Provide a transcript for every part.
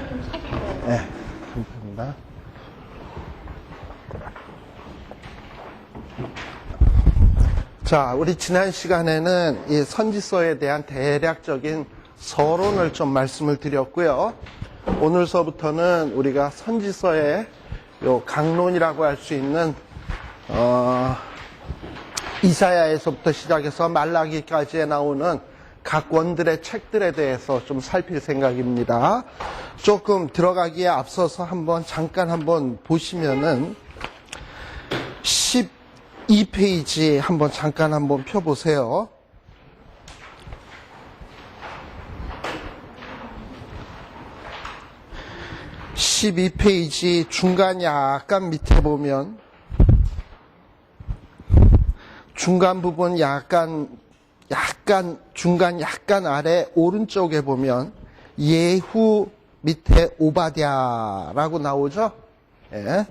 네, 감사합니다. 자, 우리 지난 시간에는 이 선지서에 대한 대략적인 서론을 좀 말씀을 드렸고요. 오늘서부터는 우리가 선지서의 요 강론이라고 할 수 있는 이사야에서부터 시작해서 말라기까지에 나오는 각 원들의 책들에 대해서 좀 살필 생각입니다. 조금 들어가기에 앞서서 잠깐 한번 보시면은 12페이지 잠깐 펴보세요. 12페이지 중간 약간 밑에 보면 중간 부분 중간 약간 아래 오른쪽에 보면 예후 밑에 오바댜라고 나오죠? 예.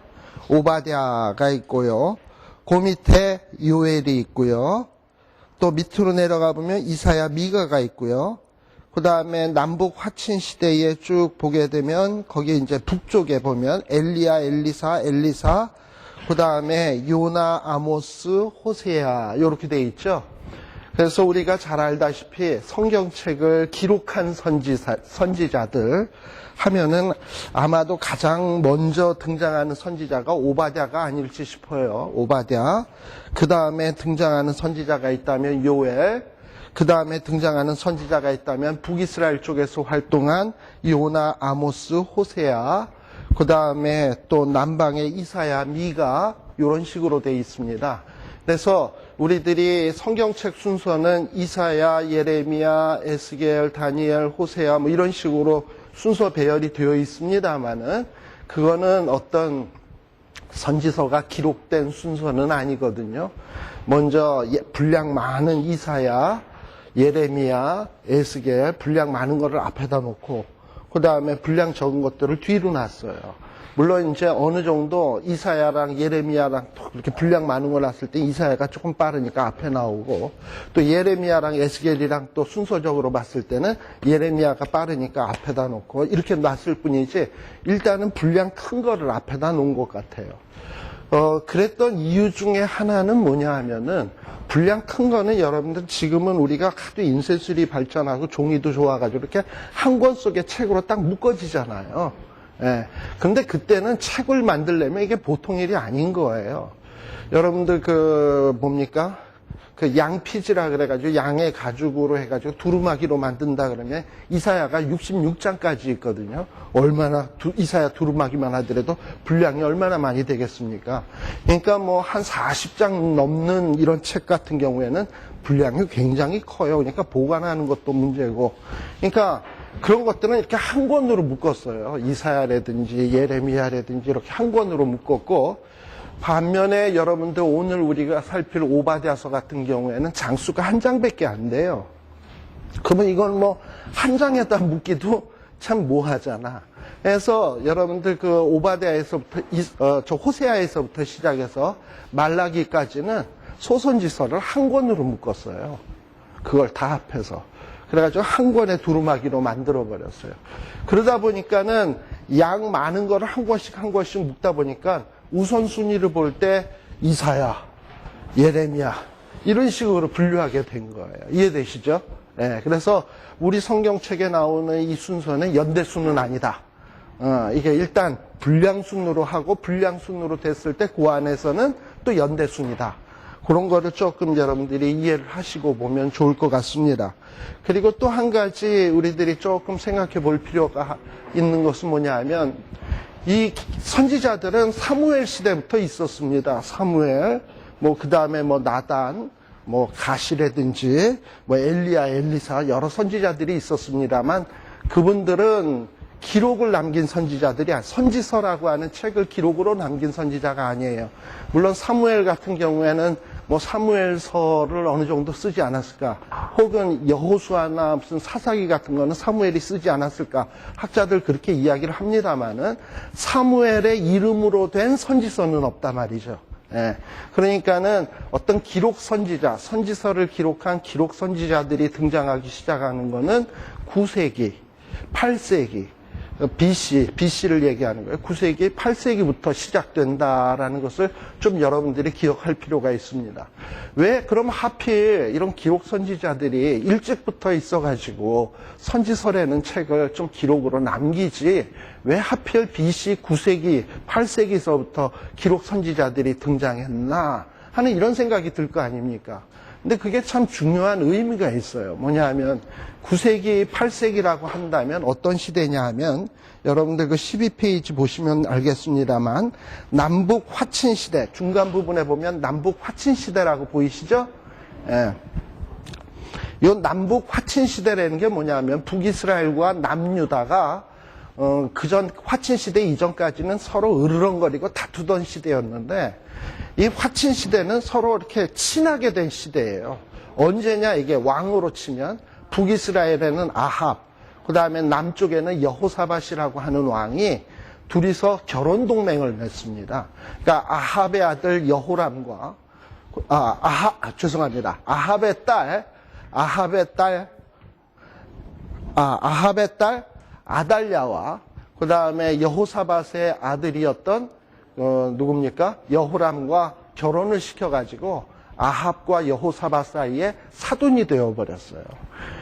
오바댜가 있고요. 그 밑에 요엘이 있고요. 또 밑으로 내려가 보면 이사야 미가가 있고요. 그 다음에 남북 화친 시대에 쭉 보게 되면 거기 이제 북쪽에 보면 엘리야, 엘리사, 그 다음에 요나, 아모스, 호세야 이렇게 돼 있죠. 그래서 우리가 잘 알다시피 성경책을 기록한 선지자들 하면은 아마도 가장 먼저 등장하는 선지자가 오바댜가 아닐지 싶어요. 오바댜. 그 다음에 등장하는 선지자가 있다면 요엘. 그 다음에 등장하는 선지자가 있다면 북이스라엘 쪽에서 활동한 요나, 아모스, 호세야. 그 다음에 또 남방의 이사야, 미가 이런 식으로 되어 있습니다. 그래서 우리들이 성경책 순서는 이사야, 예레미야, 에스겔, 다니엘, 호세야 뭐 이런 식으로 순서 배열이 되어 있습니다만은 그거는 어떤 선지서가 기록된 순서는 아니거든요. 먼저 분량 많은 이사야, 예레미야, 에스겔 분량 많은 거를 앞에다 놓고 그 다음에 분량 적은 것들을 뒤로 놨어요. 물론 이제 어느 정도 이사야랑 예레미야랑 이렇게 분량 많은 걸 놨을 때 이사야가 조금 빠르니까 앞에 나오고 또 예레미야랑 에스겔이랑 또 순서적으로 봤을 때는 예레미야가 빠르니까 앞에다 놓고 이렇게 놨을 뿐이지 일단은 분량 큰 거를 앞에다 놓은 것 같아요. 그랬던 이유 중에 하나는 뭐냐 하면은 분량 큰 거는 여러분들 지금은 우리가 하도 인쇄술이 발전하고 종이도 좋아가지고 이렇게 한 권 속의 책으로 딱 묶어지잖아요. 예. 근데 그때는 책을 만들려면 이게 보통 일이 아닌 거예요. 여러분들 양피지라 그래가지고 양의 가죽으로 해가지고 두루마기로 만든다 그러면 이사야가 66장까지 있거든요. 이사야 두루마기만 하더라도 분량이 얼마나 많이 되겠습니까? 그러니까 뭐 한 40장 넘는 이런 책 같은 경우에는 분량이 굉장히 커요. 그러니까 보관하는 것도 문제고. 그러니까 그런 것들은 이렇게 한 권으로 묶었어요. 이사야라든지 예레미야라든지 이렇게 한 권으로 묶었고 반면에 여러분들 오늘 우리가 살필 오바댜서 같은 경우에는 장수가 한 장밖에 안 돼요. 그러면 이건 뭐 한 장에다 묶기도 참 뭐하잖아. 그래서 여러분들 오바댜에서부터 호세아에서부터 시작해서 말라기까지는 소선지서를 한 권으로 묶었어요. 그걸 다 합해서. 그래가지고 한 권의 두루마기로 만들어버렸어요. 그러다 보니까는 양 많은 거를 한 권씩 묶다 보니까 우선순위를 볼 때 이사야, 예레미야 이런 식으로 분류하게 된 거예요. 이해되시죠? 네, 그래서 우리 성경책에 나오는 이 순서는 연대순은 아니다. 이게 일단 분량순으로 하고 분량순으로 됐을 때 그 안에서는 또 연대순이다. 그런 거를 조금 여러분들이 이해를 하시고 보면 좋을 것 같습니다. 그리고 또 한 가지 우리들이 조금 생각해 볼 필요가 있는 것은 뭐냐 하면 이 선지자들은 사무엘 시대부터 있었습니다. 사무엘, 그 다음에 나단, 가시라든지, 엘리야, 엘리사, 여러 선지자들이 있었습니다만 그분들은 기록을 남긴 선지자들이 선지서라고 하는 책을 기록으로 남긴 선지자가 아니에요. 물론 사무엘 같은 경우에는 사무엘서를 어느 정도 쓰지 않았을까, 혹은 여호수아나 무슨 사사기 같은 거는 사무엘이 쓰지 않았을까, 학자들 그렇게 이야기를 합니다만은 사무엘의 이름으로 된 선지서는 없단 말이죠. 예. 그러니까는 어떤 기록 선지자, 선지서를 기록한 기록 선지자들이 등장하기 시작하는 거는 9세기, 8세기, BC를 얘기하는 거예요. 9세기, 8세기부터 시작된다라는 것을 좀 여러분들이 기억할 필요가 있습니다. 왜 그럼 하필 이런 기록 선지자들이 일찍부터 있어가지고 선지서라는 책을 좀 기록으로 남기지 왜 하필 BC 9세기, 8세기서부터 기록 선지자들이 등장했나 하는 이런 생각이 들 거 아닙니까? 근데 그게 참 중요한 의미가 있어요. 뭐냐 하면 9세기, 8세기라고 한다면 어떤 시대냐 하면 여러분들 그 12페이지 보시면 알겠습니다만 남북 화친 시대, 중간 부분에 보면 남북 화친 시대라고 보이시죠? 예. 이 남북 화친 시대라는 게 뭐냐 하면 북이스라엘과 남유다가 그전 화친 시대 이전까지는 서로 으르렁거리고 다투던 시대였는데 이 화친 시대는 서로 이렇게 친하게 된 시대예요. 언제냐 이게 왕으로 치면 북이스라엘에는 아합, 그 다음에 남쪽에는 여호사밧이라고 하는 왕이 둘이서 결혼 동맹을 맺습니다. 그러니까 아합의 아들 여호람과 아합의 딸 아달랴와 그 다음에 여호사밧의 아들이었던 누굽니까? 여호람과 결혼을 시켜가지고 아합과 여호사밧 사이에 사돈이 되어버렸어요.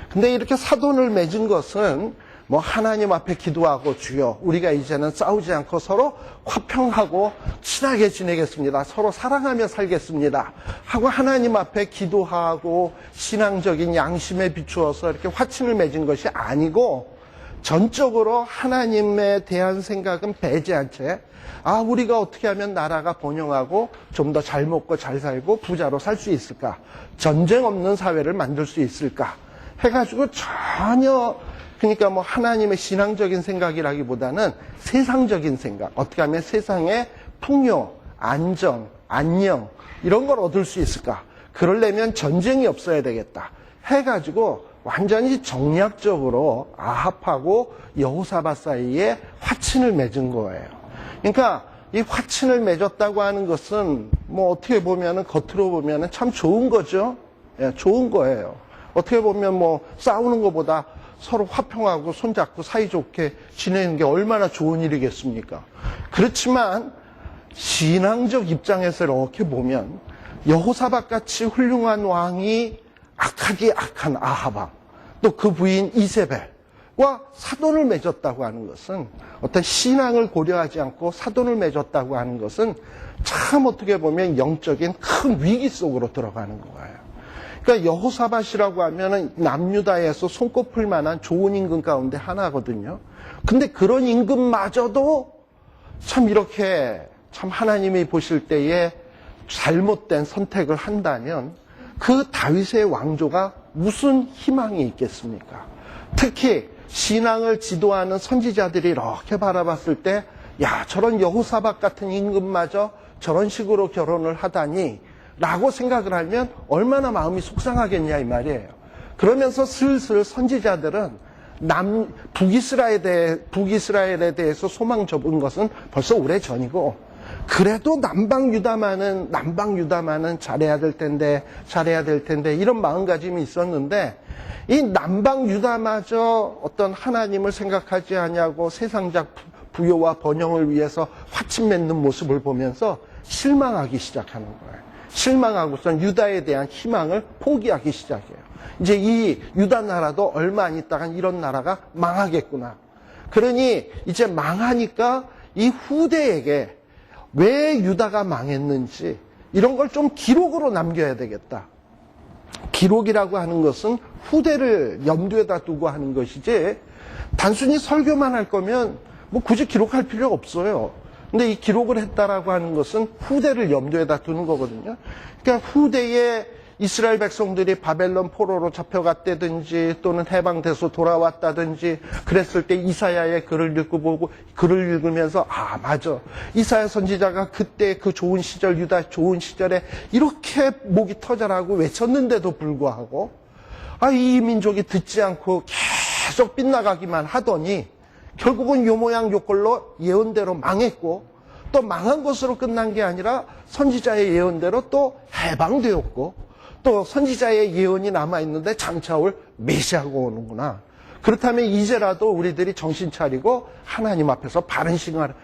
근데 이렇게 사돈을 맺은 것은 뭐 하나님 앞에 기도하고 주여 우리가 이제는 싸우지 않고 서로 화평하고 친하게 지내겠습니다. 서로 사랑하며 살겠습니다. 하고 하나님 앞에 기도하고 신앙적인 양심에 비추어서 이렇게 화친을 맺은 것이 아니고 전적으로 하나님에 대한 생각은 배제한 채 우리가 어떻게 하면 나라가 번영하고 좀 더 잘 먹고 잘 살고 부자로 살 수 있을까? 전쟁 없는 사회를 만들 수 있을까? 해가지고 전혀 그러니까 뭐 하나님의 신앙적인 생각이라기보다는 세상적인 생각. 어떻게 하면 세상의 풍요, 안정, 안녕 이런 걸 얻을 수 있을까? 그러려면 전쟁이 없어야 되겠다. 해가지고 완전히 정략적으로 아합하고 여호사밧 사이에 화친을 맺은 거예요. 그러니까 이 화친을 맺었다고 하는 것은 뭐 어떻게 보면은 겉으로 보면은 참 좋은 거죠. 예, 좋은 거예요. 어떻게 보면 뭐 싸우는 것보다 서로 화평하고 손잡고 사이좋게 지내는 게 얼마나 좋은 일이겠습니까? 그렇지만 신앙적 입장에서 이렇게 보면 여호사밧 같이 훌륭한 왕이 악하기 악한 아합왕, 또 그 부인 이세벨과 사돈을 맺었다고 하는 것은 어떤 신앙을 고려하지 않고 사돈을 맺었다고 하는 것은 참 어떻게 보면 영적인 큰 위기 속으로 들어가는 거예요. 그러니까 여호사밧이라고 하면은 남유다에서 손꼽힐 만한 좋은 임금 가운데 하나거든요. 근데 그런 임금마저도 참 이렇게 참 하나님이 보실 때에 잘못된 선택을 한다면 그 다윗의 왕조가 무슨 희망이 있겠습니까? 특히 신앙을 지도하는 선지자들이 이렇게 바라봤을 때 저런 여호사밧 같은 임금마저 저런 식으로 결혼을 하다니 라고 생각을 하면 얼마나 마음이 속상하겠냐 이 말이에요. 그러면서 슬슬 선지자들은 북이스라엘에 대해서 소망 접은 것은 벌써 오래전이고 그래도 남방 유다만은 잘해야 될 텐데 이런 마음가짐이 있었는데 이 남방 유다마저 어떤 하나님을 생각하지 아니하고 세상적 부요와 번영을 위해서 화친 맺는 모습을 보면서 실망하기 시작하는 거예요. 실망하고선 유다에 대한 희망을 포기하기 시작해요. 이제 이 유다 나라도 얼마 안 있다간 이런 나라가 망하겠구나. 그러니 이제 망하니까 이 후대에게 왜 유다가 망했는지 이런 걸 좀 기록으로 남겨야 되겠다. 기록이라고 하는 것은 후대를 염두에다 두고 하는 것이지 단순히 설교만 할 거면 뭐 굳이 기록할 필요가 없어요. 근데 이 기록을 했다라고 하는 것은 후대를 염두에다 두는 거거든요. 그러니까 후대에 이스라엘 백성들이 바벨론 포로로 잡혀갔다든지 또는 해방돼서 돌아왔다든지 그랬을 때 이사야의 글을 읽고 글을 읽으면서 맞아. 이사야 선지자가 그때 그 좋은 시절 유다 좋은 시절에 이렇게 목이 터져라고 외쳤는데도 불구하고 이 민족이 듣지 않고 계속 빗나가기만 하더니 결국은 요 모양 요 꼴로 예언대로 망했고 또 망한 것으로 끝난 게 아니라 선지자의 예언대로 또 해방되었고 또 선지자의 예언이 남아있는데 장차 올 메시아가 오는구나. 그렇다면 이제라도 우리들이 정신 차리고 하나님 앞에서 바른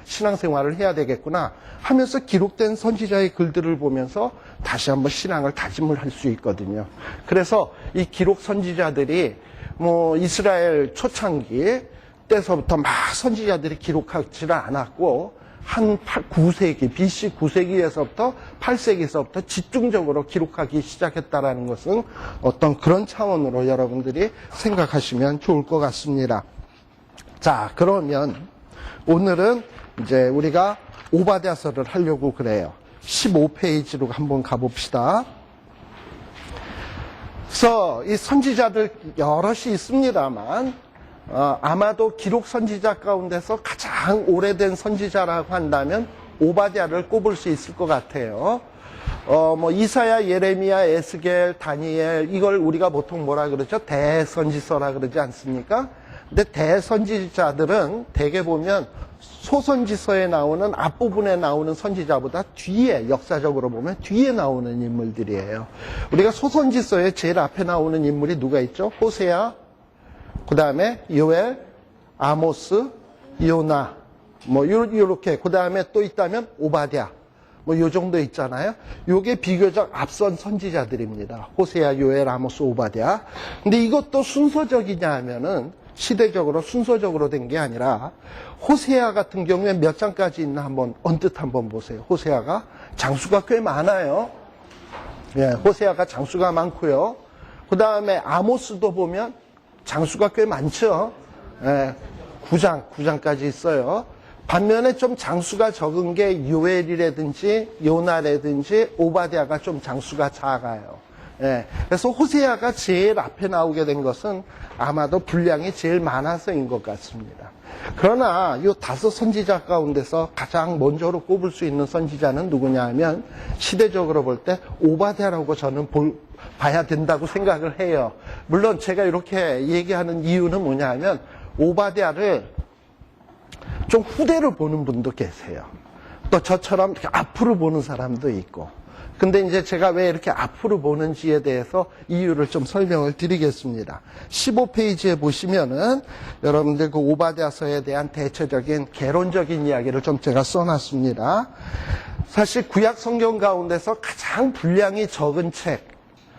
신앙생활을 해야 되겠구나 하면서 기록된 선지자의 글들을 보면서 다시 한번 신앙을 다짐을 할 수 있거든요. 그래서 이 기록 선지자들이 이스라엘 초창기 때서부터 막 선지자들이 기록하지는 않았고 한 9세기, BC 9세기에서부터 8세기에서부터 집중적으로 기록하기 시작했다라는 것은 어떤 그런 차원으로 여러분들이 생각하시면 좋을 것 같습니다. 자, 그러면 오늘은 이제 우리가 오바댜서를 하려고 그래요. 15페이지로 한번 가봅시다. 그래서 이 선지자들 여럿이 있습니다만 아마도 기록 선지자 가운데서 가장 오래된 선지자라고 한다면 오바댜를 꼽을 수 있을 것 같아요. 이사야, 예레미야, 에스겔, 다니엘 이걸 우리가 보통 뭐라 그러죠? 대선지서라 그러지 않습니까? 근데 대선지자들은 대개 보면 소선지서에 나오는 앞부분에 나오는 선지자보다 뒤에 역사적으로 보면 뒤에 나오는 인물들이에요. 우리가 소선지서에 제일 앞에 나오는 인물이 누가 있죠? 호세아, 그 다음에 요엘, 아모스, 요나, 요렇게. 그 다음에 또 있다면 오바댜. 요 정도 있잖아요. 요게 비교적 앞선 선지자들입니다. 호세아, 요엘, 아모스, 오바댜. 근데 이것도 순서적이냐 하면은 시대적으로 순서적으로 된 게 아니라 호세아 같은 경우에 몇 장까지 있나 한번 언뜻 한번 보세요. 호세아가 장수가 꽤 많아요. 예, 호세아가 장수가 많고요. 그 다음에 아모스도 보면 장수가 꽤 많죠. 예, 9장까지 있어요. 반면에 좀 장수가 적은 게 요엘이라든지 요나라든지 오바댜가 좀 장수가 작아요. 예, 그래서 호세아가 제일 앞에 나오게 된 것은 아마도 분량이 제일 많아서인 것 같습니다. 그러나 이 5 선지자 가운데서 가장 먼저로 꼽을 수 있는 선지자는 누구냐 하면 시대적으로 볼 때 오바댜라고 저는 봐야 된다고 생각을 해요. 물론 제가 이렇게 얘기하는 이유는 뭐냐 하면 오바댜를 좀 후대로 보는 분도 계세요. 또 저처럼 이렇게 앞으로 보는 사람도 있고. 근데 이제 제가 왜 이렇게 앞으로 보는지에 대해서 이유를 좀 설명을 드리겠습니다. 15페이지에 보시면은 여러분들 그 오바댜서에 대한 대체적인 개론적인 이야기를 좀 제가 써놨습니다. 사실 구약 성경 가운데서 가장 분량이 적은 책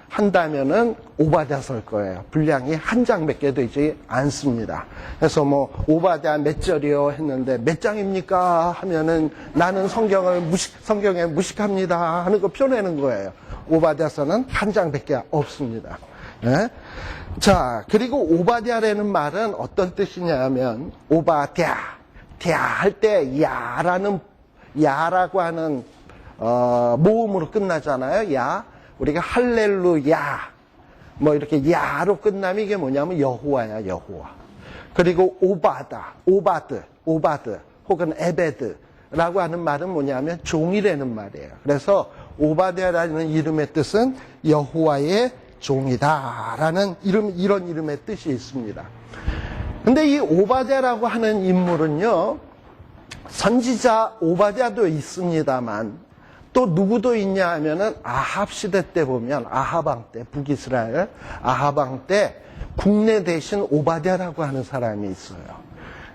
한다면은 오바댜서일 거예요. 분량이 한 장밖에 되지 않습니다. 그래서 오바댜 몇 절이요 했는데 몇 장입니까 하면은 나는 성경에 무식합니다 하는 거 펴내는 거예요. 오바댜서는 한 장밖에 없습니다. 네? 자, 그리고 오바댜라는 말은 어떤 뜻이냐면 오바댜, 할 때 야라고 하는 모음으로 끝나잖아요. 야. 우리가 할렐루야, 이렇게 야로 끝나면 이게 뭐냐면 여호와야, 여호와. 그리고 오바드, 혹은 에베드라고 하는 말은 뭐냐면 종이라는 말이에요. 그래서 오바댜라는 이름의 뜻은 여호와의 종이다라는 이런 이름의 뜻이 있습니다. 근데 이 오바댜라고 하는 인물은요, 선지자 오바댜도 있습니다만 또 누구도 있냐 하면은 아합 시대 때 보면 아하방 때 북이스라엘 아하방 때 국내 대신 오바댜라고 하는 사람이 있어요.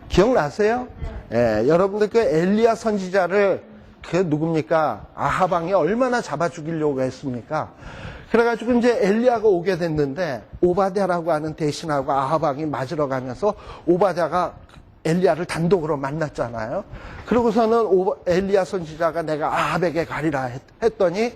기억나세요? 예, 여러분들 그 엘리야 선지자를 그 누굽니까? 아하방이 얼마나 잡아 죽이려고 했습니까? 그래가지고 이제 엘리야가 오게 됐는데 오바댜라고 하는 대신하고 아하방이 맞으러 가면서 오바댜가 엘리야를 단독으로 만났잖아요. 그러고서는 엘리야 선지자가 내가 아합에게 가리라 했더니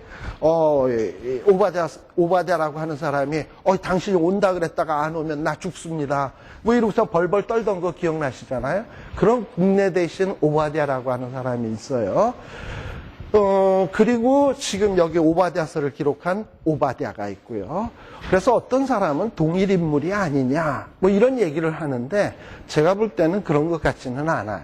오바댜라고 하는 사람이 당신이 온다 그랬다가 안 오면 나 죽습니다. 이러고서 벌벌 떨던 거 기억나시잖아요. 그런 국내 대신 오바댜라고 하는 사람이 있어요. 그리고 지금 여기 오바댜서를 기록한 오바댜가 있고요. 그래서 어떤 사람은 동일 인물이 아니냐, 이런 얘기를 하는데, 제가 볼 때는 그런 것 같지는 않아요.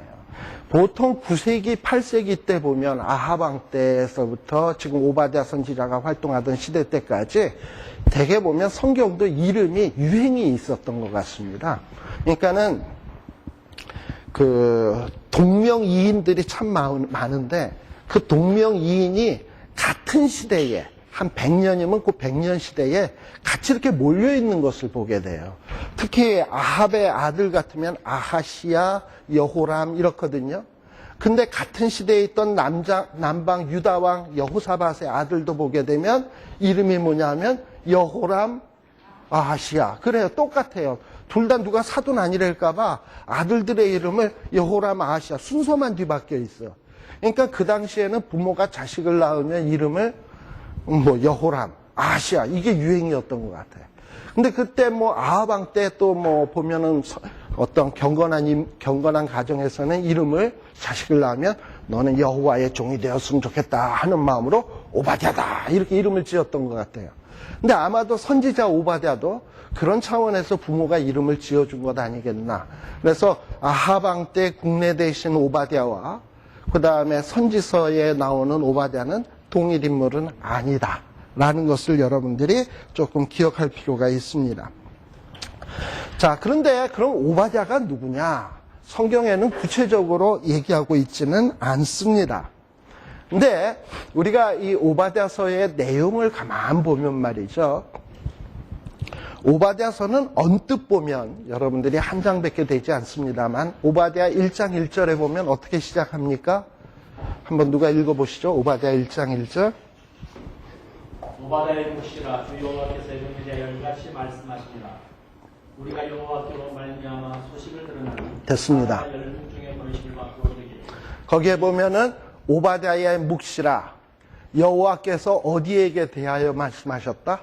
보통 9세기, 8세기 때 보면 아하방 때에서부터 지금 오바댜 선지자가 활동하던 시대 때까지 대개 보면 성경도 이름이 유행이 있었던 것 같습니다. 그러니까는 그 동명이인들이 참 많은데, 그 동명이인이 같은 시대에 한 100년이면 그 100년 시대에 같이 이렇게 몰려있는 것을 보게 돼요. 특히 아합의 아들 같으면 아하시야, 여호람 이렇거든요. 근데 같은 시대에 있던 남방 유다왕 여호사밧의 아들도 보게 되면 이름이 뭐냐면 여호람, 아하시야. 그래요. 똑같아요. 둘 다 누가 사돈 아니랄까봐 아들들의 이름을 여호람, 아하시야. 순서만 뒤바뀌어 있어요. 그러니까 그 당시에는 부모가 자식을 낳으면 이름을 여호람, 아하시야. 이게 유행이었던 것 같아요. 근데 그때 아하방 때 또 보면은 어떤 경건한 가정에서는 이름을 자식을 낳으면 너는 여호와의 종이 되었으면 좋겠다 하는 마음으로 오바댜다 이렇게 이름을 지었던 것 같아요. 근데 아마도 선지자 오바댜도 그런 차원에서 부모가 이름을 지어준 것 아니겠나. 그래서 아하방 때 국내되신 오바댜와 그 다음에 선지서에 나오는 오바댜는 동일 인물은 아니다 라는 것을 여러분들이 조금 기억할 필요가 있습니다. 자, 그런데 그럼 오바댜가 누구냐? 성경에는 구체적으로 얘기하고 있지는 않습니다. 근데 우리가 이 오바댜서의 내용을 가만 보면 말이죠. 오바댜서는 언뜻 보면 여러분들이 한 장밖에 되지 않습니다만 오바댜 1장 1절에 보면 어떻게 시작합니까? 한번 누가 읽어보시죠. 오바댜 1장 1절. 오바댜의 묵시라 주 여호와께서 예언자 열같이 말씀하시니라. 우리가 여호와께로 말미암아 소식을 들으나니 됐습니다. 열문 중에 번식을 받고 되기를. 거기에 보면은 오바댜의 묵시라 여호와께서 어디에게 대하여 말씀하셨다?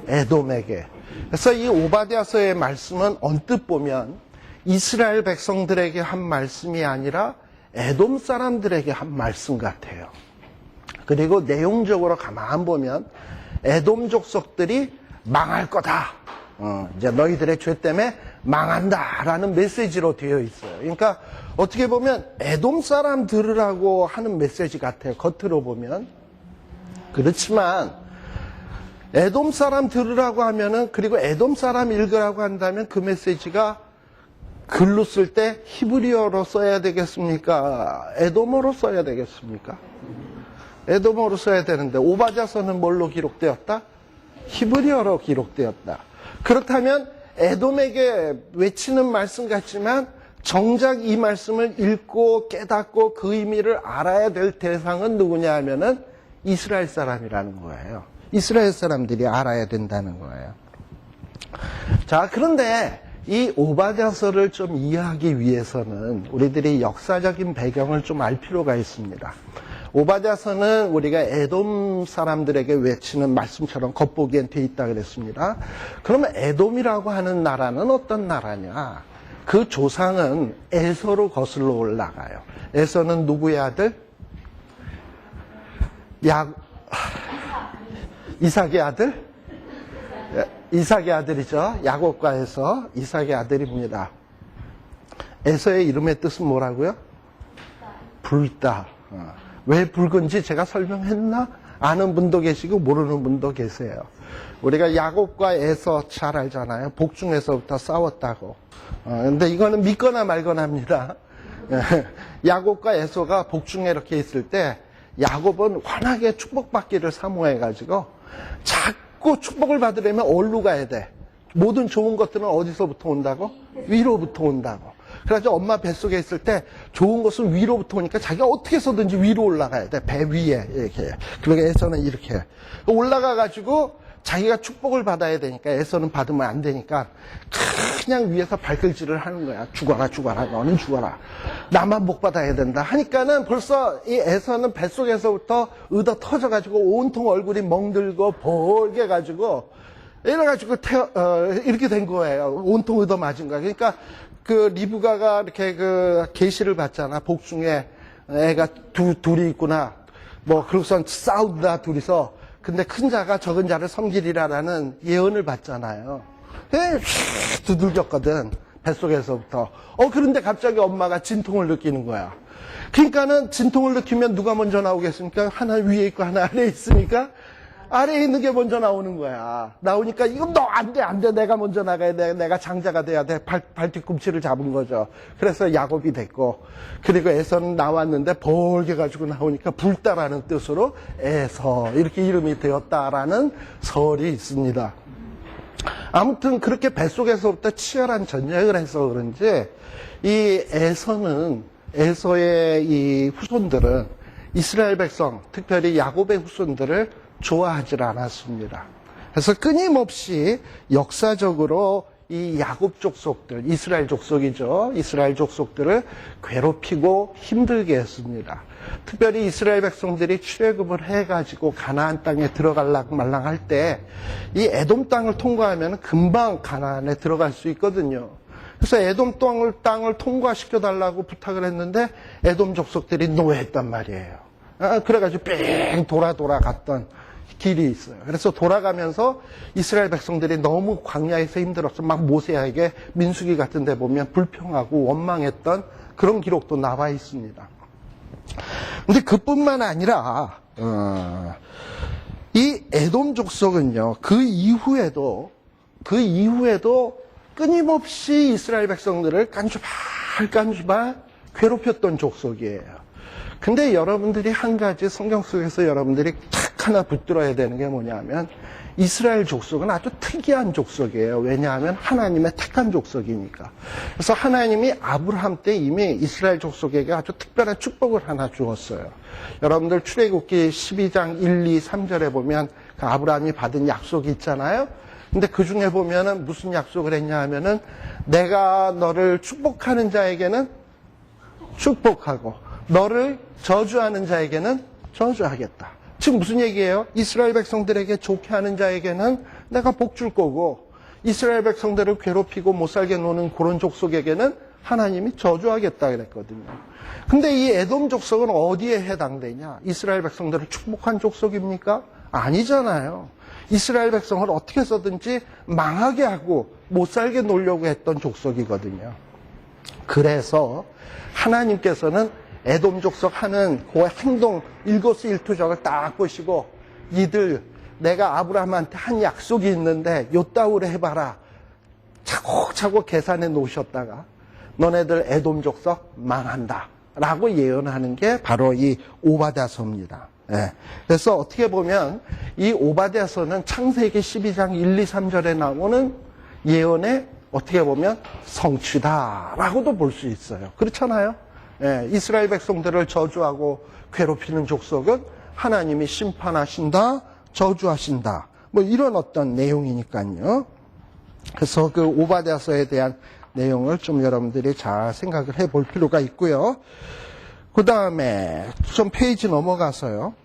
에돔에게. 그래서 이 오바댜서의 말씀은 언뜻 보면 이스라엘 백성들에게 한 말씀이 아니라 에돔 사람들에게 한 말씀 같아요. 그리고 내용적으로 가만 보면 에돔 족속들이 망할 거다. 이제 너희들의 죄 때문에 망한다라는 메시지로 되어 있어요. 그러니까 어떻게 보면 에돔 사람 들으라고 하는 메시지 같아요. 겉으로 보면. 그렇지만 에돔 사람 들으라고 하면은 그리고 에돔 사람 읽으라고 한다면 그 메시지가 글로 쓸 때 히브리어로 써야 되겠습니까? 에돔어로 써야 되겠습니까? 에돔어로 써야 되는데 오바댜서는 뭘로 기록되었다? 히브리어로 기록되었다. 그렇다면 에돔에게 외치는 말씀 같지만 정작 이 말씀을 읽고 깨닫고 그 의미를 알아야 될 대상은 누구냐 하면은 이스라엘 사람이라는 거예요. 이스라엘 사람들이 알아야 된다는 거예요. 자, 그런데 이 오바댜서를 좀 이해하기 위해서는 우리들이 역사적인 배경을 좀 알 필요가 있습니다. 오바댜서는 우리가 에돔 사람들에게 외치는 말씀처럼 겉보기엔 돼 있다 그랬습니다. 그러면 에돔이라고 하는 나라는 어떤 나라냐? 그 조상은 에서로 거슬러 올라가요. 에서는 누구의 아들? 이삭의 아들? 이삭의 아들이죠. 야곱과 에서 이삭의 아들입니다. 에서의 이름의 뜻은 뭐라고요? 불다. 왜 붉은지 제가 설명했나? 아는 분도 계시고 모르는 분도 계세요. 우리가 야곱과 에서 잘 알잖아요. 복중에서부터 싸웠다고. 근데 이거는 믿거나 말거나 합니다. 야곱과 에서가 복중에 이렇게 있을 때 야곱은 환하게 축복받기를 사모해가지고 자꾸 축복을 받으려면 어디로 가야 돼? 모든 좋은 것들은 어디서부터 온다고? 위로부터 온다고. 그래서 엄마 뱃속에 있을 때 좋은 것은 위로부터 오니까 자기가 어떻게 해서든지 위로 올라가야 돼. 배 위에 이렇게. 그러니까 에서는 이렇게 올라가가지고 자기가 축복을 받아야 되니까 에서는 받으면 안 되니까 그냥 위에서 발걸질을 하는 거야. 죽어라 죽어라 너는 죽어라. 나만 복 받아야 된다 하니까는 벌써 이 에서는 뱃속에서부터 얻어 터져가지고 온통 얼굴이 멍들고 벌게 가지고 이래가지고 이렇게 된 거예요. 온통 얻어 맞은 거야. 그러니까 그 리브가가 이렇게 그 계시를 받잖아. 복중에 애가 둘이 있구나. 그러고선 싸운다 둘이서. 근데 큰 자가 적은 자를 섬기리라라는 예언을 받잖아요. 두들겼거든. 뱃속에서부터. 그런데 갑자기 엄마가 진통을 느끼는 거야. 그러니까는 진통을 느끼면 누가 먼저 나오겠습니까? 하나 위에 있고 하나 아래에 있으니까 아래에 있는 게 먼저 나오는 거야. 나오니까 이건 너 안 돼. 내가 먼저 나가야 돼. 내가 장자가 돼야 돼. 발 뒤꿈치를 잡은 거죠. 그래서 야곱이 됐고, 그리고 에서는 나왔는데 벌게 가지고 나오니까 불다라는 뜻으로 에서 이렇게 이름이 되었다라는 설이 있습니다. 아무튼 그렇게 뱃속에서부터 치열한 전쟁을 해서 그런지 이 에서의 이 후손들은 이스라엘 백성, 특별히 야곱의 후손들을 좋아하지 않았습니다. 그래서 끊임없이 역사적으로 이 야곱 족속들, 이스라엘 족속이죠. 이스라엘 족속들을 괴롭히고 힘들게 했습니다. 특별히 이스라엘 백성들이 출애굽을 해가지고 가나안 땅에 들어갈락 말랑할 때 이 에돔 땅을 통과하면 금방 가나안에 들어갈 수 있거든요. 그래서 에돔 땅을 통과시켜달라고 부탁을 했는데 에돔 족속들이 노했단 말이에요. 그래가지고 뺑 돌아갔던 길이 있어요. 그래서 돌아가면서 이스라엘 백성들이 너무 광야에서 힘들어서 막 모세에게 민수기 같은 데 보면 불평하고 원망했던 그런 기록도 나와 있습니다. 근데 그뿐만 아니라 이 에돔 족속은요, 그 이후에도 끊임없이 이스라엘 백성들을 깐주발 괴롭혔던 족속이에요. 근데 여러분들이 한 가지 성경 속에서 여러분들이 딱 하나 붙들어야 되는 게 뭐냐면 이스라엘 족속은 아주 특이한 족속이에요. 왜냐하면 하나님의 택한 족속이니까. 그래서 하나님이 아브라함 때 이미 이스라엘 족속에게 아주 특별한 축복을 하나 주었어요. 여러분들 출애굽기 12장 1, 2, 3절에 보면 그 아브라함이 받은 약속이 있잖아요. 근데 그 중에 보면은 무슨 약속을 했냐 하면은 내가 너를 축복하는 자에게는 축복하고 너를 저주하는 자에게는 저주하겠다. 지금 무슨 얘기예요? 이스라엘 백성들에게 좋게 하는 자에게는 내가 복 줄 거고 이스라엘 백성들을 괴롭히고 못 살게 노는 그런 족속에게는 하나님이 저주하겠다 그랬거든요. 근데 이 에돔 족속은 어디에 해당되냐? 이스라엘 백성들을 축복한 족속입니까? 아니잖아요. 이스라엘 백성을 어떻게 해서든지 망하게 하고 못 살게 놀려고 했던 족속이거든요. 그래서 하나님께서는 에돔 족속 하는 그 행동 일거수일투족을 딱 보시고 이들 내가 아브라함한테 한 약속이 있는데 요따구로 해봐라. 차곡차곡 계산해 놓으셨다가 너네들 에돔 족속 망한다 라고 예언하는 게 바로 이 오바댜서입니다. 예. 그래서 어떻게 보면 이 오바댜서는 창세기 12장 1, 2, 3절에 나오는 예언의 어떻게 보면 성취다라고도 볼 수 있어요. 그렇잖아요. 예, 이스라엘 백성들을 저주하고 괴롭히는 족속은 하나님이 심판하신다, 저주하신다. 뭐 이런 어떤 내용이니까요. 그래서 그 오바댜서에 대한 내용을 좀 여러분들이 잘 생각을 해볼 필요가 있고요. 그 다음에 좀 페이지 넘어가서요.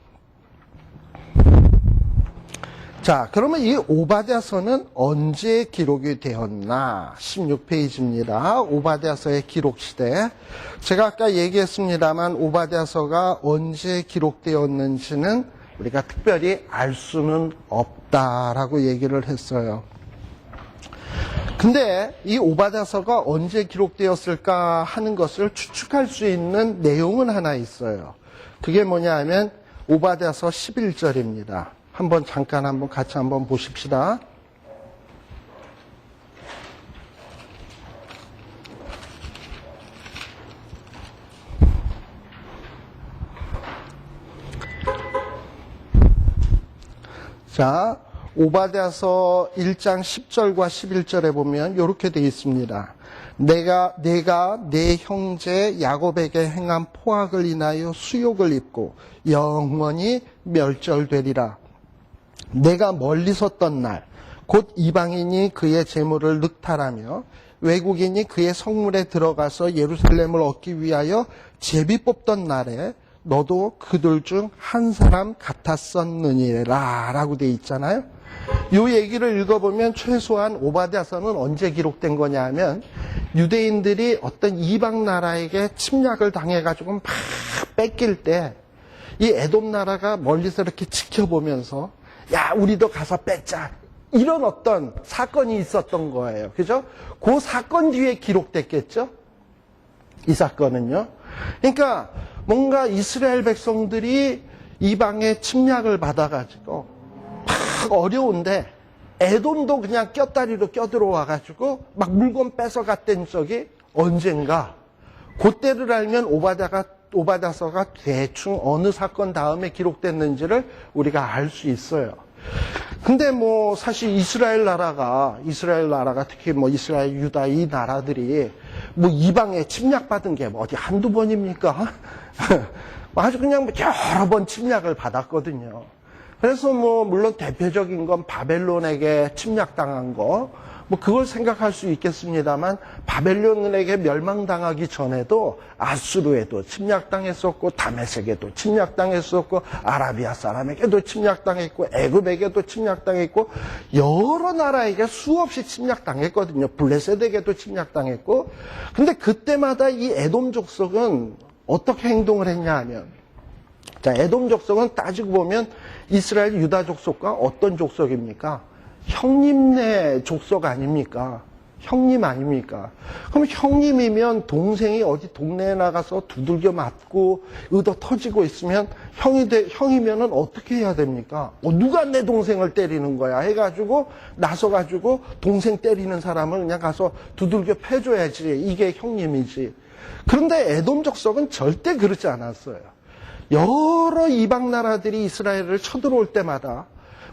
자, 그러면 이 오바댜서는 언제 기록이 되었나? 16페이지입니다. 오바댜서의 기록 시대. 제가 아까 얘기했습니다만 오바댜서가 언제 기록되었는지는 우리가 특별히 알 수는 없다라고 얘기를 했어요. 근데 이 오바댜서가 언제 기록되었을까 하는 것을 추측할 수 있는 내용은 하나 있어요. 그게 뭐냐 하면 오바댜서 11절입니다. 잠깐 같이 한번 보십시다. 자, 오바댜서 1장 10절과 11절에 보면 이렇게 되어 있습니다. 내가 내 형제 야곱에게 행한 포악을 인하여 수욕을 입고 영원히 멸절되리라. 내가 멀리 섰던 날, 곧 이방인이 그의 재물을 늑탈하며 외국인이 그의 성문에 들어가서 예루살렘을 얻기 위하여 제비 뽑던 날에 너도 그들 중 한 사람 같았었느니라 라고 돼 있잖아요. 이 얘기를 읽어보면 최소한 오바댜서는 언제 기록된 거냐 하면 유대인들이 어떤 이방 나라에게 침략을 당해가지고 막 뺏길 때 이 에돔 나라가 멀리서 이렇게 지켜보면서 야, 우리도 가서 뺏자. 이런 어떤 사건이 있었던 거예요. 그죠? 그 사건 뒤에 기록됐겠죠? 이 사건은요. 그러니까 뭔가 이스라엘 백성들이 이방의 침략을 받아가지고 막 어려운데 에돔도 그냥 껴다리로 껴들어와가지고 막 물건 뺏어갔던 적이 언젠가. 그때를 알면 오바댜서가 대충 어느 사건 다음에 기록됐는지를 우리가 알 수 있어요. 근데 뭐 사실 이스라엘 나라가 특히 뭐 이스라엘, 유다 이 나라들이 뭐 이방에 침략받은 게 뭐 어디 한두 번입니까? 아주 그냥 여러 번 침략을 받았거든요. 그래서 뭐 물론 대표적인 건 바벨론에게 침략당한 거, 뭐 그걸 생각할 수 있겠습니다만 바벨론에게 멸망당하기 전에도 아수르에도 침략당했었고 다메섹에도 침략당했었고 아라비아 사람에게도 침략당했고 애굽에게도 침략당했고 여러 나라에게 수없이 침략당했거든요. 블레셋에게도 침략당했고. 근데 그때마다 이 에돔 족속은 어떻게 행동을 했냐 하면, 자, 에돔 족속은 따지고 보면 이스라엘 유다 족속과 어떤 족속입니까? 형님네 족속 아닙니까? 형님 아닙니까? 그럼 형님이면 동생이 어디 동네에 나가서 두들겨 맞고 의도 터지고 있으면 형이면은 어떻게 해야 됩니까? 누가 내 동생을 때리는 거야? 해가지고 나서가지고 동생 때리는 사람을 그냥 가서 두들겨 패줘야지. 이게 형님이지. 그런데 에돔 족속은 절대 그렇지 않았어요. 여러 이방 나라들이 이스라엘을 쳐들어올 때마다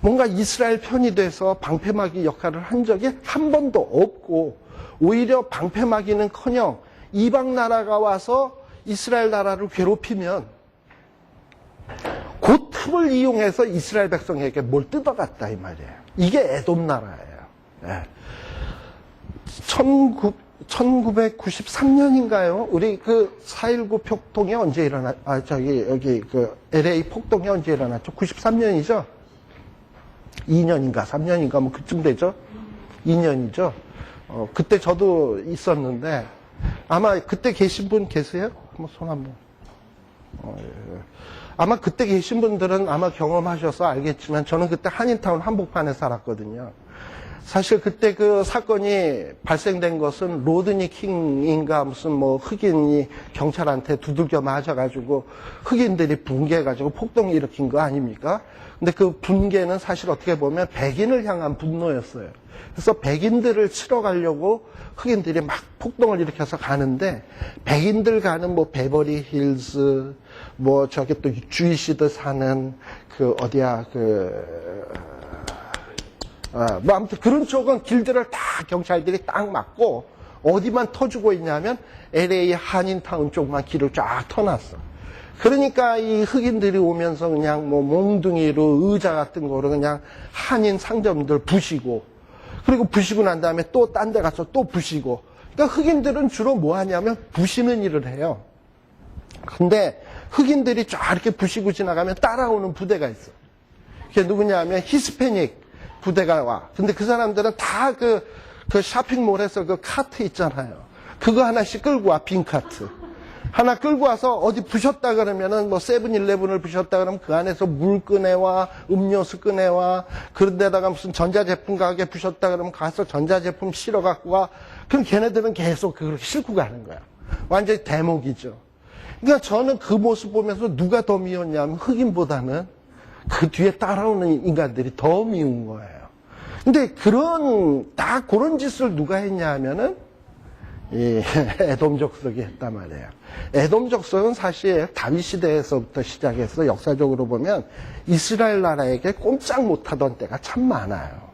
뭔가 이스라엘 편이 돼서 방패막이 역할을 한 적이 한 번도 없고, 오히려 방패막이는커녕 이방 나라가 와서 이스라엘 나라를 괴롭히면 그 틈을 이용해서 이스라엘 백성에게 뭘 뜯어갔다 이 말이에요. 이게 에돔 나라예요. 네. 1993년인가요? 우리 그 4.19 폭동이 언제 여기 그 LA 폭동이 언제 일어났죠? 93년이죠? 2년인가 3년인가 뭐 그쯤 되죠? 2년이죠? 그때 저도 있었는데 아마 그때 계신 분 계세요? 한번 손 한번. 예. 아마 그때 계신 분들은 아마 경험하셔서 알겠지만 저는 그때 한인타운 한복판에 살았거든요. 사실 그때 그 사건이 발생된 것은 로드니 킹인가 무슨 뭐 흑인이 경찰한테 두들겨 맞아가지고 흑인들이 분개해가지고 폭동을 일으킨 거 아닙니까? 근데 그 분개는 사실 어떻게 보면 백인을 향한 분노였어요. 그래서 백인들을 치러 가려고 흑인들이 막 폭동을 일으켜서 가는데 백인들 가는 뭐 베버리 힐즈 뭐 저기 또 주이시드 사는 그 어디야 뭐 아무튼 그런 쪽은 길들을 다 경찰들이 딱 막고 어디만 터주고 있냐면 LA 한인타운 쪽만 길을 쫙 터놨어. 그러니까 이 흑인들이 오면서 그냥 뭐 몽둥이로 의자 같은 거로 그냥 한인 상점들 부시고, 그리고 부시고 난 다음에 또 딴 데 가서 또 부시고. 그러니까 흑인들은 주로 뭐 하냐면 부시는 일을 해요. 근데 흑인들이 쫙 이렇게 부시고 지나가면 따라오는 부대가 있어. 그게 누구냐면 히스패닉 부대가 와. 근데 그 사람들은 다 그 쇼핑몰에서 그 카트 있잖아요. 그거 하나씩 끌고 와, 빈 카트. 하나 끌고 와서 어디 부셨다 그러면은 뭐 세븐일레븐을 부셨다 그러면 그 안에서 물 꺼내와, 음료수 꺼내와, 그런 데다가 무슨 전자제품 가게 부셨다 그러면 가서 전자제품 실어 갖고 와. 그럼 걔네들은 계속 그렇게 싣고 가는 거야. 완전히 대목이죠. 그러니까 저는 그 모습 보면서 누가 더 미웠냐면 흑인보다는 그 뒤에 따라오는 인간들이 더 미운 거예요. 근데 그런 짓을 누가 했냐 하면은 이 에돔 족속이 했단 말이에요. 에돔 족속은 사실 다윗 시대에서부터 시작해서 역사적으로 보면 이스라엘 나라에게 꼼짝 못하던 때가 참 많아요.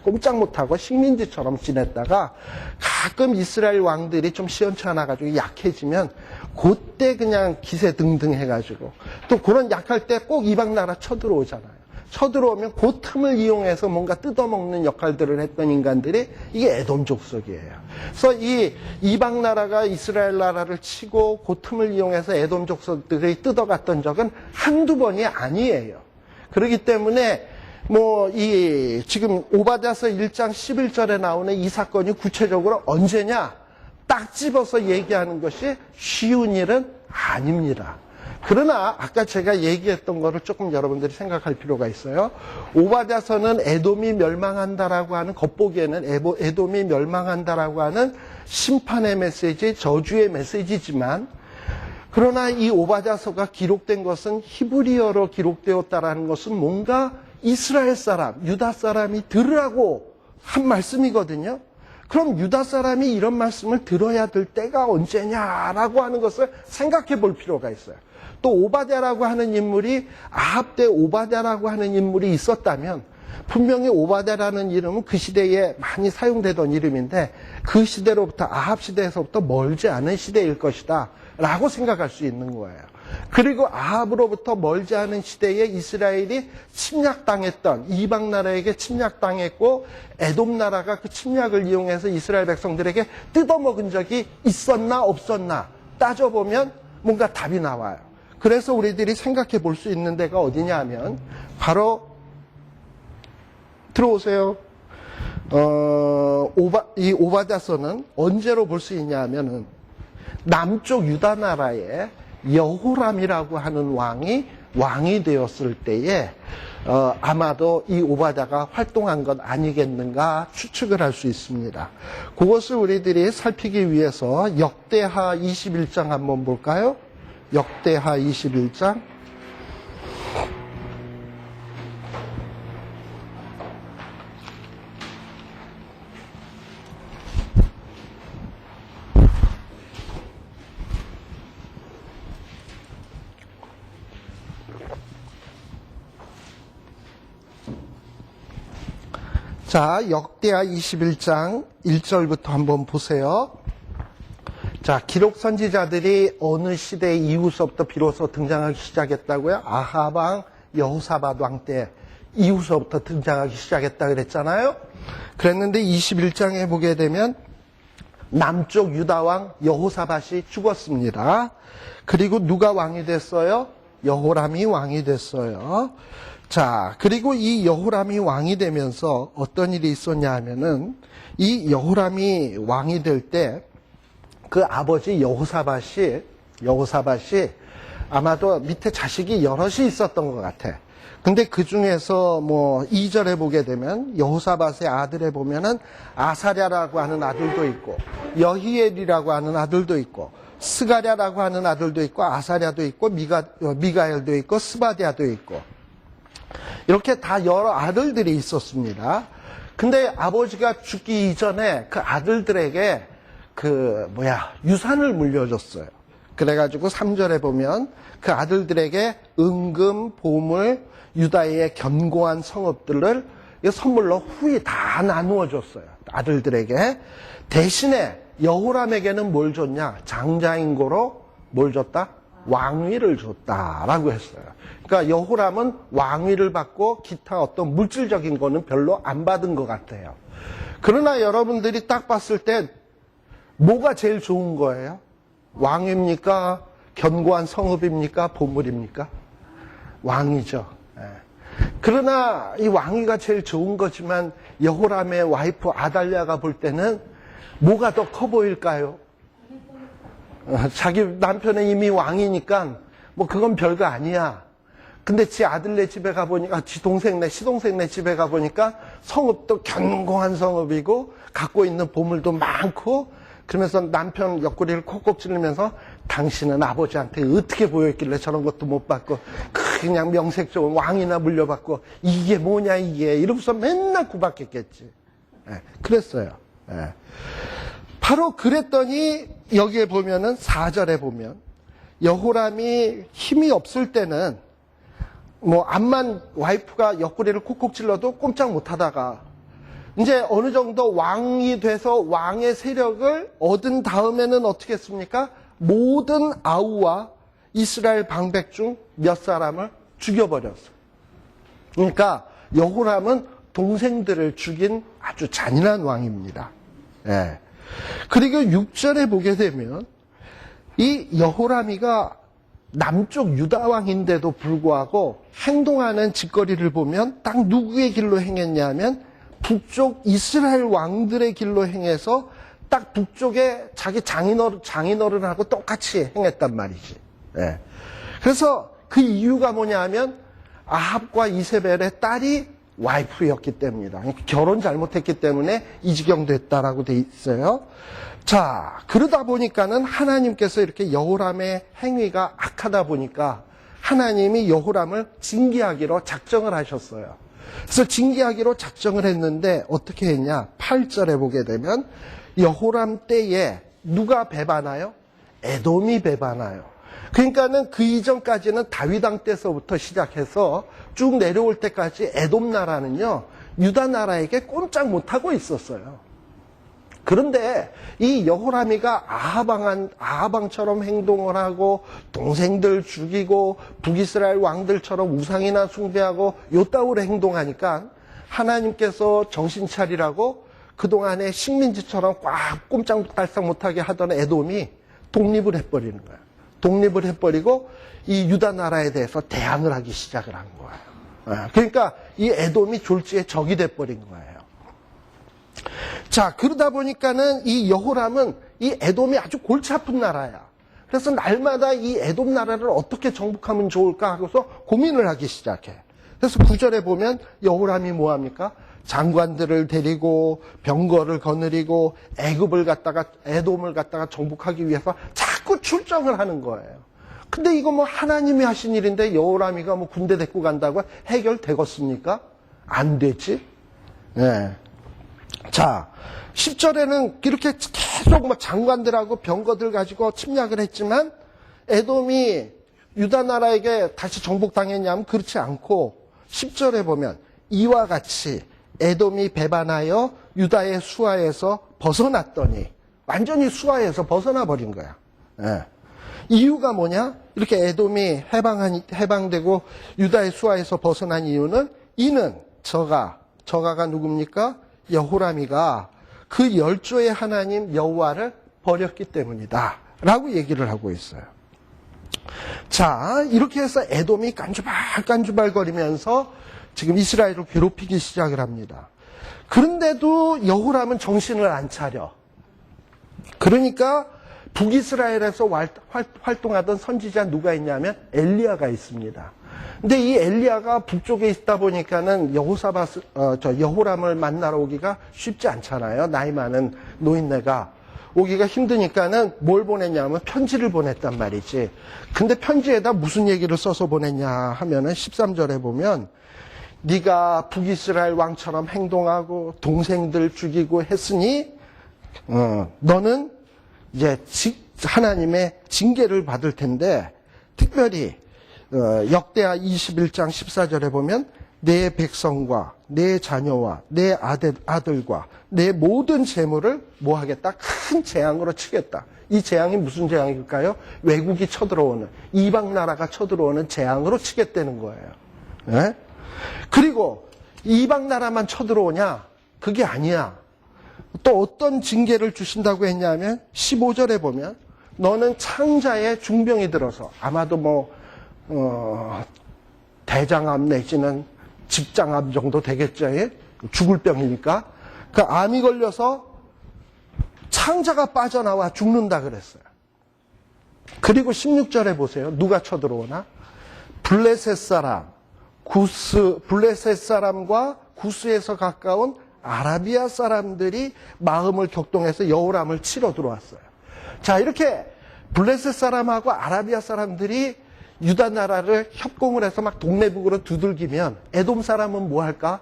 꼼짝 못하고 식민지처럼 지냈다가 가끔 이스라엘 왕들이 좀 시원찮아가지고 약해지면 그때 그냥 기세등등 해가지고 또 그런 약할 때 꼭 이방 나라 쳐들어오잖아요. 쳐들어오면 그 틈을 이용해서 뭔가 뜯어먹는 역할들을 했던 인간들이 이게 에돔 족속이에요. 그래서 이 이방 나라가 이스라엘 나라를 치고 그 틈을 이용해서 에돔 족속들이 뜯어갔던 적은 한두 번이 아니에요. 그렇기 때문에 뭐 지금 오바댜서 1장 11절에 나오는 이 사건이 구체적으로 언제냐 딱 집어서 얘기하는 것이 쉬운 일은 아닙니다. 그러나 아까 제가 얘기했던 거를 조금 여러분들이 생각할 필요가 있어요. 오바댜서는 에돔이 멸망한다라고 하는, 겉보기에는 에돔이 멸망한다라고 하는 심판의 메시지, 저주의 메시지지만, 그러나 이 오바댜서가 기록된 것은 히브리어로 기록되었다라는 것은 뭔가 이스라엘 사람, 유다 사람이 들으라고 한 말씀이거든요. 그럼 유다 사람이 이런 말씀을 들어야 될 때가 언제냐라고 하는 것을 생각해 볼 필요가 있어요. 또 오바댜라고 하는 인물이 아합 때 오바댜라고 하는 인물이 있었다면 분명히 오바댜라는 이름은 그 시대에 많이 사용되던 이름인데 그 시대로부터 아합 시대에서부터 멀지 않은 시대일 것이다 라고 생각할 수 있는 거예요. 그리고 아합으로부터 멀지 않은 시대에 이스라엘이 침략당했던 이방 나라에게 침략당했고 에돔 나라가 그 침략을 이용해서 이스라엘 백성들에게 뜯어먹은 적이 있었나 없었나 따져보면 뭔가 답이 나와요. 그래서 우리들이 생각해 볼 수 있는 데가 어디냐 하면 바로 들어오세요. 이 오바댜서는 언제로 볼 수 있냐 하면은 남쪽 유다 나라에 여호람이라고 하는 왕이 되었을 때에 아마도 이 오바댜가 활동한 것 아니겠는가 추측을 할 수 있습니다. 그것을 우리들이 살피기 위해서 역대하 21장 한번 볼까요? 역대하 21장. 자, 역대하 21장 1절부터 한번 보세요. 자, 기록 선지자들이 어느 시대 이후서부터 비로소 등장하기 시작했다고요? 아합 왕, 여호사밧 왕 때 이후서부터 등장하기 시작했다 그랬잖아요. 그랬는데 21장에 보게 되면 남쪽 유다 왕 여호사밧이 죽었습니다. 그리고 누가 왕이 됐어요? 여호람이 왕이 됐어요. 자, 그리고 이 여호람이 왕이 되면서 어떤 일이 있었냐 하면은 이 여호람이 왕이 될 때 그 아버지 여호사밧이 아마도 밑에 자식이 여럿이 있었던 것 같아. 근데 그 중에서 뭐 2절에 보게 되면 여호사밧의 아들에 보면은 아사랴라고 하는 아들도 있고 여히엘이라고 하는 아들도 있고 스가랴라고 하는 아들도 있고 아사랴도 있고 미가엘도 있고 스바디아도 있고 이렇게 다 여러 아들들이 있었습니다. 근데 아버지가 죽기 이전에 그 아들들에게 유산을 물려줬어요. 그래가지고 3절에 보면 그 아들들에게 은금, 보물, 유다의 견고한 성읍들을 선물로 후히 다 나누어 줬어요. 아들들에게. 대신에 여호람에게는 뭘 줬냐? 장자인 고로 뭘 줬다? 왕위를 줬다라고 했어요. 그러니까 여호람은 왕위를 받고 기타 어떤 물질적인 거는 별로 안 받은 것 같아요. 그러나 여러분들이 딱 봤을 때 뭐가 제일 좋은 거예요? 왕입니까? 견고한 성읍입니까? 보물입니까? 왕이죠. 그러나 이 왕위가 제일 좋은 거지만 여호람의 와이프 아달랴가 볼 때는 뭐가 더 커 보일까요? 자기 남편은 이미 왕이니까 뭐 그건 별거 아니야. 근데 지 아들네 집에 가보니까 시동생네 집에 가보니까 성읍도 견고한 성읍이고 갖고 있는 보물도 많고 그러면서 남편 옆구리를 콕콕 찌르면서 당신은 아버지한테 어떻게 보였길래 저런 것도 못 받고 그냥 명색 좋은 왕이나 물려받고 이게 뭐냐 이게 이러면서 맨날 구박했겠지. 그랬어요. 바로 그랬더니 여기에 보면은 4절에 보면 여호람이 힘이 없을 때는 뭐 암만 와이프가 옆구리를 콕콕 찔러도 꼼짝 못 하다가 이제 어느 정도 왕이 돼서 왕의 세력을 얻은 다음에는 어떻게 했습니까? 모든 아우와 이스라엘 방백 중 몇 사람을 죽여버렸어요. 그러니까 여호람은 동생들을 죽인 아주 잔인한 왕입니다. 그리고 6절에 보게 되면 이 여호람이가 남쪽 유다 왕인데도 불구하고 행동하는 짓거리를 보면 딱 누구의 길로 행했냐면 북쪽 이스라엘 왕들의 길로 행해서 딱 북쪽에 자기 장인어른하고 똑같이 행했단 말이지. 그래서 그 이유가 뭐냐 하면 아합과 이세벨의 딸이 와이프였기 때문이다. 결혼 잘못했기 때문에 이 지경 됐다라고 돼 있어요. 자, 그러다 보니까는 하나님께서 이렇게 여호람의 행위가 악하다 보니까 하나님이 여호람을 징계하기로 작정을 하셨어요. 그래서 징계하기로 작정을 했는데 어떻게 했냐? 8절에 보게 되면 여호람 때에 누가 배반하여? 에돔이 배반하여. 그러니까는 그 이전까지는 다윗왕 때서부터 시작해서 쭉 내려올 때까지 에돔 나라는요, 유다 나라에게 꼼짝 못하고 있었어요. 그런데 이 여호람이가 아하방처럼 행동을 하고 동생들 죽이고 북이스라엘 왕들처럼 우상이나 숭배하고 요따우로 행동하니까 하나님께서 정신 차리라고 그동안에 식민지처럼 꽉 꼼짝달싹 못하게 하던 에돔이 독립을 해버리는 거예요. 독립을 해버리고 이 유다 나라에 대해서 대항을 하기 시작을 한 거예요. 그러니까 이 에돔이 졸지에 적이 돼버린 거예요. 자, 그러다 보니까는 이 여호람은 이 에돔이 아주 골치 아픈 나라야. 그래서 날마다 이 에돔 나라를 어떻게 정복하면 좋을까 하고서 고민을 하기 시작해. 그래서 9절에 보면 여호람이 뭐합니까? 장관들을 데리고 병거를 거느리고 에돔을 갖다가 정복하기 위해서 자꾸 출정을 하는 거예요. 근데 이거 뭐 하나님이 하신 일인데 여호람이가 뭐 군대 데리고 간다고 해결되겠습니까? 안 되지. 네. 자, 10절에는 이렇게 계속 뭐 장관들하고 병거들 가지고 침략을 했지만 에돔이 유다 나라에게 다시 정복당했냐면 그렇지 않고 10절에 보면 이와 같이 에돔이 배반하여 유다의 수하에서 벗어났더니 완전히 수하에서 벗어나 버린 거야. 예. 이유가 뭐냐? 이렇게 에돔이 해방되고 유다의 수하에서 벗어난 이유는 이는 저가가 누굽니까? 여호람이가 그 열조의 하나님 여호와를 버렸기 때문이다 라고 얘기를 하고 있어요. 자, 이렇게 해서 에돔이 깐주발거리면서 지금 이스라엘을 괴롭히기 시작을 합니다. 그런데도 여호람은 정신을 안 차려. 그러니까 북이스라엘에서 활동하던 선지자 누가 있냐면 엘리야가 있습니다. 근데 이 엘리야가 북쪽에 있다 보니까는 여호람을 만나러 오기가 쉽지 않잖아요. 나이 많은 노인네가 오기가 힘드니까는 뭘 보냈냐면 편지를 보냈단 말이지. 근데 편지에다 무슨 얘기를 써서 보냈냐 하면은 13절에 보면 네가 북이스라엘 왕처럼 행동하고 동생들 죽이고 했으니 너는 이제 하나님의 징계를 받을 텐데 특별히 역대하 21장 14절에 보면 내 백성과 내 자녀와 내 아들과 내 모든 재물을 뭐 하겠다? 큰 재앙으로 치겠다. 이 재앙이 무슨 재앙일까요? 외국이 쳐들어오는, 이방 나라가 쳐들어오는 재앙으로 치겠다는 거예요. 네? 그리고 이방 나라만 쳐들어오냐? 그게 아니야. 또 어떤 징계를 주신다고 했냐면 15절에 보면 너는 창자에 중병이 들어서 아마도 대장암 내지는 직장암 정도 되겠죠. 죽을 병이니까. 그 암이 걸려서 창자가 빠져나와 죽는다 그랬어요. 그리고 16절에 보세요. 누가 쳐들어오나? 블레셋 사람과 구스에서 가까운 아라비아 사람들이 마음을 격동해서 여호람을 치러 들어왔어요. 자, 이렇게 블레셋 사람하고 아라비아 사람들이 유다 나라를 협공을 해서 막 동네북으로 두들기면 에돔 사람은 뭐 할까?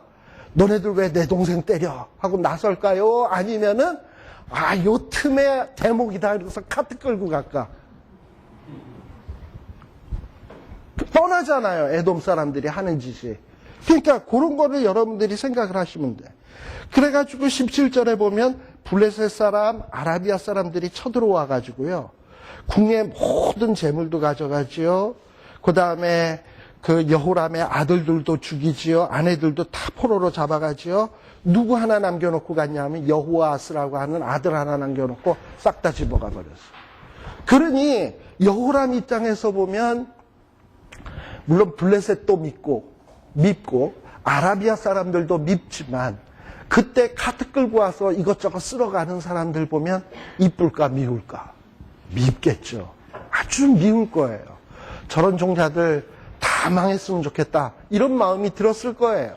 너네들 왜 내 동생 때려? 하고 나설까요? 아니면은 요 틈에 대목이다 그래서 카트 끌고 갈까? 뻔하잖아요. 에돔 사람들이 하는 짓이. 그러니까 그런 거를 여러분들이 생각을 하시면 돼. 그래가지고 17절에 보면 블레셋 사람, 아라비아 사람들이 쳐들어와 가지고요. 궁의 모든 재물도 가져가지요. 그 다음에 그 여호람의 아들들도 죽이지요. 아내들도 다 포로로 잡아가지요. 누구 하나 남겨놓고 갔냐면 여호아스라고 하는 아들 하나 남겨놓고 싹 다 집어가 버렸어요. 그러니 여호람 입장에서 보면 물론 블레셋도 밉고 아라비아 사람들도 밉지만 그때 카트 끌고 와서 이것저것 쓸어가는 사람들 보면 이쁠까 미울까? 밉겠죠. 아주 미울 거예요. 저런 종자들 다 망했으면 좋겠다. 이런 마음이 들었을 거예요.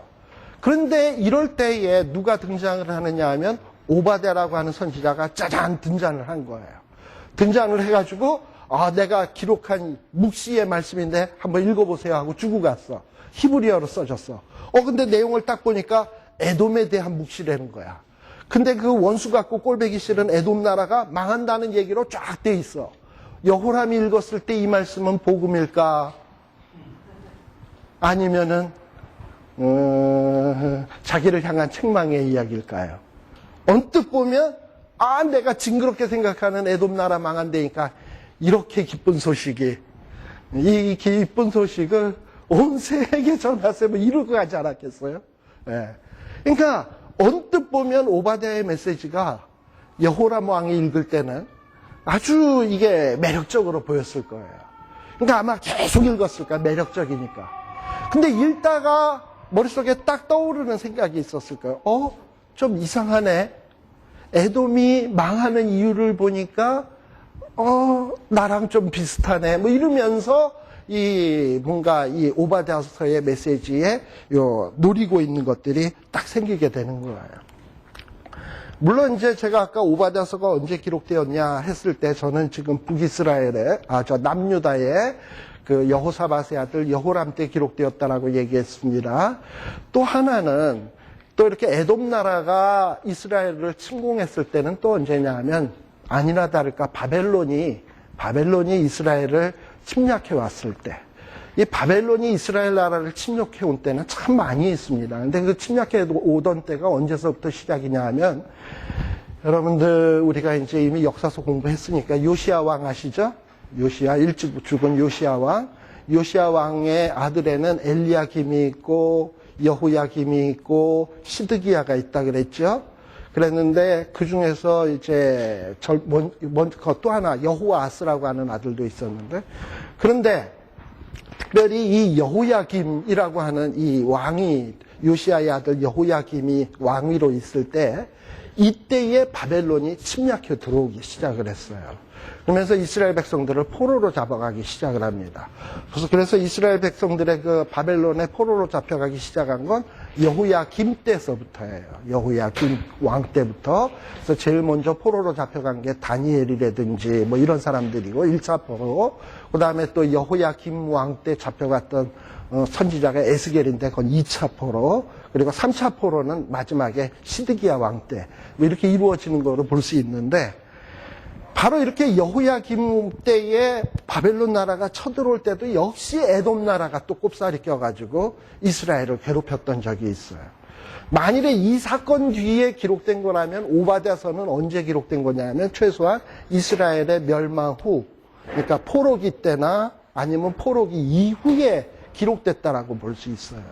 그런데 이럴 때에 누가 등장을 하느냐 하면 오바댜라고 하는 선지자가 짜잔 등장을 한 거예요. 등장을 해가지고 내가 기록한 묵시의 말씀인데 한번 읽어보세요 하고 주고 갔어. 히브리어로 써졌어. 근데 내용을 딱 보니까 에돔에 대한 묵시라는 거야. 근데 그 원수 같고 꼴배기 싫은 에돔 나라가 망한다는 얘기로 쫙 돼 있어. 여호람이 읽었을 때 이 말씀은 복음일까? 아니면은 자기를 향한 책망의 이야기일까요? 언뜻 보면 내가 징그럽게 생각하는 에돔 나라 망한다니까 이렇게 기쁜 소식이, 이 기쁜 소식을 온 세계에 전하세요. 이러고 가지 않았겠어요? 예. 그러니까 언뜻 보면 오바댜의 메시지가 여호람 왕이 읽을 때는 아주 이게 매력적으로 보였을 거예요. 그러니까 아마 계속 읽었을 거야. 매력적이니까. 근데 읽다가 머릿속에 딱 떠오르는 생각이 있었을 거예요. 좀 이상하네. 에돔이 망하는 이유를 보니까 나랑 좀 비슷하네. 뭐 이러면서 뭔가 이 오바댜서의 메시지에 노리고 있는 것들이 딱 생기게 되는 거예요. 물론 이제 제가 아까 오바댜서가 언제 기록되었냐 했을 때 저는 지금 북이스라엘의 남유다의 그 여호사밧의 아들 여호람 때 기록되었다라고 얘기했습니다. 또 하나는 또 이렇게 에돔 나라가 이스라엘을 침공했을 때는 또 언제냐 하면 아니나 다를까 바벨론이 이스라엘을 침략해 왔을 때, 이 바벨론이 이스라엘 나라를 침략해 온 때는 참 많이 있습니다. 근데 그 침략해 오던 때가 언제서부터 시작이냐 하면, 여러분들 우리가 이제 이미 역사서 공부했으니까 요시야 왕 아시죠? 요시야, 일찍 죽은 요시야 왕. 요시야 왕의 아들에는 엘리야김이 있고 여호야김이 있고 시드기야가 있다 그랬죠. 그랬는데 그 중에서 이제 또 하나 여호아스라고 하는 아들도 있었는데, 그런데 특별히 이 여호야김이라고 하는 이 왕이, 요시야의 아들 여호야김이 왕위로 있을 때, 이때에 바벨론이 침략해 들어오기 시작을 했어요. 그러면서 이스라엘 백성들을 포로로 잡아가기 시작을 합니다. 그래서 이스라엘 백성들의 그 바벨론의 포로로 잡혀가기 시작한 건 여호야김 때서부터예요. 여호야김 왕 때부터. 그래서 제일 먼저 포로로 잡혀간 게 다니엘이라든지 뭐 이런 사람들이고 1차 포로. 그 다음에 또 여호야김 왕 때 잡혀갔던 선지자가 에스겔인데 그건 2차 포로. 그리고 3차 포로는 마지막에 시드기야 왕 때. 뭐 이렇게 이루어지는 거로 볼 수 있는데, 바로 이렇게 여호야김 때에 바벨론 나라가 쳐들어올 때도 역시 에돔 나라가 또 꼽살이 껴가지고 이스라엘을 괴롭혔던 적이 있어요. 만일에 이 사건 뒤에 기록된 거라면 오바댜서는 언제 기록된 거냐면 최소한 이스라엘의 멸망 후, 그러니까 포로기 때나 아니면 포로기 이후에 기록됐다라고 볼 수 있어요.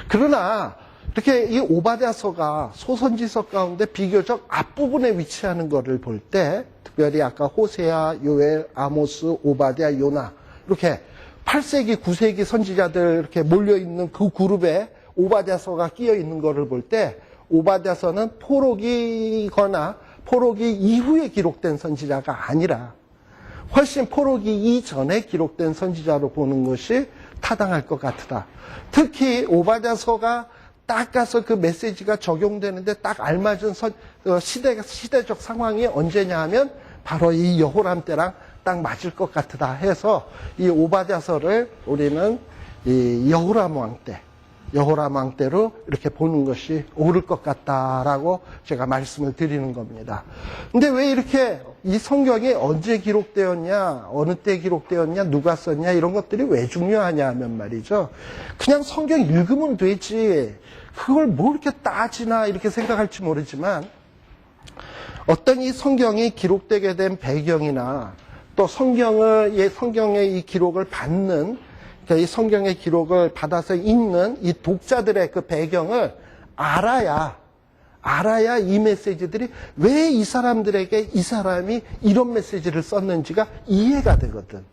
그러나 이렇게 이 오바댜서가 소선지서 가운데 비교적 앞부분에 위치하는 것을 볼 때, 특별히 아까 호세아, 요엘, 아모스, 오바댜, 요나 이렇게 8세기, 9세기 선지자들 이렇게 몰려있는 그 그룹에 오바댜서가 끼어있는 것을 볼 때, 오바댜서는 포로기거나 포로기 이후에 기록된 선지자가 아니라 훨씬 포로기 이전에 기록된 선지자로 보는 것이 타당할 것 같다. 특히 오바댜서가 딱 가서 그 메시지가 적용되는데 딱 알맞은 시대적 상황이 언제냐 하면 바로 이 여호람 때랑 딱 맞을 것 같다 해서 이 오바댜서를 우리는 이 여호람 왕 때로 이렇게 보는 것이 옳을 것 같다라고 제가 말씀을 드리는 겁니다. 근데 왜 이렇게 이 성경이 언제 기록되었냐, 어느 때 기록되었냐, 누가 썼냐 이런 것들이 왜 중요하냐 하면 말이죠. 그냥 성경 읽으면 되지. 그걸 뭐 이렇게 따지나 이렇게 생각할지 모르지만, 어떤 이 성경이 기록되게 된 배경이나 또 성경의 이 기록을 받는, 그러니까 이 성경의 기록을 받아서 읽는 이 독자들의 그 배경을 알아야 이 메시지들이 왜 이 사람들에게 이 사람이 이런 메시지를 썼는지가 이해가 되거든.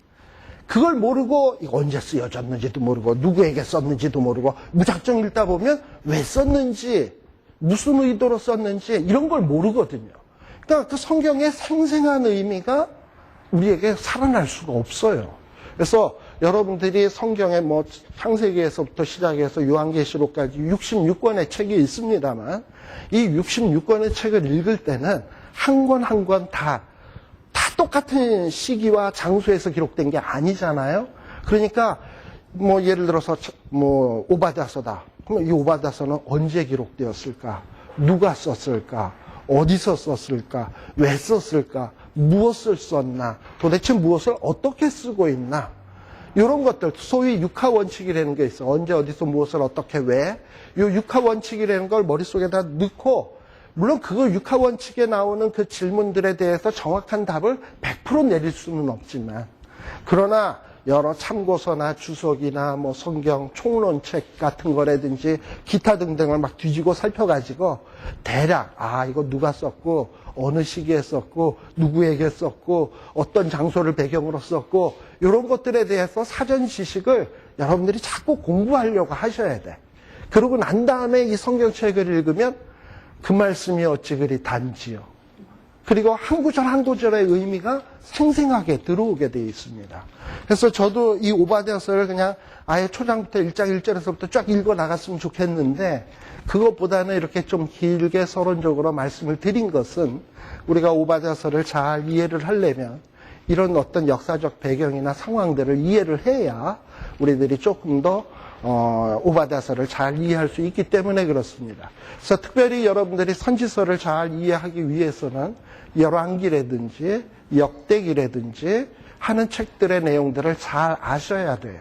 그걸 모르고 이거 언제 쓰여졌는지도 모르고 누구에게 썼는지도 모르고 무작정 읽다 보면 왜 썼는지, 무슨 의도로 썼는지 이런 걸 모르거든요. 그러니까 그 성경의 생생한 의미가 우리에게 살아날 수가 없어요. 그래서 여러분들이 성경에 뭐 창세기에서부터 시작해서 요한계시록까지 66권의 책이 있습니다만, 이 66권의 책을 읽을 때는 한 권 한 권 다 똑같은 시기와 장소에서 기록된 게 아니잖아요. 그러니까 뭐 예를 들어서 뭐 오바댜서다. 그럼 이 오바댜서는 언제 기록되었을까? 누가 썼을까? 어디서 썼을까? 왜 썼을까? 무엇을 썼나, 도대체 무엇을 어떻게 쓰고 있나, 이런 것들, 소위 육하 원칙이라는 게 있어. 언제 어디서 무엇을 어떻게 왜, 이 육하 원칙이라는 걸 머릿속에다 넣고, 물론 그 육하 원칙에 나오는 그 질문들에 대해서 정확한 답을 100% 내릴 수는 없지만, 그러나 여러 참고서나 주석이나 뭐 성경 총론책 같은 거라든지 기타 등등을 막 뒤지고 살펴가지고 대략 이거 누가 썼고 어느 시기에 썼고 누구에게 썼고 어떤 장소를 배경으로 썼고 이런 것들에 대해서 사전 지식을 여러분들이 자꾸 공부하려고 하셔야 돼. 그러고 난 다음에 이 성경책을 읽으면 그 말씀이 어찌 그리 단지요. 그리고 한 구절 한 구절의 의미가 생생하게 들어오게 되어 있습니다. 그래서 저도 이 오바댜서를 그냥 아예 초장부터 1장 1절에서부터 쫙 읽어 나갔으면 좋겠는데, 그것보다는 이렇게 좀 길게 서론적으로 말씀을 드린 것은 우리가 오바댜서를 잘 이해를 하려면 이런 어떤 역사적 배경이나 상황들을 이해를 해야 우리들이 조금 더 오바댜서를 잘 이해할 수 있기 때문에 그렇습니다. 그래서 특별히 여러분들이 선지서를 잘 이해하기 위해서는 열왕기라든지 역대기라든지 하는 책들의 내용들을 잘 아셔야 돼요.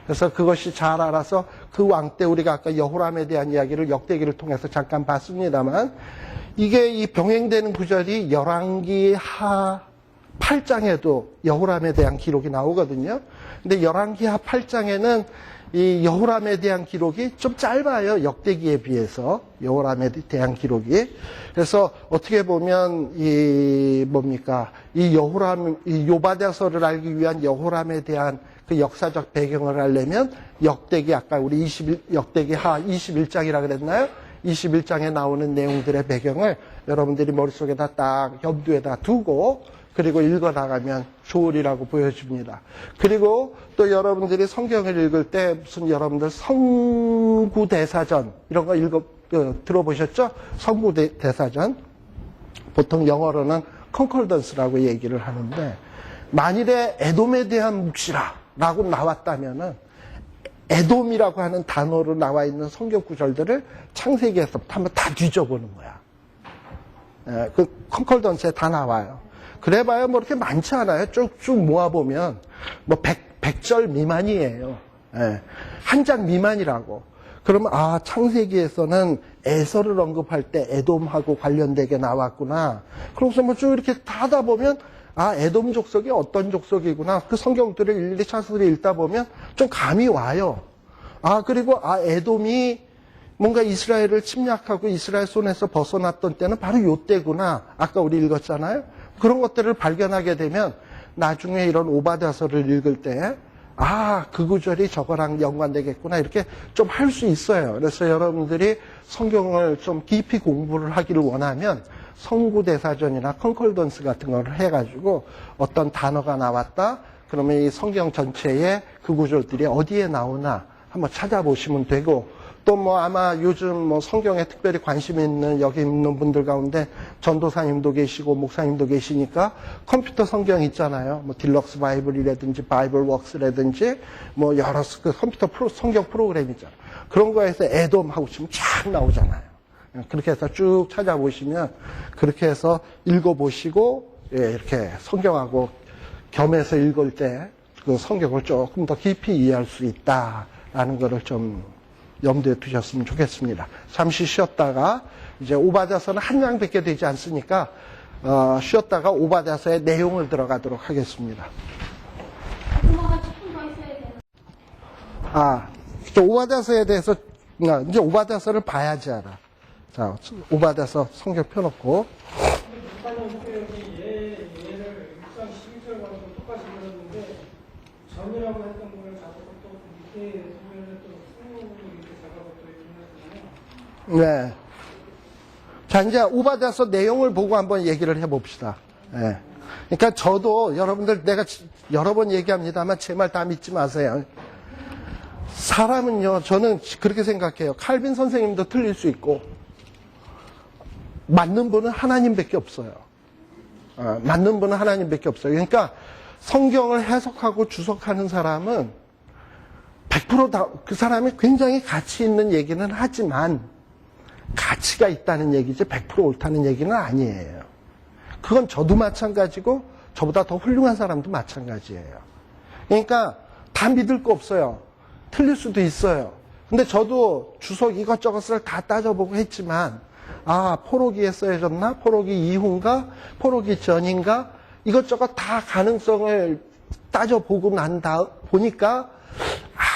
그래서 그것이 잘 알아서 그 왕 때 우리가 아까 여호람에 대한 이야기를 역대기를 통해서 잠깐 봤습니다만, 이게 이 병행되는 구절이 열왕기 하 8장에도 여호람에 대한 기록이 나오거든요. 근데 열왕기 하 8장에는 이 여호람에 대한 기록이 좀 짧아요. 역대기에 비해서 여호람에 대한 기록이. 그래서 어떻게 보면 이 여호람, 이 오바댜서를 알기 위한 여호람에 대한 그 역사적 배경을 알려면 역대기, 아까 우리 역대기 하 21장이라 그랬나요? 21장에 나오는 내용들의 배경을 여러분들이 머릿속에다 딱 염두에다 두고 그리고 읽어나가면 좋으리라고 보여집니다. 그리고 또 여러분들이 성경을 읽을 때 무슨 여러분들 성구대사전 이런 거 들어보셨죠? 성구대사전. 보통 영어로는 컨컬던스라고 얘기를 하는데, 만일에 에돔에 대한 묵시라라고 나왔다면은 에돔이라고 하는 단어로 나와 있는 성경 구절들을 창세기에서부터 한번 다 뒤져보는 거야. 그 컨컬던스에 다 나와요. 그래봐야 뭐 이렇게 많지 않아요. 쭉쭉 모아보면 뭐 100절 미만이에요. 한 장 미만이라고. 그러면 창세기에서는 에서를 언급할 때 에돔하고 관련되게 나왔구나. 그러고서 뭐 쭉 이렇게 다 하다 보면 에돔 족속이 어떤 족속이구나. 그 성경들을 일일이 찾아서 읽다 보면 좀 감이 와요. 그리고 에돔이 뭔가 이스라엘을 침략하고 이스라엘 손에서 벗어났던 때는 바로 요때구나. 아까 우리 읽었잖아요. 그런 것들을 발견하게 되면 나중에 이런 오바댜서를 읽을 때 그 구절이 저거랑 연관되겠구나 이렇게 좀 할 수 있어요. 그래서 여러분들이 성경을 좀 깊이 공부를 하기를 원하면 성구대사전이나 컨컬던스 같은 걸 해가지고 어떤 단어가 나왔다 그러면 이 성경 전체에 그 구절들이 어디에 나오나 한번 찾아보시면 되고, 또 뭐 아마 요즘 뭐 성경에 특별히 관심 있는 여기 있는 분들 가운데 전도사님도 계시고 목사님도 계시니까 컴퓨터 성경 있잖아요. 뭐 딜럭스 바이블이라든지 바이블웍스라든지 뭐 여러 그 컴퓨터 성경 프로그램 있잖아요. 그런 거에서 에돔 하고 치면 쫙 나오잖아요. 그렇게 해서 쭉 찾아보시면 그렇게 해서 읽어보시고 이렇게 성경하고 겸해서 읽을 때 그 성경을 조금 더 깊이 이해할 수 있다라는 거를 좀 염두에 두셨으면 좋겠습니다. 잠시 쉬었다가 이제 오바댜서는 한 장밖에 되지 않으니까 쉬었다가 오바댜서의 내용을 들어가도록 하겠습니다. 오바댜서에 대해서 이제 오바댜서를 봐야지 알아. 자, 오바댜서 성경 펴놓고. 얘를 6장 12절과도 똑같이 들었는데 전이라고 했던 거를 잡아서 또 밑에 보면은 또 승용으로 이렇게 잡아서 또 이렇게 했잖아요. 네. 자, 이제 오바댜서 내용을 보고 한번 얘기를 해봅시다. 네. 그러니까 저도 여러분들 내가 여러 번 얘기합니다만 제 말 다 믿지 마세요. 사람은요, 저는 그렇게 생각해요. 칼빈 선생님도 틀릴 수 있고 맞는 분은 하나님밖에 없어요. 맞는 분은 하나님밖에 없어요. 그러니까 성경을 해석하고 주석하는 사람은 100% 다 그 사람이 굉장히 가치 있는 얘기는 하지만 가치가 있다는 얘기지 100% 옳다는 얘기는 아니에요. 그건 저도 마찬가지고 저보다 더 훌륭한 사람도 마찬가지예요. 그러니까 다 믿을 거 없어요. 틀릴 수도 있어요. 근데 저도 주석 이것저것을 다 따져보고 했지만 포로기에 써여졌나? 포로기 이후인가? 포로기 전인가? 이것저것 다 가능성을 따져보고 보니까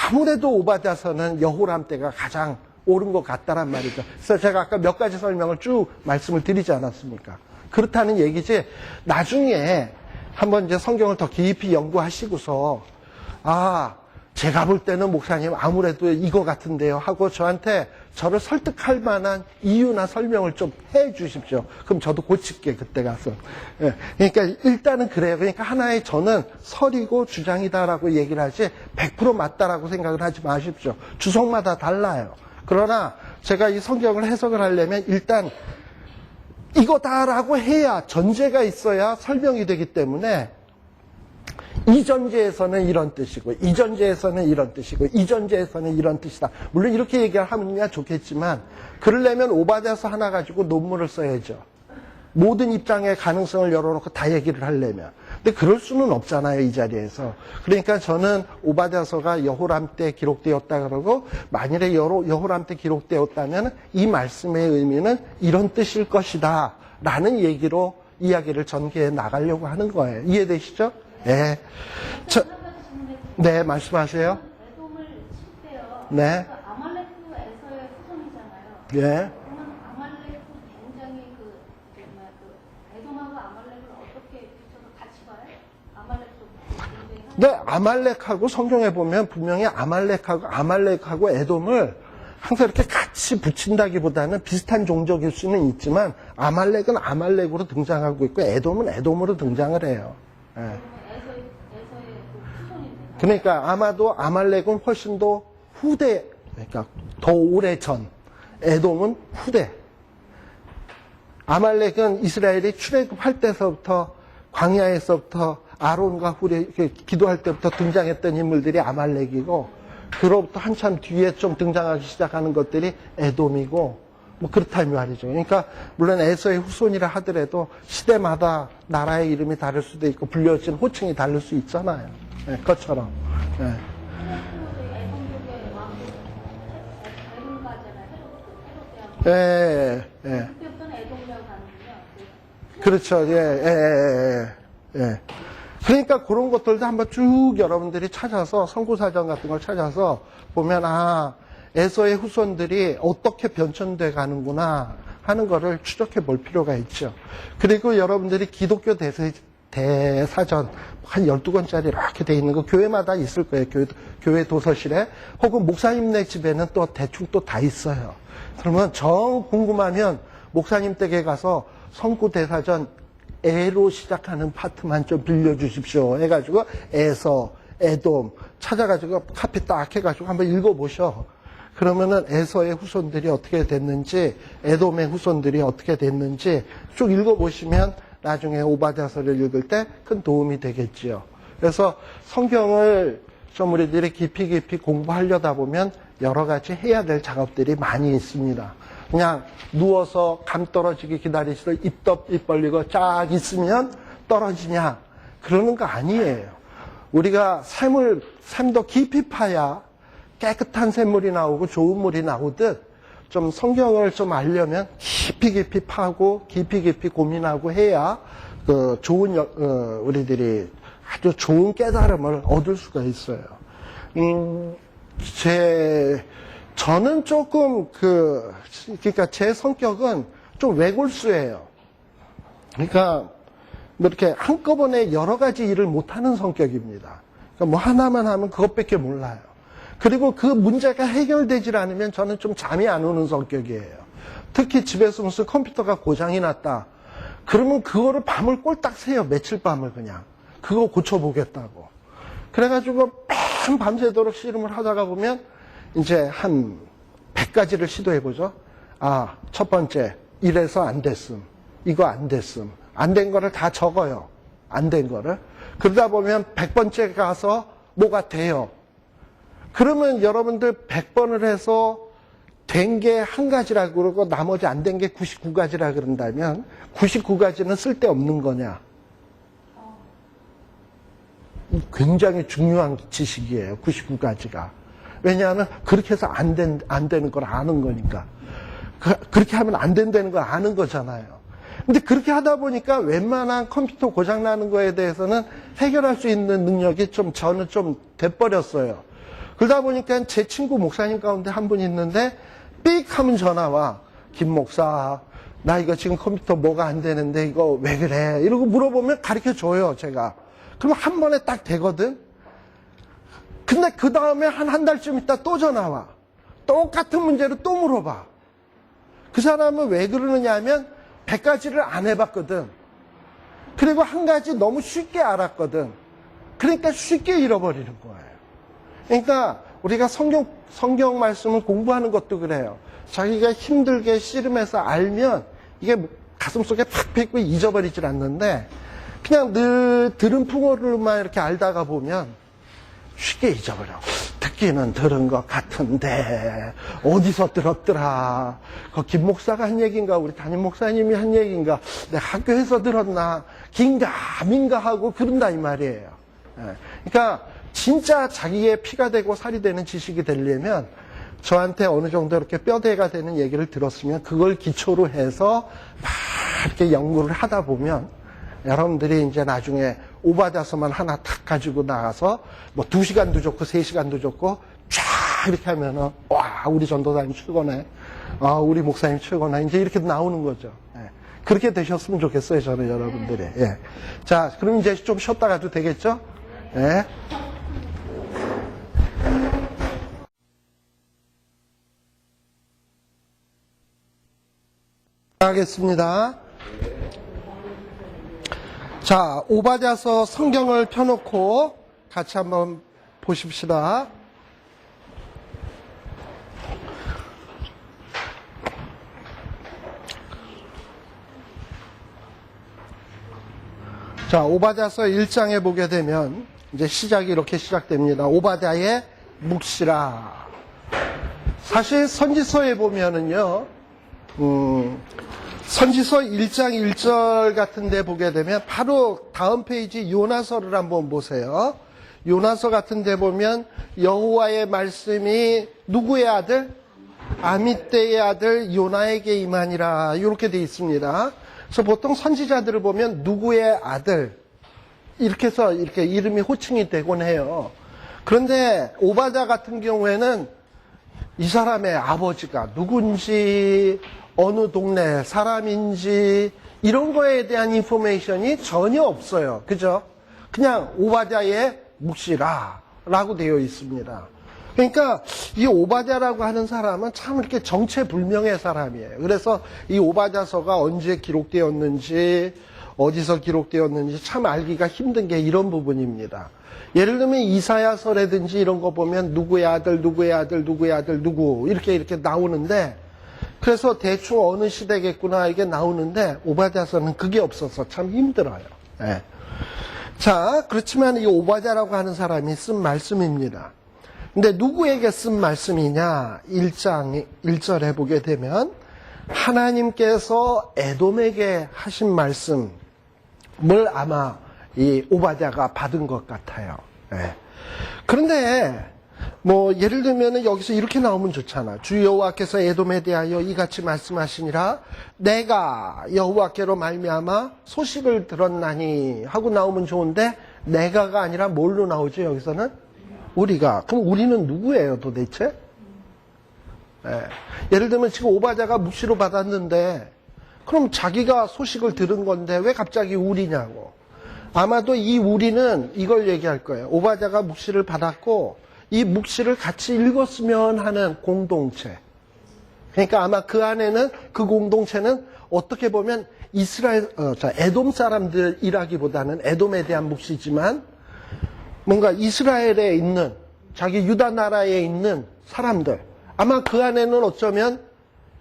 아무래도 오바댜서는 여호람 때가 가장 옳은 것 같다란 말이죠. 그래서 제가 아까 몇 가지 설명을 쭉 말씀을 드리지 않았습니까? 그렇다는 얘기지. 나중에 한번 이제 성경을 더 깊이 연구하시고서 제가 볼 때는 목사님 아무래도 이거 같은데요 하고 저한테 저를 설득할 만한 이유나 설명을 좀 해 주십시오. 그럼 저도 고칠게 그때 가서. 그러니까 일단은 그래요. 그러니까 하나의 저는 설이고 주장이다라고 얘기를 하지 100% 맞다라고 생각을 하지 마십시오. 주석마다 달라요. 그러나 제가 이 성경을 해석을 하려면 일단 이거다라고 해야 전제가 있어야 설명이 되기 때문에 이 전제에서는 이런 뜻이고 이 전제에서는 이런 뜻이고 이 전제에서는 이런 뜻이다. 물론 이렇게 얘기를 하면 좋겠지만 그러려면 오바댜서 하나 가지고 논문을 써야죠. 모든 입장의 가능성을 열어놓고 다 얘기를 하려면. 근데 그럴 수는 없잖아요, 이 자리에서. 그러니까 저는 오바댜서가 여호람 때 기록되었다 그러고 만일에 여호람 때 기록되었다면 이 말씀의 의미는 이런 뜻일 것이다 라는 얘기로 이야기를 전개해 나가려고 하는 거예요. 이해되시죠? 네. 네, 말씀하세요. 에돔을 칠 때요. 네. 그 아말렉도 에서의 후손이잖아요. 예. 그러면 아말렉도 굉장히 에돔하고 아말렉을 어떻게 비춰서 같이 봐요? 아말렉도 굉장히 네, 아말렉하고 성경에 보면 분명히 아말렉하고 에돔을 항상 이렇게 같이 붙인다기보다는 비슷한 종족일 수는 있지만 아말렉은 아말렉으로 등장하고 있고 에돔은 에돔으로 등장을 해요. 예. 에서의 그 후손인데. 그러니까 아마도 아말렉은 훨씬 더 후대, 그러니까 더 오래전, 에돔은 후대. 아말렉은 이스라엘이 출애굽할 때서부터 광야에서부터 아론과 훌이 기도할 때부터 등장했던 인물들이 아말렉이고 그로부터 한참 뒤에 좀 등장하기 시작하는 것들이 에돔이고 뭐 그렇다 말이죠. 그러니까 물론 에서의 후손이라 하더라도 시대마다 나라의 이름이 다를 수도 있고 불려진 호칭이 다를 수 있잖아요. 네, 그것처럼. 네. 에돔족의 왕국 에돔가잖아요. 헤롯 예, 예. 그때부터는 에돔이라고 하는군요. 그렇죠. 예. 그러니까 그런 것들도 한번 쭉 여러분들이 찾아서 선구사전 같은 걸 찾아서 보면 에서의 후손들이 어떻게 변천돼 가는구나 하는 거를 추적해 볼 필요가 있죠. 그리고 여러분들이 기독교 대사전 한 12권짜리 이렇게 돼 있는 거 교회마다 있을 거예요. 교회 도서실에 혹은 목사님네 집에는 또 대충 또 다 있어요. 그러면 정 궁금하면 목사님 댁에 가서 선구 대사전 에로 시작하는 파트만 좀 빌려주십시오 해가지고 에서, 에돔 찾아가지고 카피 딱 해가지고 한번 읽어보셔. 그러면은 에서의 후손들이 어떻게 됐는지 에돔의 후손들이 어떻게 됐는지 쭉 읽어보시면 나중에 오바댜서를 읽을 때 큰 도움이 되겠지요. 그래서 성경을 좀 우리들이 깊이 공부하려다 보면 여러 가지 해야 될 작업들이 많이 있습니다. 그냥 누워서 감 떨어지기 기다리시고 입 벌리고 쫙 있으면 떨어지냐 그러는 거 아니에요. 우리가 샘도 깊이 파야 깨끗한 샘물이 나오고 좋은 물이 나오듯 좀 성경을 좀 알려면 깊이 파고 깊이 고민하고 해야 그 좋은 우리들이 아주 좋은 깨달음을 얻을 수가 있어요. 저는 조금 그러니까 제 성격은 좀 외골수예요. 그러니까 뭐 이렇게 한꺼번에 여러 가지 일을 못하는 성격입니다. 그러니까 뭐 하나만 하면 그것밖에 몰라요. 그리고 그 문제가 해결되질 않으면 저는 좀 잠이 안 오는 성격이에요. 특히 집에서 무슨 컴퓨터가 고장이 났다. 그러면 그거를 밤을 꼴딱 새요. 며칠 밤을 그냥. 그거 고쳐보겠다고. 그래가지고 맨 밤새도록 씨름을 하다가 보면 이제 한 100가지를 시도해보죠. 첫 번째, 이래서 안 됐음. 이거 안 됐음. 안 된 거를 다 적어요. 안 된 거를. 그러다 보면 100번째 가서 뭐가 돼요. 그러면 여러분들 100번을 해서 된 게 한 가지라고 그러고 나머지 안 된 게 99가지라 그런다면 99가지는 쓸데없는 거냐? 굉장히 중요한 지식이에요. 99가지가. 왜냐하면 그렇게 해서 안 되는 걸 아는 거니까. 그렇게 하면 안 된다는 걸 아는 거잖아요. 근데 그렇게 하다 보니까 웬만한 컴퓨터 고장나는 거에 대해서는 해결할 수 있는 능력이 저는 좀 돼버렸어요. 그러다 보니까 제 친구 목사님 가운데 한 분 있는데 삑 하면 전화와. 김 목사, 나 이거 지금 컴퓨터 뭐가 안 되는데 이거 왜 그래? 이러고 물어보면 가르쳐 줘요, 제가. 그럼 한 번에 딱 되거든? 근데 그 다음에 한 달쯤 있다 또 전화와. 똑같은 문제를 또 물어봐. 그 사람은 왜 그러느냐 하면 100가지를 안 해봤거든. 그리고 한 가지 너무 쉽게 알았거든. 그러니까 쉽게 잃어버리는 거예요. 그러니까 우리가 성경 말씀을 공부하는 것도 그래요. 자기가 힘들게 씨름해서 알면 이게 가슴속에 팍 뱉고 잊어버리질 않는데 그냥 늘 들은 풍어로만 이렇게 알다가 보면 쉽게 잊어버려. 듣기는 들은 것 같은데 어디서 들었더라. 그 김 목사가 한 얘기인가 우리 담임 목사님이 한 얘기인가 내가 학교에서 들었나 긴가 민가 하고 그런다 이 말이에요. 그러니까 진짜 자기의 피가 되고 살이 되는 지식이 되려면 저한테 어느 정도 이렇게 뼈대가 되는 얘기를 들었으면 그걸 기초로 해서 막 이렇게 연구를 하다 보면 여러분들이 이제 나중에 오바다서만 하나 탁 가지고 나가서 뭐 2시간도 좋고 3시간도 좋고 쫙 이렇게 하면은 와 우리 전도사님 최고네. 아 우리 목사님 최고네. 이제 이렇게 나오는 거죠. 예. 그렇게 되셨으면 좋겠어요. 저는 여러분들이. 예. 자 그럼 이제 좀 쉬었다 가도 되겠죠? 예. 하겠습니다. 자, 오바댜서 성경을 펴놓고 같이 한번 보십시다. 자, 오바댜서 1장에 보게 되면 이제 시작이 이렇게 시작됩니다. 오바댜의 묵시라. 사실 선지서에 보면은요, 선지서 1장 1절 같은 데 보게 되면 바로 다음 페이지 요나서를 한번 보세요. 요나서 같은 데 보면 여호와의 말씀이 누구의 아들? 아미떼의 아들 요나에게 임하니라 이렇게 돼 있습니다. 그래서 보통 선지자들을 보면 누구의 아들 이렇게 해서 이렇게 이름이 호칭이 되곤 해요. 그런데 오바댜 같은 경우에는 이 사람의 아버지가 누군지 어느 동네 사람인지 이런 거에 대한 인포메이션이 전혀 없어요. 그죠? 그냥 오바댜의 묵시라 라고 되어 있습니다. 그러니까 이 오바댜라고 하는 사람은 참 이렇게 정체불명의 사람이에요. 그래서 이 오바댜서가 언제 기록되었는지 어디서 기록되었는지 참 알기가 힘든 게 이런 부분입니다. 예를 들면 이사야서라든지 이런 거 보면 누구의 아들 누구의 아들 누구의 아들 누구 이렇게 나오는데 그래서 대충 어느 시대겠구나 이게 나오는데 오바댜서는 그게 없어서 참 힘들어요. 네. 자, 그렇지만 이 오바댜라고 하는 사람이 쓴 말씀입니다. 근데 누구에게 쓴 말씀이냐? 1장 1절에 보게 되면 하나님께서 에돔에게 하신 말씀을 아마 이 오바댜가 받은 것 같아요. 네. 그런데 뭐 예를 들면 여기서 이렇게 나오면 좋잖아. 주 여호와께서 에돔에 대하여 이같이 말씀하시니라 내가 여호와께로 말미암아 소식을 들었나니 하고 나오면 좋은데 내가가 아니라 뭘로 나오죠? 여기서는 우리가. 그럼 우리는 누구예요 도대체? 네. 예를 들면 지금 오바댜가 묵시로 받았는데 그럼 자기가 소식을 들은 건데 왜 갑자기 우리냐고. 아마도 이 우리는 이걸 얘기할 거예요. 오바댜가 묵시를 받았고 이 묵시를 같이 읽었으면 하는 공동체. 그러니까 아마 그 안에는 그 공동체는 어떻게 보면 에돔 사람들이라기보다는 에돔에 대한 묵시지만 뭔가 이스라엘에 있는 자기 유다 나라에 있는 사람들 아마 그 안에는 어쩌면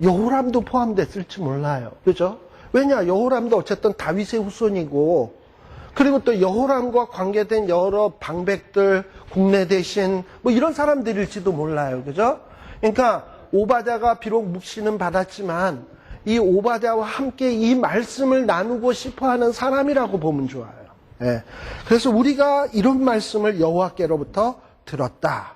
여호람도 포함됐을지 몰라요. 그죠? 왜냐 여호람도 어쨌든 다윗의 후손이고 그리고 또 여호람과 관계된 여러 방백들, 국내 대신 뭐 이런 사람들일지도 몰라요. 그죠? 그러니까 오바댜가 비록 묵시는 받았지만 이 오바댜와 함께 이 말씀을 나누고 싶어하는 사람이라고 보면 좋아요. 예. 그래서 우리가 이런 말씀을 여호와께로부터 들었다.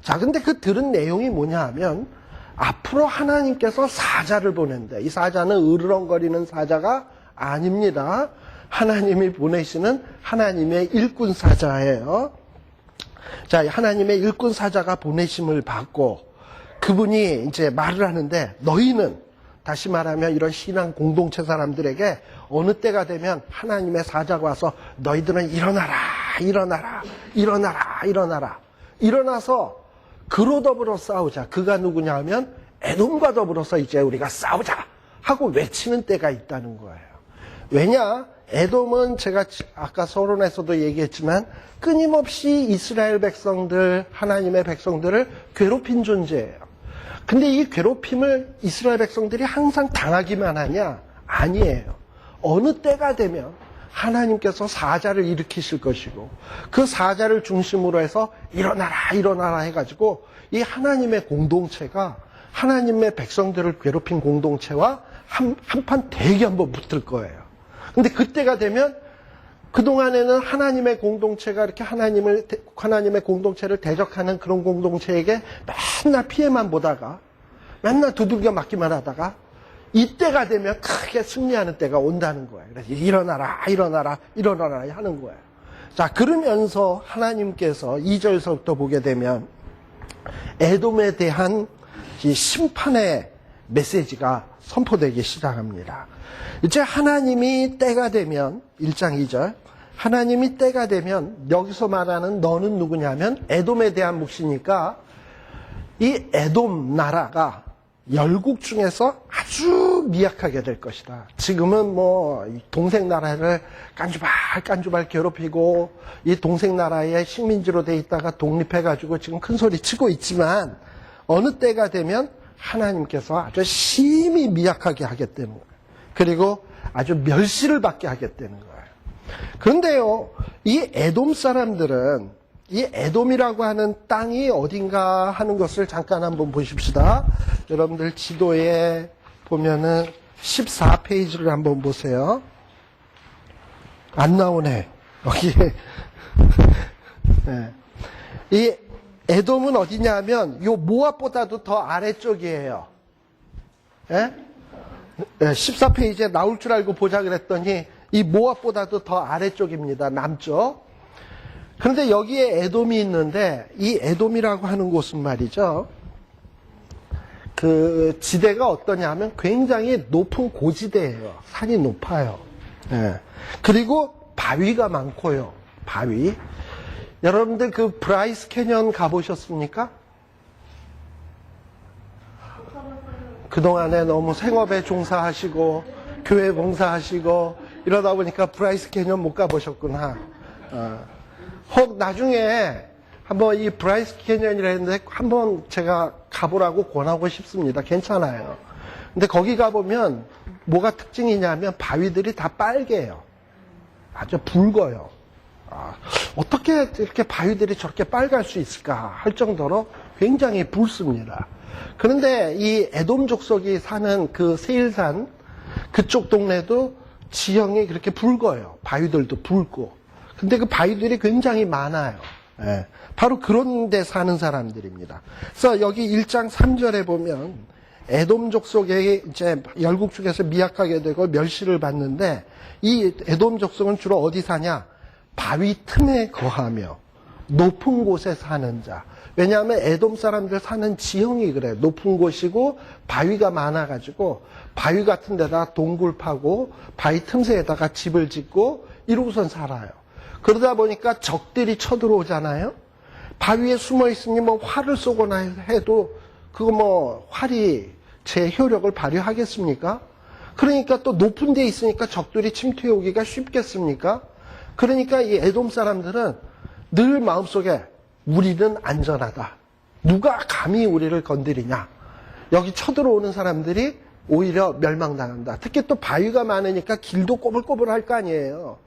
자, 근데 그 들은 내용이 뭐냐 하면 앞으로 하나님께서 사자를 보낸다. 이 사자는 으르렁거리는 사자가 아닙니다. 하나님이 보내시는 하나님의 일꾼 사자예요. 자, 하나님의 일꾼 사자가 보내심을 받고 그분이 이제 말을 하는데 너희는 다시 말하면 이런 신앙 공동체 사람들에게 어느 때가 되면 하나님의 사자가 와서 너희들은 일어나라, 일어나라, 일어나라, 일어나라. 일어나서 그로 더불어 싸우자. 그가 누구냐 하면 에돔과 더불어서 이제 우리가 싸우자 하고 외치는 때가 있다는 거예요. 왜냐? 에돔은 제가 아까 서론에서도 얘기했지만 끊임없이 이스라엘 백성들, 하나님의 백성들을 괴롭힌 존재예요. 근데 이 괴롭힘을 이스라엘 백성들이 항상 당하기만 하냐? 아니에요. 어느 때가 되면 하나님께서 사자를 일으키실 것이고 그 사자를 중심으로 해서 일어나라 일어나라 해가지고 이 하나님의 공동체가 하나님의 백성들을 괴롭힌 공동체와 한판 대기 한번 붙을 거예요. 근데 그때가 되면 그동안에는 하나님의 공동체가 이렇게 하나님의 공동체를 대적하는 그런 공동체에게 맨날 피해만 보다가 맨날 두들겨 맞기만 하다가 이때가 되면 크게 승리하는 때가 온다는 거예요. 그래서 일어나라, 일어나라, 일어나라 하는 거예요. 자, 그러면서 하나님께서 2절서부터 보게 되면 에돔에 대한 이 심판의 메시지가 선포되기 시작합니다. 이제 하나님이 때가 되면 1장 2절 하나님이 때가 되면 여기서 말하는 너는 누구냐면 에돔에 대한 묵시니까 이 에돔 나라가 열국 중에서 아주 미약하게 될 것이다. 지금은 뭐 동생 나라를 깐주발 괴롭히고 이 동생 나라의 식민지로 돼 있다가 독립해가지고 지금 큰 소리 치고 있지만 어느 때가 되면 하나님께서 아주 심히 미약하게 하겠다는 거예요. 그리고 아주 멸시를 받게 하겠다는 거예요. 그런데요, 이 에돔 사람들은 이 에돔이라고 하는 땅이 어딘가 하는 것을 잠깐 한번 보십시다. 여러분들 지도에 보면은 14페이지를 한번 보세요. 안 나오네. 여기에. 네. 이 에돔은 어디냐 하면 요 모압보다도 더 아래쪽이에요. 예? 14페이지에 나올 줄 알고 보자 그랬더니 이 모압보다도 더 아래쪽입니다. 남쪽. 그런데 여기에 에돔이 있는데 이 에돔이라고 하는 곳은 말이죠. 그 지대가 어떠냐 하면 굉장히 높은 고지대예요. 산이 높아요. 예. 그리고 바위가 많고요. 바위. 여러분들 그 브라이스 캐년 가보셨습니까? 그동안에 너무 생업에 종사하시고 교회 봉사하시고 이러다 보니까 브라이스 캐년 못 가보셨구나. 혹 나중에 한번 이 브라이스 캐년이라 했는데 한번 제가 가보라고 권하고 싶습니다. 괜찮아요. 근데 거기 가보면 뭐가 특징이냐면 바위들이 다 빨개요. 아주 붉어요. 어떻게 이렇게 바위들이 저렇게 빨갈 수 있을까 할 정도로 굉장히 붉습니다. 그런데 이 에돔 족속이 사는 그 세일산 그쪽 동네도 지형이 그렇게 붉어요. 바위들도 붉고. 근데 그 바위들이 굉장히 많아요. 예, 바로 그런 데 사는 사람들입니다. 그래서 여기 1장 3절에 보면 에돔 족속의 이제 열국 중에서 미약하게 되고 멸시를 받는데 이 에돔 족속은 주로 어디 사냐? 바위 틈에 거하며 높은 곳에 사는 자. 왜냐하면 에돔 사람들 사는 지형이 그래요. 높은 곳이고 바위가 많아가지고 바위 같은 데다 동굴 파고 바위 틈새에다가 집을 짓고 이러고선 살아요. 그러다 보니까 적들이 쳐들어오잖아요. 바위에 숨어 있으니 뭐 활을 쏘거나 해도 그거 뭐 활이 제 효력을 발휘하겠습니까? 그러니까 또 높은 데 있으니까 적들이 침투해 오기가 쉽겠습니까? 그러니까 이 에돔 사람들은 늘 마음속에 우리는 안전하다. 누가 감히 우리를 건드리냐. 여기 쳐들어오는 사람들이 오히려 멸망당한다. 특히 또 바위가 많으니까 길도 꼬불꼬불할 거 아니에요.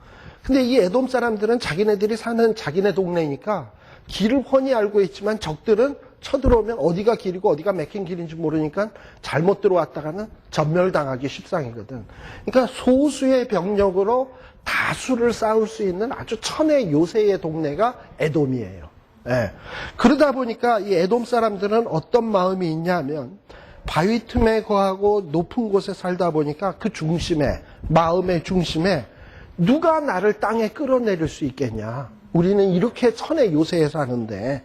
근데 이 에돔 사람들은 자기네들이 사는 자기네 동네니까 길을 훤히 알고 있지만 적들은 쳐들어오면 어디가 길이고 어디가 막힌 길인지 모르니까 잘못 들어왔다가는 전멸당하기 십상이거든. 그러니까 소수의 병력으로 다수를 싸울 수 있는 아주 천의 요새의 동네가 에돔이에요. 예. 그러다 보니까 이 에돔 사람들은 어떤 마음이 있냐면 바위 틈에 거하고 높은 곳에 살다 보니까 그 중심에, 마음의 중심에 누가 나를 땅에 끌어내릴 수 있겠냐. 우리는 이렇게 천의 요새에 사는데,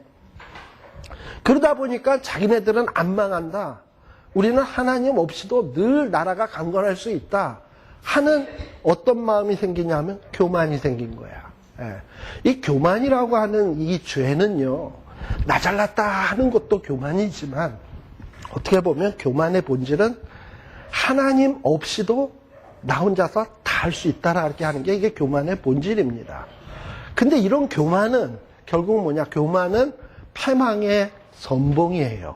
그러다 보니까 자기네들은 안 망한다. 우리는 하나님 없이도 늘 나라가 강건할 수 있다 하는 어떤 마음이 생기냐면 교만이 생긴 거야. 예. 이 교만이라고 하는 이 죄는요, 나 잘났다 하는 것도 교만이지만 어떻게 보면 교만의 본질은 하나님 없이도 나 혼자서 다 할 수 있다라게 하는 게 이게 교만의 본질입니다. 근데 이런 교만은 결국 뭐냐? 교만은 패망의 선봉이에요.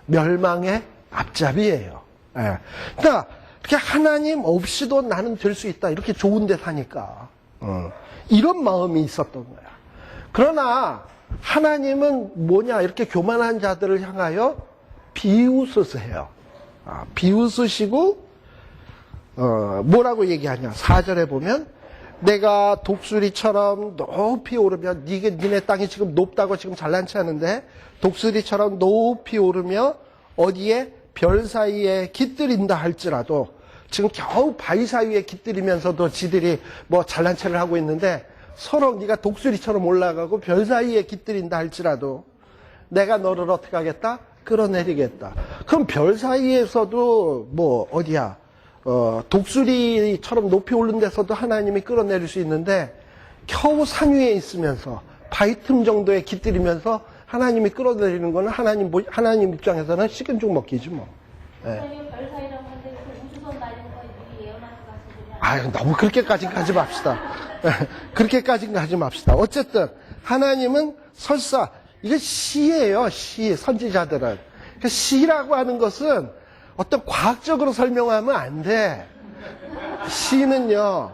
멸망의 앞잡이에요. 예. 그러니까 이렇게 하나님 없이도 나는 될 수 있다. 이렇게 좋은 데 사니까. 이런 마음이 있었던 거야. 그러나 하나님은 뭐냐? 이렇게 교만한 자들을 향하여 비웃으세요. 비웃으시고 뭐라고 얘기하냐? 4절에 보면 내가 독수리처럼 높이 오르며 니네 땅이 지금 높다고 지금 잘난 체 하는데 독수리처럼 높이 오르며 어디에 별 사이에 깃들인다 할지라도 지금 겨우 바위 사이에 깃들이면서도 지들이 뭐 잘난 체를 하고 있는데 서로 네가 독수리처럼 올라가고 별 사이에 깃들인다 할지라도 내가 너를 어떻게 하겠다? 끌어내리겠다. 그럼 별 사이에서도 뭐 어디야? 독수리처럼 높이 오른 데서도 하나님이 끌어내릴 수 있는데 겨우 산 위에 있으면서 바위 틈 정도에 깃들이면서 하나님이 끌어내리는 거는 하나님 입장에서는 식은 죽 먹기지 뭐. 예. 선생님 별 사이라고 하는데 그 우주선 날리는 거 미리 예언하는 거 같은데. 아유, 너무 그렇게까지는 가지 맙시다. 그렇게까지는 가지 맙시다. 어쨌든 하나님은 설사 이게 시예요. 시 선지자들은. 그러니까 시라고 하는 것은 어떤 과학적으로 설명하면 안 돼. 시는요.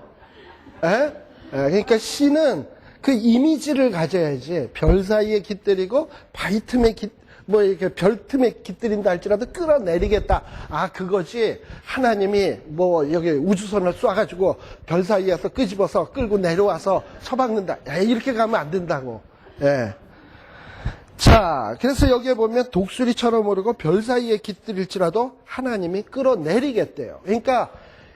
그러니까 시는 그 이미지를 가져야지. 별 사이에 깃들이고 바위 틈에 뭐 이렇게 별 틈에 깃들인다 할지라도 끌어내리겠다. 그거지. 하나님이 뭐 여기 우주선을 쏴가지고 별 사이에서 끄집어서 끌고 내려와서 처박는다. 이렇게 가면 안 된다고. 예. 자, 그래서 여기에 보면 독수리처럼 오르고 별 사이에 깃들일지라도 하나님이 끌어내리겠대요. 그러니까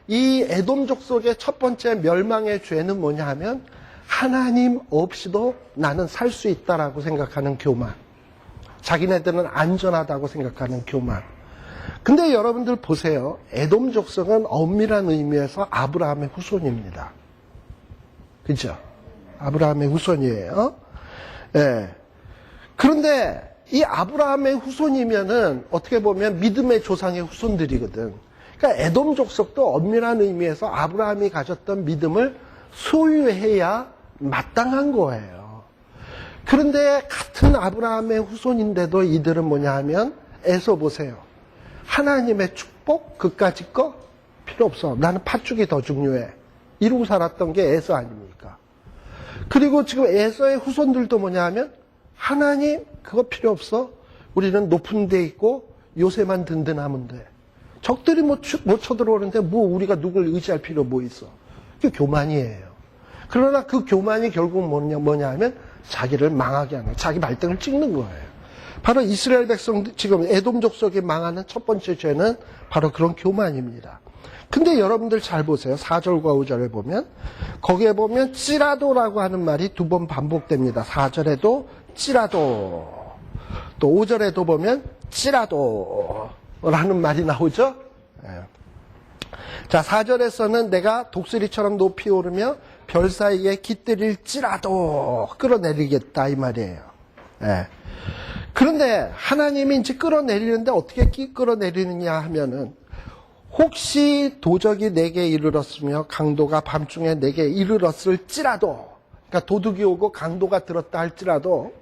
이 에돔족 속의 첫 번째 멸망의 죄는 뭐냐 하면 하나님 없이도 나는 살 수 있다라고 생각하는 교만. 자기네들은 안전하다고 생각하는 교만. 근데 여러분들 보세요. 에돔 족속은 엄밀한 의미에서 아브라함의 후손입니다. 그죠? 아브라함의 후손이에요. 예. 그런데 이 아브라함의 후손이면은 어떻게 보면 믿음의 조상의 후손들이거든. 그러니까 에돔 족속도 엄밀한 의미에서 아브라함이 가졌던 믿음을 소유해야 마땅한 거예요. 그런데 같은 아브라함의 후손인데도 이들은 뭐냐 하면 에서 보세요. 하나님의 축복 그까짓 거 필요 없어. 나는 팥죽이 더 중요해. 이러고 살았던 게 에서 아닙니까? 그리고 지금 에서의 후손들도 뭐냐 하면 하나님 그거 필요 없어. 우리는 높은 데 있고 요새만 든든하면 돼. 적들이 못 쳐들어오는데 뭐 우리가 누굴 의지할 필요 뭐 있어. 그게 교만이에요. 그러나 그 교만이 결국 뭐냐 하면 자기를 망하게 하는, 자기 발등을 찍는 거예요. 바로 이스라엘 백성, 지금 에돔 족속이 망하는 첫 번째 죄는 바로 그런 교만입니다. 근데 여러분들 잘 보세요. 4절과 5절에 보면 거기에 보면 찌라도라고 하는 말이 2번 반복됩니다. 4절에도 찌라도, 또 5절에도 보면 찌라도라는 말이 나오죠. 자, 4절에서는 내가 독수리처럼 높이 오르며 별 사이에 깃들일지라도 끌어내리겠다 이 말이에요. 그런데 하나님이 이제 끌어내리는데 어떻게 끌어내리느냐 하면은 혹시 도적이 내게 이르렀으며 강도가 밤중에 내게 이르렀을지라도, 그러니까 도둑이 오고 강도가 들었다 할지라도,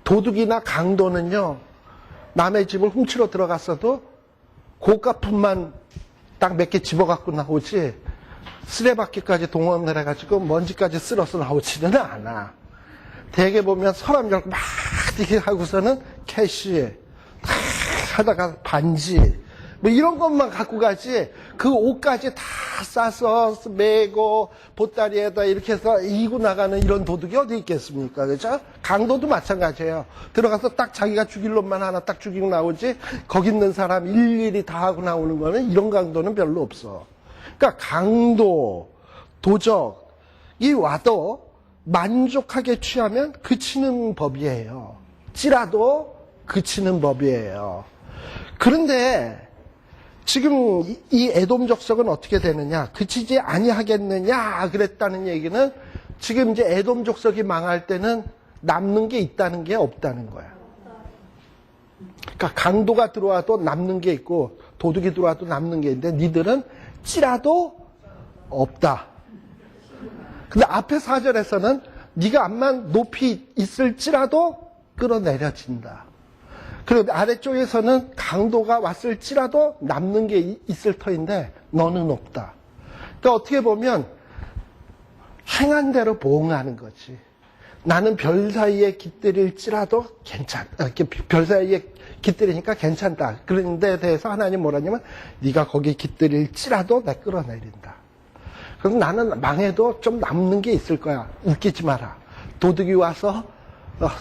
도둑이나 강도는요 남의 집을 훔치러 들어갔어도 고가품만 딱 몇 개 집어갖고 나오지 쓰레받기까지 동원을 해가지고 먼지까지 쓸어서 나오지는 않아. 대개 보면 서랍 열고 막 이렇게 하고서는 캐시, 다 하다가 반지, 뭐 이런 것만 갖고 가지, 그 옷까지 다 싸서 메고 보따리에다 이렇게 해서 이고 나가는 이런 도둑이 어디 있겠습니까? 그죠? 강도도 마찬가지예요. 들어가서 딱 자기가 죽일 놈만 하나 딱 죽이고 나오지, 거기 있는 사람 일일이 다 하고 나오는 거는 이런 강도는 별로 없어. 그러니까 강도, 도적이 와도 만족하게 취하면 그치는 법이에요. 찌라도 그치는 법이에요. 그런데 지금 이 에돔 족속은 어떻게 되느냐? 그치지 아니하겠느냐? 그랬다는 얘기는 지금 이제 에돔 족속이 망할 때는 남는 게 있다는 게 없다는 거야. 그러니까 강도가 들어와도 남는 게 있고 도둑이 들어와도 남는 게 있는데 니들은 찌라도 없다. 근데 앞에 4절에서는 네가 암만 높이 있을지라도 끌어내려진다. 그리고 아래쪽에서는 강도가 왔을지라도 남는 게 있을 터인데 너는 없다. 그러니까 어떻게 보면 행한 대로 보응하는 거지. 나는 별 사이에 깃들일지라도 별 사이에 깃들이니까 괜찮다. 그런 데 대해서 하나님 뭐라냐면 네가 거기 깃들일지라도 내 끌어내린다. 그래서 나는 망해도 좀 남는 게 있을 거야. 웃기지 마라. 도둑이 와서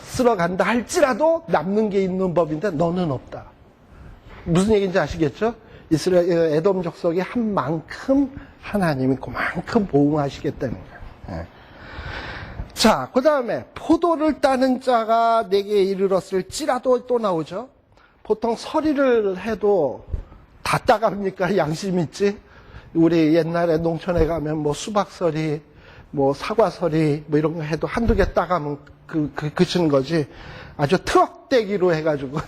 쓸어간다 할지라도 남는 게 있는 법인데 너는 없다. 무슨 얘기인지 아시겠죠? 이스라엘 에돔 족속이 한 만큼 하나님이 그만큼 보응하시겠다는 거예요. 예. 자, 그 다음에 포도를 따는 자가 내게 이르렀을지라도 또 나오죠. 보통 서리를 해도 다 따갑니까? 양심 있지? 우리 옛날에 농촌에 가면 뭐 수박서리, 뭐 사과서리, 뭐 이런 거 해도 한두 개 따가면 그치는 거지. 아주 트럭대기로 해가지고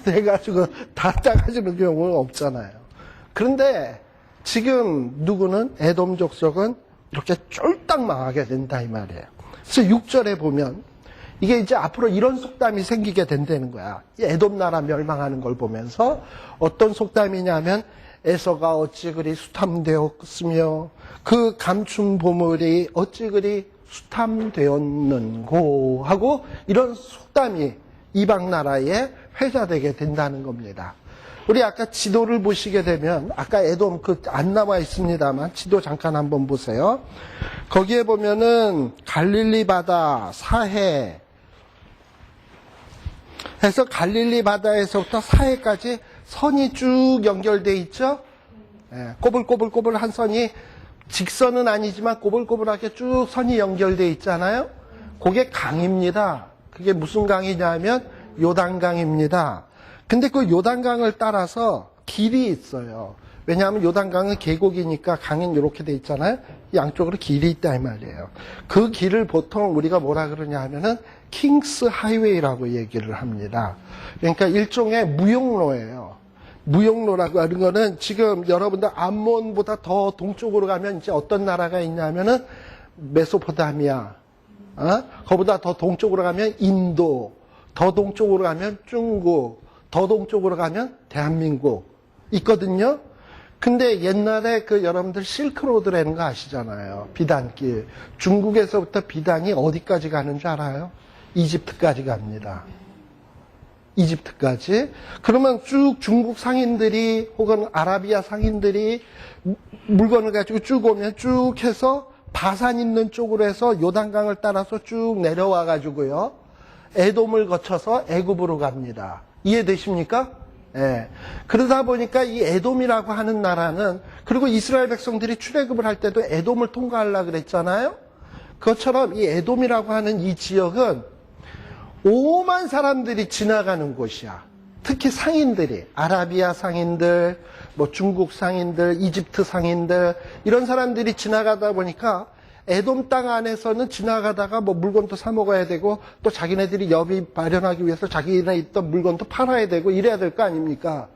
다 따가지는 경우는 없잖아요. 그런데 지금 누구는 에돔 족속은 이렇게 쫄딱 망하게 된다 이 말이에요. 그래서 6절에 보면 이게 이제 앞으로 이런 속담이 생기게 된다는 거야. 이 에돔 나라 멸망하는 걸 보면서 어떤 속담이냐면 에서가 어찌 그리 수탐되었으며 그 감춘 보물이 어찌 그리 수탐되었는고 하고 이런 속담이 이방 나라에 회자되게 된다는 겁니다. 우리 아까 지도를 보시게 되면 아까 에돔 안 나와 있습니다만 지도 잠깐 한번 보세요. 거기에 보면은 갈릴리 바다, 사해 해서 갈릴리 바다에서부터 사해까지 선이 쭉 연결돼 있죠. 예, 꼬불꼬불꼬불 한 선이 직선은 아니지만 꼬불꼬불하게 쭉 선이 연결돼 있잖아요. 그게 강입니다. 그게 무슨 강이냐면 요단강입니다. 근데 그 요단강을 따라서 길이 있어요. 왜냐하면 요단강은 계곡이니까 강은 이렇게 돼 있잖아요. 양쪽으로 길이 있다 이 말이에요. 그 길을 보통 우리가 뭐라 그러냐 하면은 킹스 하이웨이라고 얘기를 합니다. 그러니까 일종의 무역로예요. 무역로라고 하는 거는 지금 여러분들 암몬보다 더 동쪽으로 가면 이제 어떤 나라가 있냐면은 메소포타미아, 그보다 더 동쪽으로 가면 인도, 더 동쪽으로 가면 중국, 더 동쪽으로 가면 대한민국 있거든요. 근데 옛날에 여러분들 실크로드라는 거 아시잖아요. 비단길. 중국에서부터 비단이 어디까지 가는 줄 알아요? 이집트까지 갑니다. 이집트까지. 그러면 쭉 중국 상인들이 혹은 아라비아 상인들이 물건을 가지고 쭉 오면 쭉 해서 바산 있는 쪽으로 해서 요단강을 따라서 쭉 내려와 가지고요. 에돔을 거쳐서 애굽으로 갑니다. 이해되십니까? 예. 그러다 보니까 이 에돔이라고 하는 나라는 그리고 이스라엘 백성들이 출애굽을 할 때도 에돔을 통과하려고 그랬잖아요. 그것처럼 이 에돔이라고 하는 이 지역은 오만 사람들이 지나가는 곳이야. 특히 상인들이 아라비아 상인들, 뭐 중국 상인들, 이집트 상인들 이런 사람들이 지나가다 보니까 에돔 땅 안에서는 지나가다가 뭐 물건도 사 먹어야 되고 또 자기네들이 여비 마련하기 위해서 자기네 있던 물건도 팔아야 되고 이래야 될 거 아닙니까?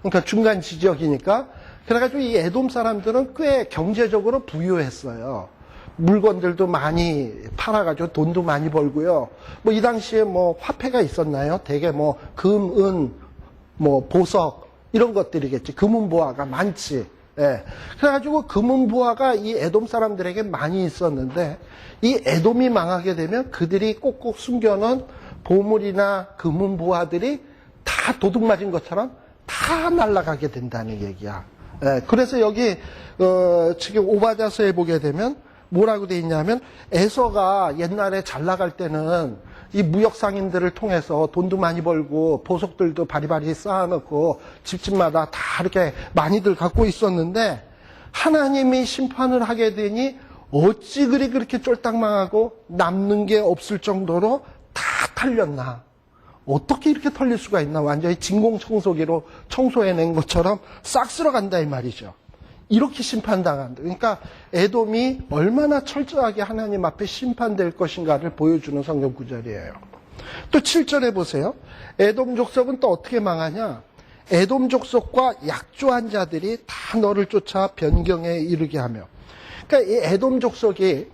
그러니까 중간 지역이니까. 그래가지고 이 에돔 사람들은 꽤 경제적으로 부유했어요. 물건들도 많이 팔아가지고 돈도 많이 벌고요. 뭐 이 당시에 뭐 화폐가 있었나요? 되게 뭐 금, 은, 뭐 보석 이런 것들이겠지. 금은보화가 많지. 예. 그래가지고 금은보화가 이 에돔 사람들에게 많이 있었는데 이 에돔이 망하게 되면 그들이 꼭꼭 숨겨놓은 보물이나 금은보화들이 다 다 도둑 맞은 것처럼 다 날아가게 된다는 얘기야. 그래서 여기 지금 오바댜서에 보게 되면 뭐라고 돼 있냐면 에서가 옛날에 잘 나갈 때는 이 무역 상인들을 통해서 돈도 많이 벌고 보석들도 바리바리 쌓아놓고 집집마다 다 이렇게 많이들 갖고 있었는데 하나님이 심판을 하게 되니 어찌 그렇게 쫄딱 망하고 남는 게 없을 정도로 다 털렸나. 어떻게 이렇게 털릴 수가 있나. 완전히 진공청소기로 청소해낸 것처럼 싹 쓸어간다 이 말이죠. 이렇게 심판당한다. 그러니까 에돔이 얼마나 철저하게 하나님 앞에 심판될 것인가를 보여주는 성경 구절이에요. 또 7절에 보세요. 에돔 족속은 또 어떻게 망하냐. 에돔 족속과 약조한 자들이 다 너를 쫓아 변경에 이르게 하며. 그러니까 이 에돔 족속이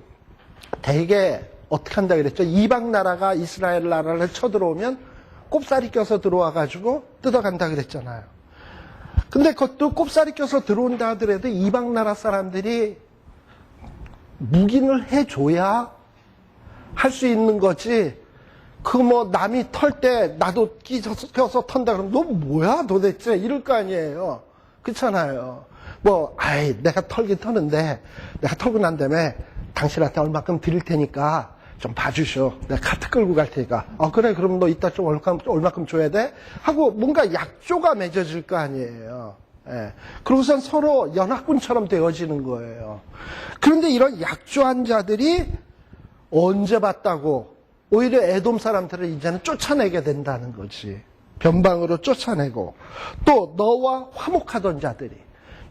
되게 어떻게 한다 그랬죠? 이방 나라가 이스라엘 나라를 쳐들어오면 꼽사리 껴서 들어와가지고 뜯어간다 그랬잖아요. 근데 그것도 꼽사리 껴서 들어온다 하더라도 이방 나라 사람들이 묵인을 해줘야 할 수 있는 거지. 남이 털 때 나도 껴서 턴다 그러면 너 뭐야 도대체 이럴 거 아니에요. 그렇잖아요. 내가 털긴 터는데 내가 털고 난 다음에 당신한테 얼마큼 드릴 테니까 좀 봐주셔. 내가 카트 끌고 갈 테니까. 그래, 그럼 너 이따 좀 얼마큼 줘야 돼? 하고 뭔가 약조가 맺어질 거 아니에요. 예. 그러고선 서로 연합군처럼 되어지는 거예요. 그런데 이런 약조한 자들이 언제 봤다고 오히려 에돔 사람들을 이제는 쫓아내게 된다는 거지. 변방으로 쫓아내고 또 너와 화목하던 자들이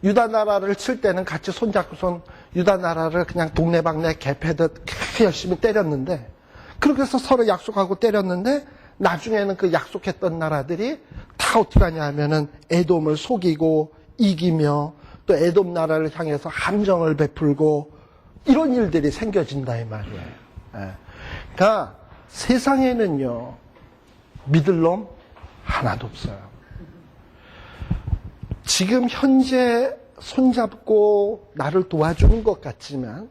유다 나라를 칠 때는 같이 손잡고선 유다 나라를 그냥 동네방네 개패듯 열심히 때렸는데 그렇게 해서 서로 약속하고 때렸는데 나중에는 그 약속했던 나라들이 다 어떻게 하냐 하면은 에돔을 속이고 이기며 또 에돔 나라를 향해서 함정을 베풀고 이런 일들이 생겨진다 이 말이에요. 그러니까 세상에는요 믿을 놈 하나도 없어요. 지금 현재 손잡고 나를 도와주는 것 같지만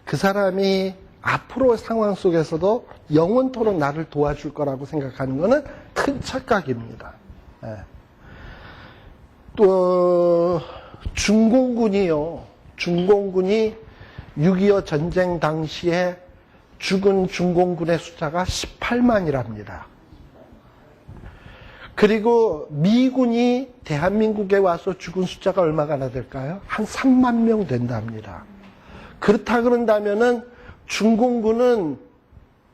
그 사람이 앞으로 상황 속에서도 영원토록 나를 도와줄 거라고 생각하는 것은 큰 착각입니다. 또 중공군이 6.25 전쟁 당시에 죽은 중공군의 숫자가 18만이랍니다. 그리고 미군이 대한민국에 와서 죽은 숫자가 얼마나 될까요? 한 3만 명 된답니다. 그렇다 그런다면은 중공군은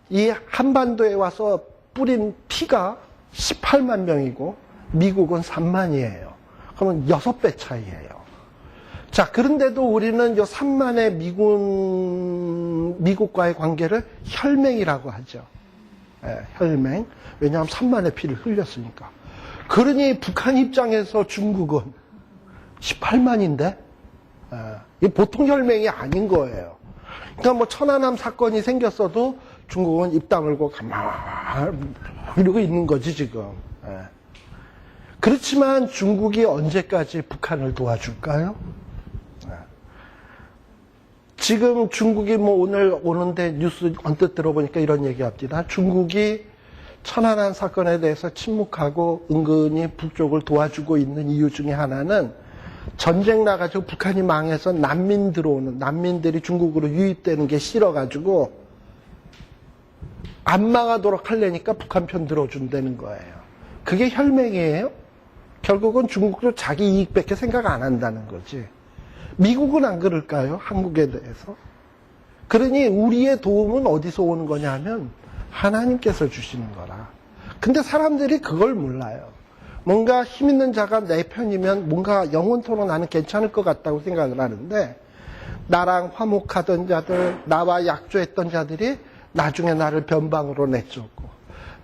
이 한반도에 와서 뿌린 피가 18만 명이고 미국은 3만이에요. 그러면 6배 차이예요. 자, 그런데도 우리는 이 3만의 미국과의 관계를 혈맹이라고 하죠. 혈맹. 왜냐하면 3만의 피를 흘렸으니까. 그러니 북한 입장에서 중국은 18만인데 이게 보통 혈맹이 아닌 거예요. 그러니까 천안함 사건이 생겼어도 중국은 입 다물고 가만히 이러고 있는 거지 지금. 그렇지만 중국이 언제까지 북한을 도와줄까요? 지금 중국이 오늘 오는데 뉴스 언뜻 들어보니까 이런 얘기 합니다. 중국이 천안함 사건에 대해서 침묵하고 은근히 북쪽을 도와주고 있는 이유 중에 하나는 전쟁 나가지고 북한이 망해서 난민들이 중국으로 유입되는 게 싫어가지고 안 망하도록 하려니까 북한 편 들어준다는 거예요. 그게 혈맹이에요? 결국은 중국도 자기 이익밖에 생각 안 한다는 거지. 미국은 안 그럴까요? 한국에 대해서. 그러니 우리의 도움은 어디서 오는 거냐 하면 하나님께서 주시는 거라. 근데 사람들이 그걸 몰라요. 뭔가 힘 있는 자가 내 편이면 뭔가 영원토록 나는 괜찮을 것 같다고 생각을 하는데 나랑 화목하던 자들, 나와 약조했던 자들이 나중에 나를 변방으로 내쫓고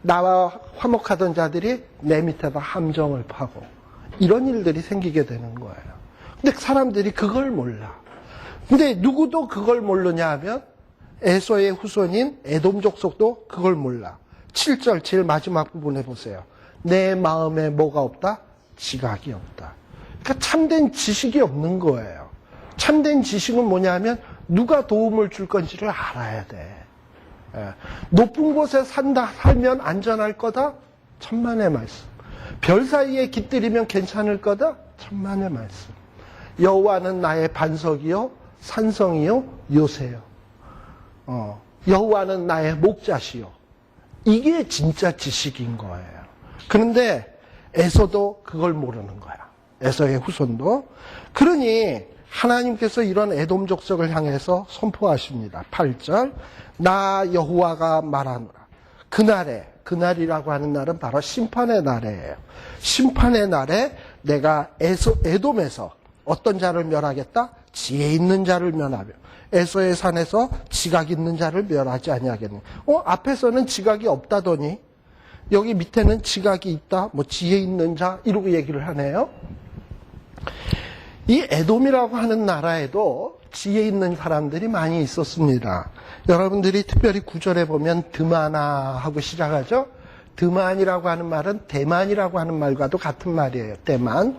나와 화목하던 자들이 내 밑에다 함정을 파고 이런 일들이 생기게 되는 거예요. 근데 사람들이 그걸 몰라. 근데 누구도 그걸 모르냐 하면 에서의 후손인 에돔 족속도 그걸 몰라. 7절 제일 마지막 부분에 보세요. 내 마음에 뭐가 없다? 지각이 없다. 그러니까 참된 지식이 없는 거예요. 참된 지식은 뭐냐 하면 누가 도움을 줄 건지를 알아야 돼. 높은 곳에 살면 안전할 거다? 천만의 말씀. 별 사이에 깃들이면 괜찮을 거다? 천만의 말씀. 여호와는 나의 반석이요 산성이요 요새요. 여호와는 나의 목자시요. 이게 진짜 지식인 거예요. 그런데 에서도 그걸 모르는 거야. 에서의 후손도. 그러니 하나님께서 이런 에돔 족속을 향해서 선포하십니다. 8절 나 여호와가 말하노라. 그날이라고 하는 날은 바로 심판의 날이에요. 심판의 날에 내가 에돔에서 어떤 자를 멸하겠다? 지혜 있는 자를 멸하며 에서의 산에서 지각 있는 자를 멸하지 아니하겠네. 앞에서는 지각이 없다더니 여기 밑에는 지각이 있다, 뭐 지혜 있는 자 이러고 얘기를 하네요. 이 에돔이라고 하는 나라에도 지혜 있는 사람들이 많이 있었습니다. 여러분들이 특별히 9절에 보면 드마나 하고 시작하죠. 드만이라고 하는 말은 대만이라고 하는 말과도 같은 말이에요. 대만.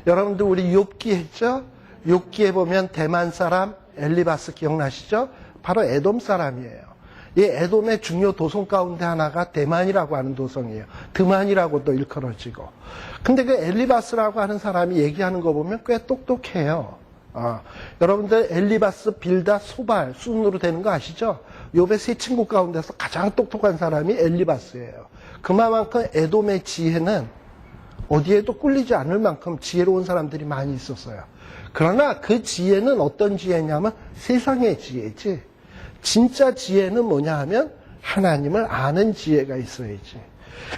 여러분들 우리 욥기 했죠? 욥기에 보면 대만 사람 엘리바스 기억나시죠? 바로 에돔 사람이에요. 이 에돔의 중요 도성 가운데 하나가 대만이라고 하는 도성이에요. 드만이라고도 일컬어지고. 근데 그 엘리바스라고 하는 사람이 얘기하는 거 보면 꽤 똑똑해요. 여러분들 엘리바스, 빌다, 소발 순으로 되는 거 아시죠? 욥의 세 친구 가운데서 가장 똑똑한 사람이 엘리바스예요. 그만큼 에돔의 지혜는 어디에도 꿀리지 않을 만큼 지혜로운 사람들이 많이 있었어요. 그러나 그 지혜는 어떤 지혜냐면 세상의 지혜지. 진짜 지혜는 뭐냐 하면 하나님을 아는 지혜가 있어야지.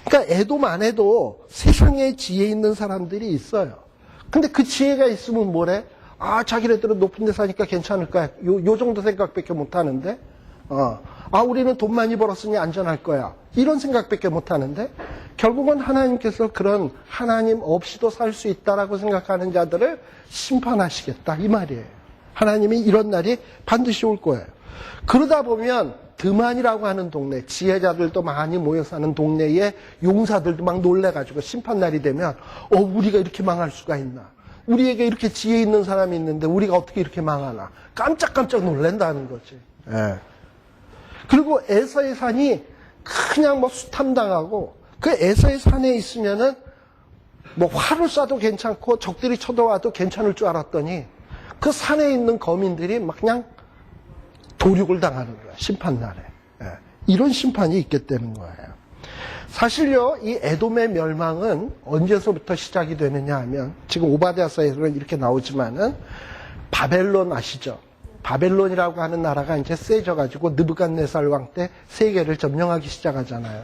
그러니까 에돔 안에도 세상에 지혜 있는 사람들이 있어요. 근데 그 지혜가 있으면 뭐래? 자기네들은 높은 데 사니까 괜찮을 거야. 요 정도 생각밖에 못 하는데. 우리는 돈 많이 벌었으니 안전할 거야. 이런 생각밖에 못 하는데 결국은 하나님께서 그런 하나님 없이도 살 수 있다라고 생각하는 자들을 심판하시겠다 이 말이에요. 하나님이 이런 날이 반드시 올 거예요. 그러다 보면 드만이라고 하는 동네, 지혜자들도 많이 모여 사는 동네에 용사들도 막 놀래가지고 심판날이 되면 우리가 이렇게 망할 수가 있나. 우리에게 이렇게 지혜 있는 사람이 있는데 우리가 어떻게 이렇게 망하나. 깜짝깜짝 놀란다는 거지. 예. 그리고 에서의 산이 그냥 뭐 수탐당하고 그 에서의 산에 있으면은 뭐 활을 쏴도 괜찮고 적들이 쳐들어와도 괜찮을 줄 알았더니 그 산에 있는 거민들이 막 그냥 도륙을 당하는 거야. 심판날에. 예. 이런 심판이 있겠다는 거예요. 사실요, 이 에돔의 멸망은 언제서부터 시작이 되느냐 하면 지금 오바댜서에서는 이렇게 나오지만은 바벨론 아시죠? 바벨론이라고 하는 나라가 이제 세져가지고 느부갓네살 왕 때 세계를 점령하기 시작하잖아요.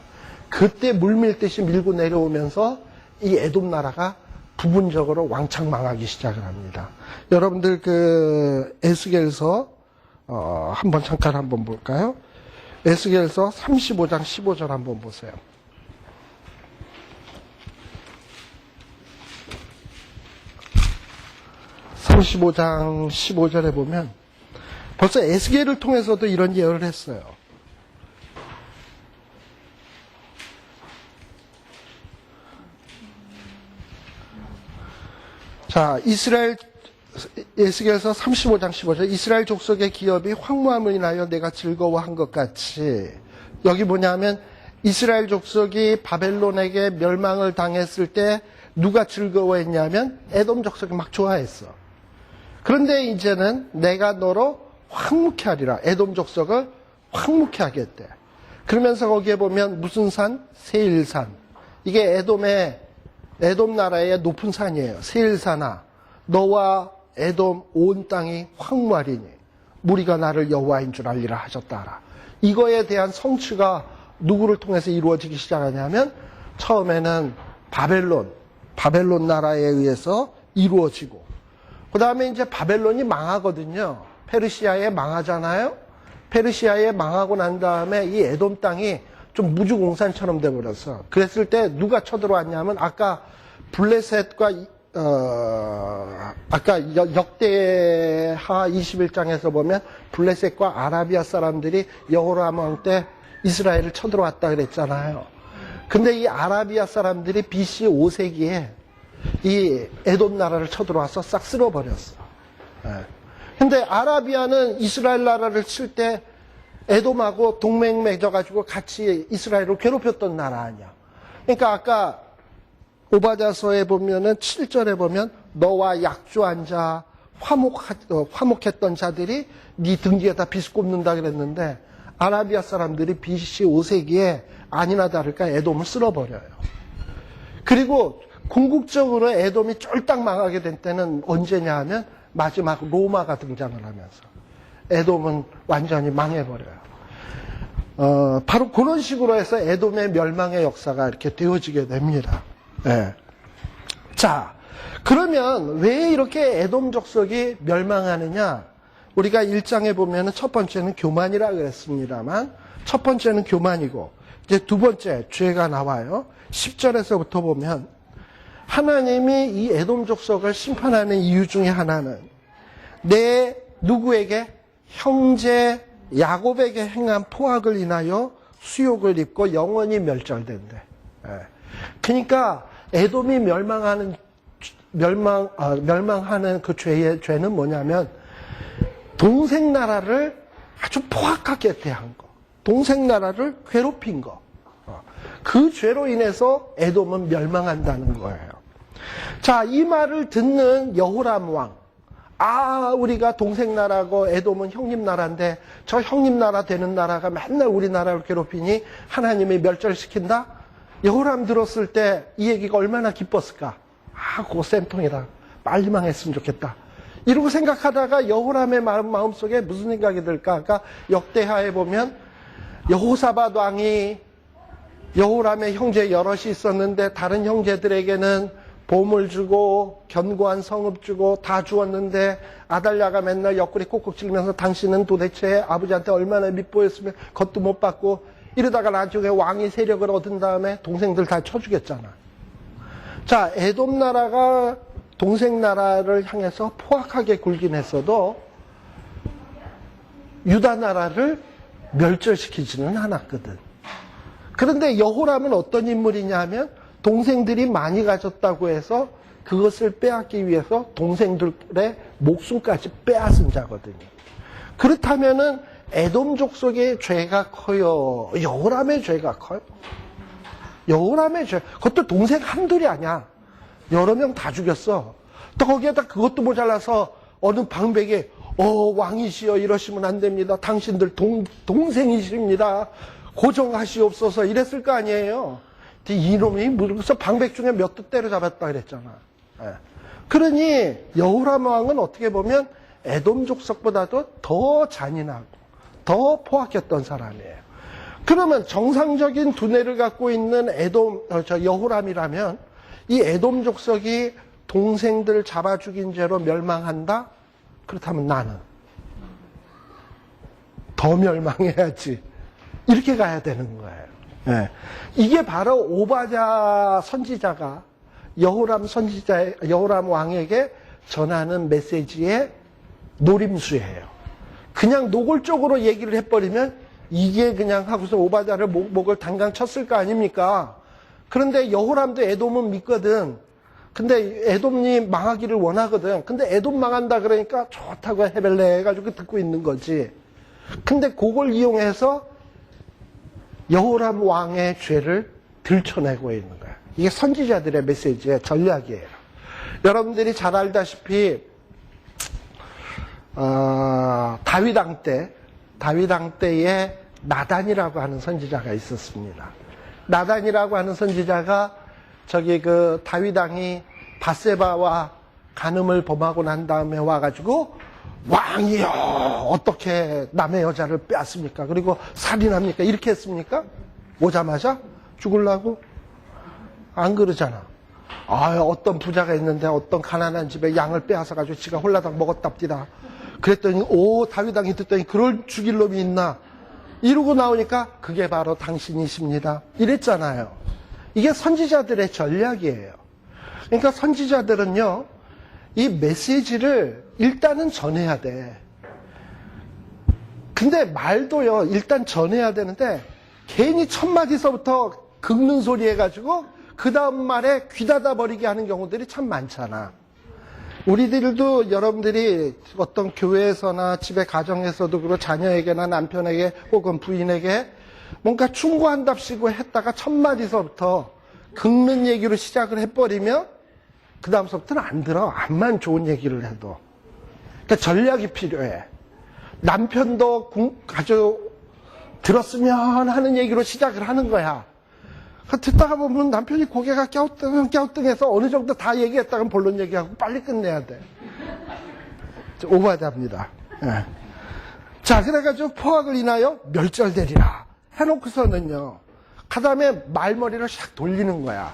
그때 물밀듯이 밀고 내려오면서 이 에돔 나라가 부분적으로 왕창 망하기 시작을 합니다. 여러분들 그 에스겔서 한번 잠깐 한번 볼까요? 에스겔서 35장 15절 한번 보세요. (35장 15절에) 보면 벌써 에스겔을 통해서도 이런 예언을 했어요. 자, 에스겔서 35장 15절 이스라엘 족속의 기업이 황무함을 인하여 내가 즐거워한 것 같이, 여기 뭐냐면 이스라엘 족속이 바벨론에게 멸망을 당했을 때 누가 즐거워했냐면 에돔 족속이 막 좋아했어. 그런데 이제는 내가 너로 황무케 하리라. 에돔 족속을 황무케 하겠대. 그러면서 거기에 보면 무슨 산? 세일산. 이게 에돔 나라의 높은 산이에요. 세일산아, 너와 에돔 온 땅이 황무하리니 무리가 나를 여호와인 줄 알리라 하셨다라. 이거에 대한 성취가 누구를 통해서 이루어지기 시작하냐면 처음에는 바벨론 나라에 의해서 이루어지고, 그 다음에 이제 바벨론이 망하거든요. 페르시아에 망하잖아요. 페르시아에 망하고 난 다음에 이 에돔 땅이 좀 무주공산처럼 돼버렸어. 그랬을 때 누가 쳐들어왔냐면 아까 블레셋과 아까 역대하 21장에서 보면 블레셋과 아라비아 사람들이 여호람 왕 때 이스라엘을 쳐들어왔다 그랬잖아요. 근데 이 아라비아 사람들이 BC 5세기에 이 에돔 나라를 쳐들어와서 싹 쓸어버렸어. 근데 아라비아는 이스라엘 나라를 칠 때 에돔하고 동맹 맺어가지고 같이 이스라엘을 괴롭혔던 나라 아니야. 그러니까 아까 오바댜서에 보면은 7절에 보면 너와 약조한 자 화목했던 자들이 네 등 뒤에다 빚을 꼽는다 그랬는데 아라비아 사람들이 BC 5세기에 아니나 다를까 에돔을 쓸어버려요. 그리고 궁극적으로 에돔이 쫄딱 망하게 된 때는 언제냐 하면 마지막 로마가 등장을 하면서 에돔은 완전히 망해버려요. 바로 그런 식으로 해서 에돔의 멸망의 역사가 이렇게 되어지게 됩니다. 예. 자, 그러면 왜 이렇게 에돔 족속이 멸망하느냐? 우리가 1장에 보면은 첫 번째는 교만이라 그랬습니다만, 첫 번째는 교만이고, 이제 두 번째, 죄가 나와요. 10절에서부터 보면, 하나님이 이 에돔 족속을 심판하는 이유 중에 하나는, 누구에게? 형제 야곱에게 행한 포악을 인하여 수욕을 입고 영원히 멸절된대. 예. 그러니까, 에돔이 멸망하는 그 죄는 뭐냐면, 동생 나라를 아주 포악하게 대한 거. 동생 나라를 괴롭힌 거. 그 죄로 인해서 에돔은 멸망한다는 거예요. 자, 이 말을 듣는 여호람 왕. 우리가 동생 나라고 에돔은 형님 나라인데 저 형님 나라 되는 나라가 맨날 우리 나라를 괴롭히니 하나님이 멸절시킨다? 여호람 들었을 때 이 얘기가 얼마나 기뻤을까? 그거 쌤통이다. 빨리 망했으면 좋겠다. 이러고 생각하다가 여호람의 마음속에 무슨 생각이 들까? 그러니까 역대하에 보면 여호사밧 왕이 여호람의 형제 여럿이 있었는데 다른 형제들에게는 보물 주고 견고한 성읍 주고 다 주었는데 아달랴가 맨날 옆구리 콕콕 찔면서 당신은 도대체 아버지한테 얼마나 밉보였으면 그것도 못 받고 이러다가 나중에 왕이 세력을 얻은 다음에 동생들 다 쳐주겠잖아. 자, 에돔 나라가 동생 나라를 향해서 포악하게 굴긴 했어도 유다 나라를 멸절시키지는 않았거든. 그런데 여호람은 어떤 인물이냐 하면 동생들이 많이 가졌다고 해서 그것을 빼앗기 위해서 동생들의 목숨까지 빼앗은 자거든요. 그렇다면은 에돔 족속의 죄가 커요? 여호람의 죄가 커요? 여호람의 죄. 그것도 동생 한둘이 아니야. 여러 명 다 죽였어. 또 거기에다 그것도 모자라서 어느 방백이 왕이시여 이러시면 안 됩니다. 당신들 동생이십니다. 고정하시옵소서 이랬을 거 아니에요. 이놈이 무슨 방백 중에 몇 두 때려잡았다 그랬잖아. 그러니 여호람 왕은 어떻게 보면 에돔 족속보다도 더 잔인하고 더 포악했던 사람이에요. 그러면 정상적인 두뇌를 갖고 있는 여호람이라면 이 에돔 족속이 동생들 잡아 죽인 죄로 멸망한다? 그렇다면 나는 더 멸망해야지. 이렇게 가야 되는 거예요. 네. 이게 바로 오바댜 선지자가 여호람 왕에게 전하는 메시지의 노림수예요. 그냥 노골적으로 얘기를 해버리면 이게 그냥 하고서 오바댜를 목을 당강 쳤을 거 아닙니까? 그런데 여호람도 에돔은 믿거든. 근데 에돔이 망하기를 원하거든. 근데 에돔 망한다 그러니까 좋다고 해벨레 해가지고 듣고 있는 거지. 근데 그걸 이용해서 여호람 왕의 죄를 들춰내고 있는 거야. 이게 선지자들의 메시지의 전략이에요. 여러분들이 잘 알다시피 다윗 왕 때에 나단이라고 하는 선지자가 있었습니다. 나단이라고 하는 선지자가 다윗 왕이 밧세바와 간음을 범하고 난 다음에 와가지고 왕이여 어떻게 남의 여자를 빼앗습니까? 그리고 살인합니까? 이렇게 했습니까? 오자마자 죽으려고? 안 그러잖아. 어떤 부자가 있는데 어떤 가난한 집에 양을 빼앗아가지고 지가 홀라당 먹었답디다. 그랬더니 다윗 왕이 듣더니 그럴 죽일 놈이 있나? 이러고 나오니까 그게 바로 당신이십니다. 이랬잖아요. 이게 선지자들의 전략이에요. 그러니까 선지자들은요, 이 메시지를 일단은 전해야 돼. 근데 말도요, 일단 전해야 되는데, 괜히 첫 마디서부터 긁는 소리 해가지고, 그 다음 말에 귀 닫아버리게 하는 경우들이 참 많잖아. 우리들도 여러분들이 어떤 교회에서나 집에 가정에서도 그렇고 자녀에게나 남편에게 혹은 부인에게 뭔가 충고한답시고 했다가 첫 마디서부터 긁는 얘기로 시작을 해버리면 그 다음서부터는 안 들어. 암만 좋은 얘기를 해도. 그러니까 전략이 필요해. 남편도 아주 들었으면 하는 얘기로 시작을 하는 거야. 듣다가 보면 남편이 고개가 갸우뚱해서 어느 정도 다 얘기했다가 본론 얘기하고 빨리 끝내야 돼. 오바답니다. 예. 자, 그래가지고 포악을 인하여 멸절되리라 해놓고서는요, 그 다음에 말머리를 샥 돌리는 거야.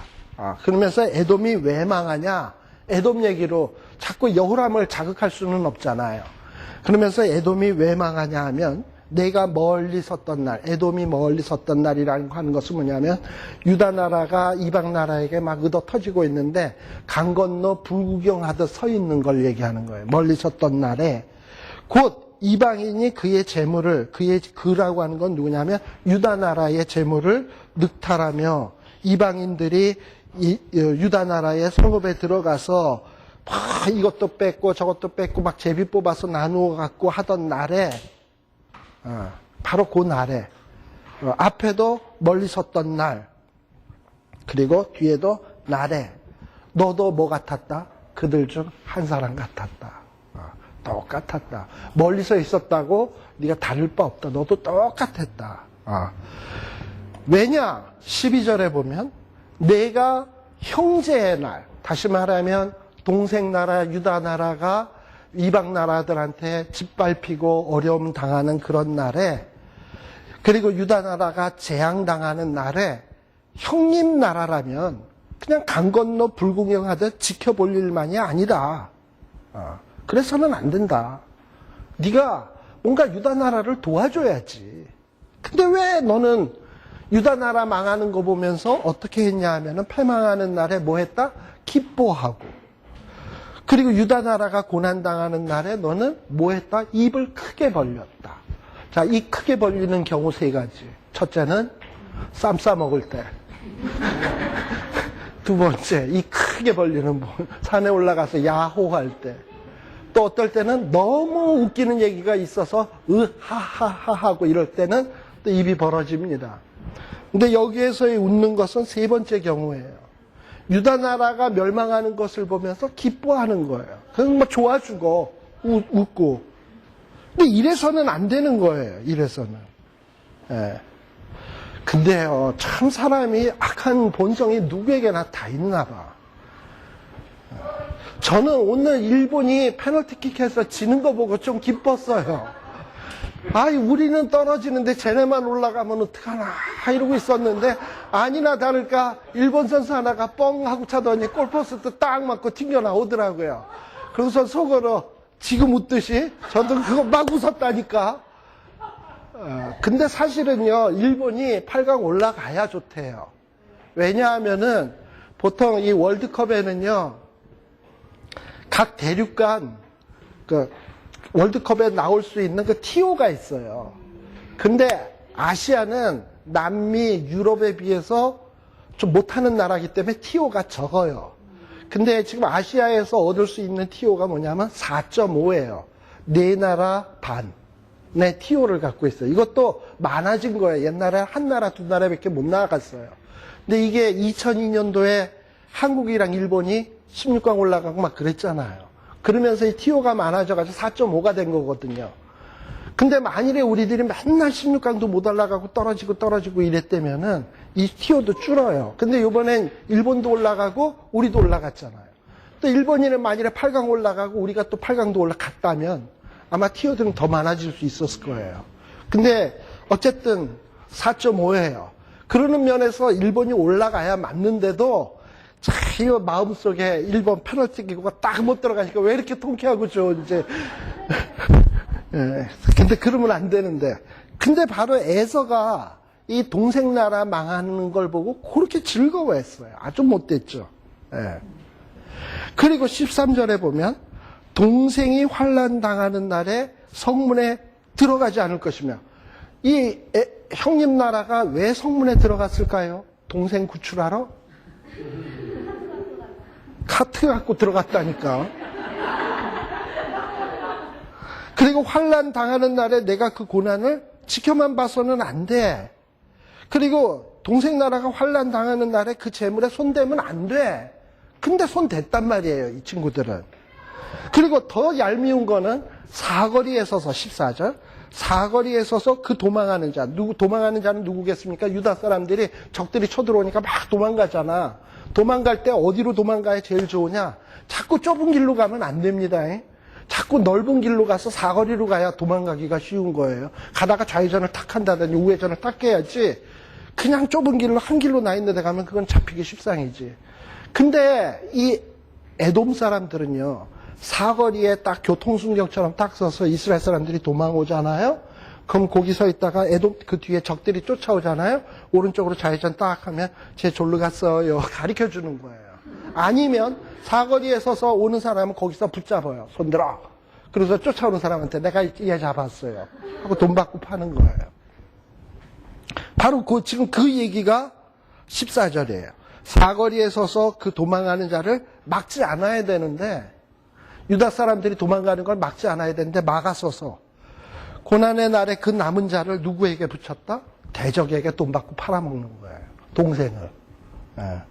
그러면서 에돔이 왜 망하냐? 에돔 얘기로 자꾸 여호람을 자극할 수는 없잖아요. 그러면서 에돔이 왜 망하냐 하면, 내가 멀리 섰던 날, 에돔이 멀리 섰던 날이라는 거 하는 것은 뭐냐면, 유다 나라가 이방 나라에게 막 얻어 터지고 있는데 강 건너 불구경하듯 서 있는 걸 얘기하는 거예요. 멀리 섰던 날에 곧 이방인이 그의 재물을, 그라고 하는 건 누구냐면 유다 나라의 재물을 늑탈하며, 이방인들이 유다 나라의 성읍에 들어가서 막 이것도 뺏고 저것도 뺏고 막 제비 뽑아서 나누어 갖고 하던 날에, 바로 그 날에, 앞에도 멀리 섰던 날, 그리고 뒤에도 날에 너도 뭐 같았다? 그들 중 한 사람 같았다. 똑같았다. 멀리서 있었다고 네가 다를 바 없다. 너도 똑같았다. 왜냐? 12절에 보면 내가 형제의 날, 다시 말하면 동생 나라 유다 나라가 이방 나라들한테 짓밟히고 어려움 당하는 그런 날에, 그리고 유다 나라가 재앙당하는 날에 형님 나라라면 그냥 강 건너 불구경하듯 지켜볼 일만이 아니다. 그래서는 안 된다. 네가 뭔가 유다 나라를 도와줘야지. 근데 왜 너는 유다 나라 망하는 거 보면서 어떻게 했냐 하면은 패망하는 날에 뭐 했다? 기뻐하고. 그리고 유다 나라가 고난당하는 날에 너는 뭐 했다? 입을 크게 벌렸다. 자, 이 크게 벌리는 경우 세 가지. 첫째는 쌈 싸먹을 때. 두 번째, 이 크게 벌리는 산에 올라가서 야호할 때. 또 어떨 때는 너무 웃기는 얘기가 있어서 하하하 하고 이럴 때는 또 입이 벌어집니다. 근데 여기에서의 웃는 것은 세 번째 경우예요. 유다 나라가 멸망하는 것을 보면서 기뻐하는 거예요. 그냥 뭐 좋아주고 웃고. 근데 이래서는 안 되는 거예요. 이래서는. 예. 근데요, 참 사람이 악한 본성이 누구에게나 다 있나 봐. 저는 오늘 일본이 페널티킥해서 지는 거 보고 좀 기뻤어요. 아이, 우리는 떨어지는데 쟤네만 올라가면 어떡하나 이러고 있었는데, 아니나 다를까 일본 선수 하나가 뻥 하고 차더니 골포스트 딱 맞고 튕겨 나오더라고요. 그래서 속으로 지금 웃듯이 저도 그거 막 웃었다니까. 근데 사실은요, 일본이 8강 올라가야 좋대요. 왜냐하면은 보통 이 월드컵에는요, 각 대륙 간 월드컵에 나올 수 있는 그 티오가 있어요. 근데 아시아는 남미, 유럽에 비해서 좀 못하는 나라이기 때문에 티오가 적어요. 근데 지금 아시아에서 얻을 수 있는 티오가 뭐냐면 4.5예요. 네 나라 반의 티오를 갖고 있어요. 이것도 많아진 거예요. 옛날에 한 나라, 두 나라밖에 못 나갔어요. 근데 이게 2002년도에 한국이랑 일본이 16강 올라가고 막 그랬잖아요. 그러면서 이 티오가 많아져가지고 4.5가 된 거거든요. 근데 만일에 우리들이 맨날 16강도 못 올라가고 떨어지고 이랬다면은 이 티오도 줄어요. 근데 이번엔 일본도 올라가고 우리도 올라갔잖아요. 또 일본인은 만일에 8강 올라가고 우리가 또 8강도 올라갔다면 아마 티오들은 더 많아질 수 있었을 거예요. 근데 어쨌든 4.5예요. 그러는 면에서 일본이 올라가야 맞는데도 이 마음속에 일본 페널티킥가 딱 못 들어가니까 왜 이렇게 통쾌하고 이제. 예, 근데 그러면 안 되는데. 근데 바로 에서가 이 동생 나라 망하는 걸 보고 그렇게 즐거워했어요. 아주 못됐죠. 예. 그리고 13절에 보면 동생이 환난 당하는 날에 성문에 들어가지 않을 것이며, 이 형님 나라가 왜 성문에 들어갔을까요? 동생 구출하러? 카트 갖고 들어갔다니까. 그리고 환난 당하는 날에 내가 그 고난을 지켜만 봐서는 안 돼. 그리고 동생 나라가 환난 당하는 날에 그 재물에 손대면 안 돼. 근데 손 댔단 말이에요, 이 친구들은. 그리고 더 얄미운 거는 사거리에 서서 14절. 사거리에 서서 그 도망하는 자. 도망하는 자는 누구겠습니까? 유다 사람들이 적들이 쳐들어오니까 막 도망가잖아. 도망갈 때 어디로 도망가야 제일 좋으냐? 자꾸 좁은 길로 가면 안 됩니다. 자꾸 넓은 길로 가서 사거리로 가야 도망가기가 쉬운 거예요. 가다가 좌회전을 탁 한다든지 우회전을 탁 해야지 그냥 좁은 길로 한 길로 나 있는 데 가면 그건 잡히기 십상이지. 근데 이 에돔 사람들은요, 사거리에 딱 교통순경처럼 딱 서서 이스라엘 사람들이 도망오잖아요. 그럼 거기 서 있다가 에돔 그 뒤에 적들이 쫓아오잖아요. 오른쪽으로 좌회전 딱 하면 쟤 졸로 갔어요. 가르쳐 주는 거예요. 아니면 사거리에 서서 오는 사람은 거기서 붙잡아요. 손들어. 그래서 쫓아오는 사람한테 내가 얘 잡았어요 하고 돈 받고 파는 거예요. 바로 지금 그 얘기가 14절이에요. 사거리에 서서 그 도망가는 자를 막지 않아야 되는데, 유다 사람들이 도망가는 걸 막지 않아야 되는데 막아서서 고난의 날에 그 남은 자를 누구에게 붙였다? 대적에게 돈 받고 팔아먹는 거예요. 동생을. 예.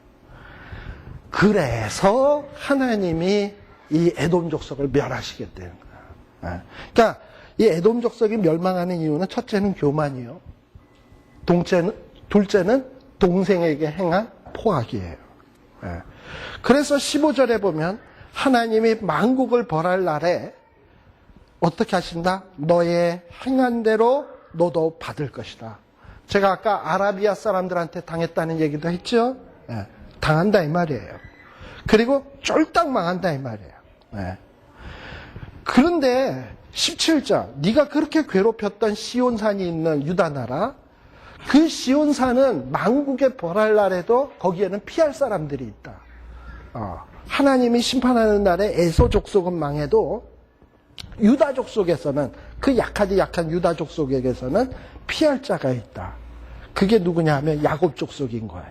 그래서 하나님이 이 에돔 족속을 멸하시겠다는 거예요. 예. 그러니까 이 에돔 족속이 멸망하는 이유는 첫째는 교만이요. 둘째는 동생에게 행한 포악이에요. 예. 그래서 15절에 보면 하나님이 만국을 벌할 날에 어떻게 하신다? 너의 행한 대로 너도 받을 것이다. 제가 아까 아라비아 사람들한테 당했다는 얘기도 했죠? 예. 당한다 이 말이에요. 그리고 쫄딱 망한다 이 말이에요. 예. 그런데 17절, 네가 그렇게 괴롭혔던 시온산이 있는 유다 나라, 그 시온산은 만국의 벌할 날에도 거기에는 피할 사람들이 있다. 하나님이 심판하는 날에 에서 족속은 망해도 유다족 속에서는, 그 약하디 약한 유다족 속에게서는 피할 자가 있다. 그게 누구냐 하면 야곱족 속인 거예요.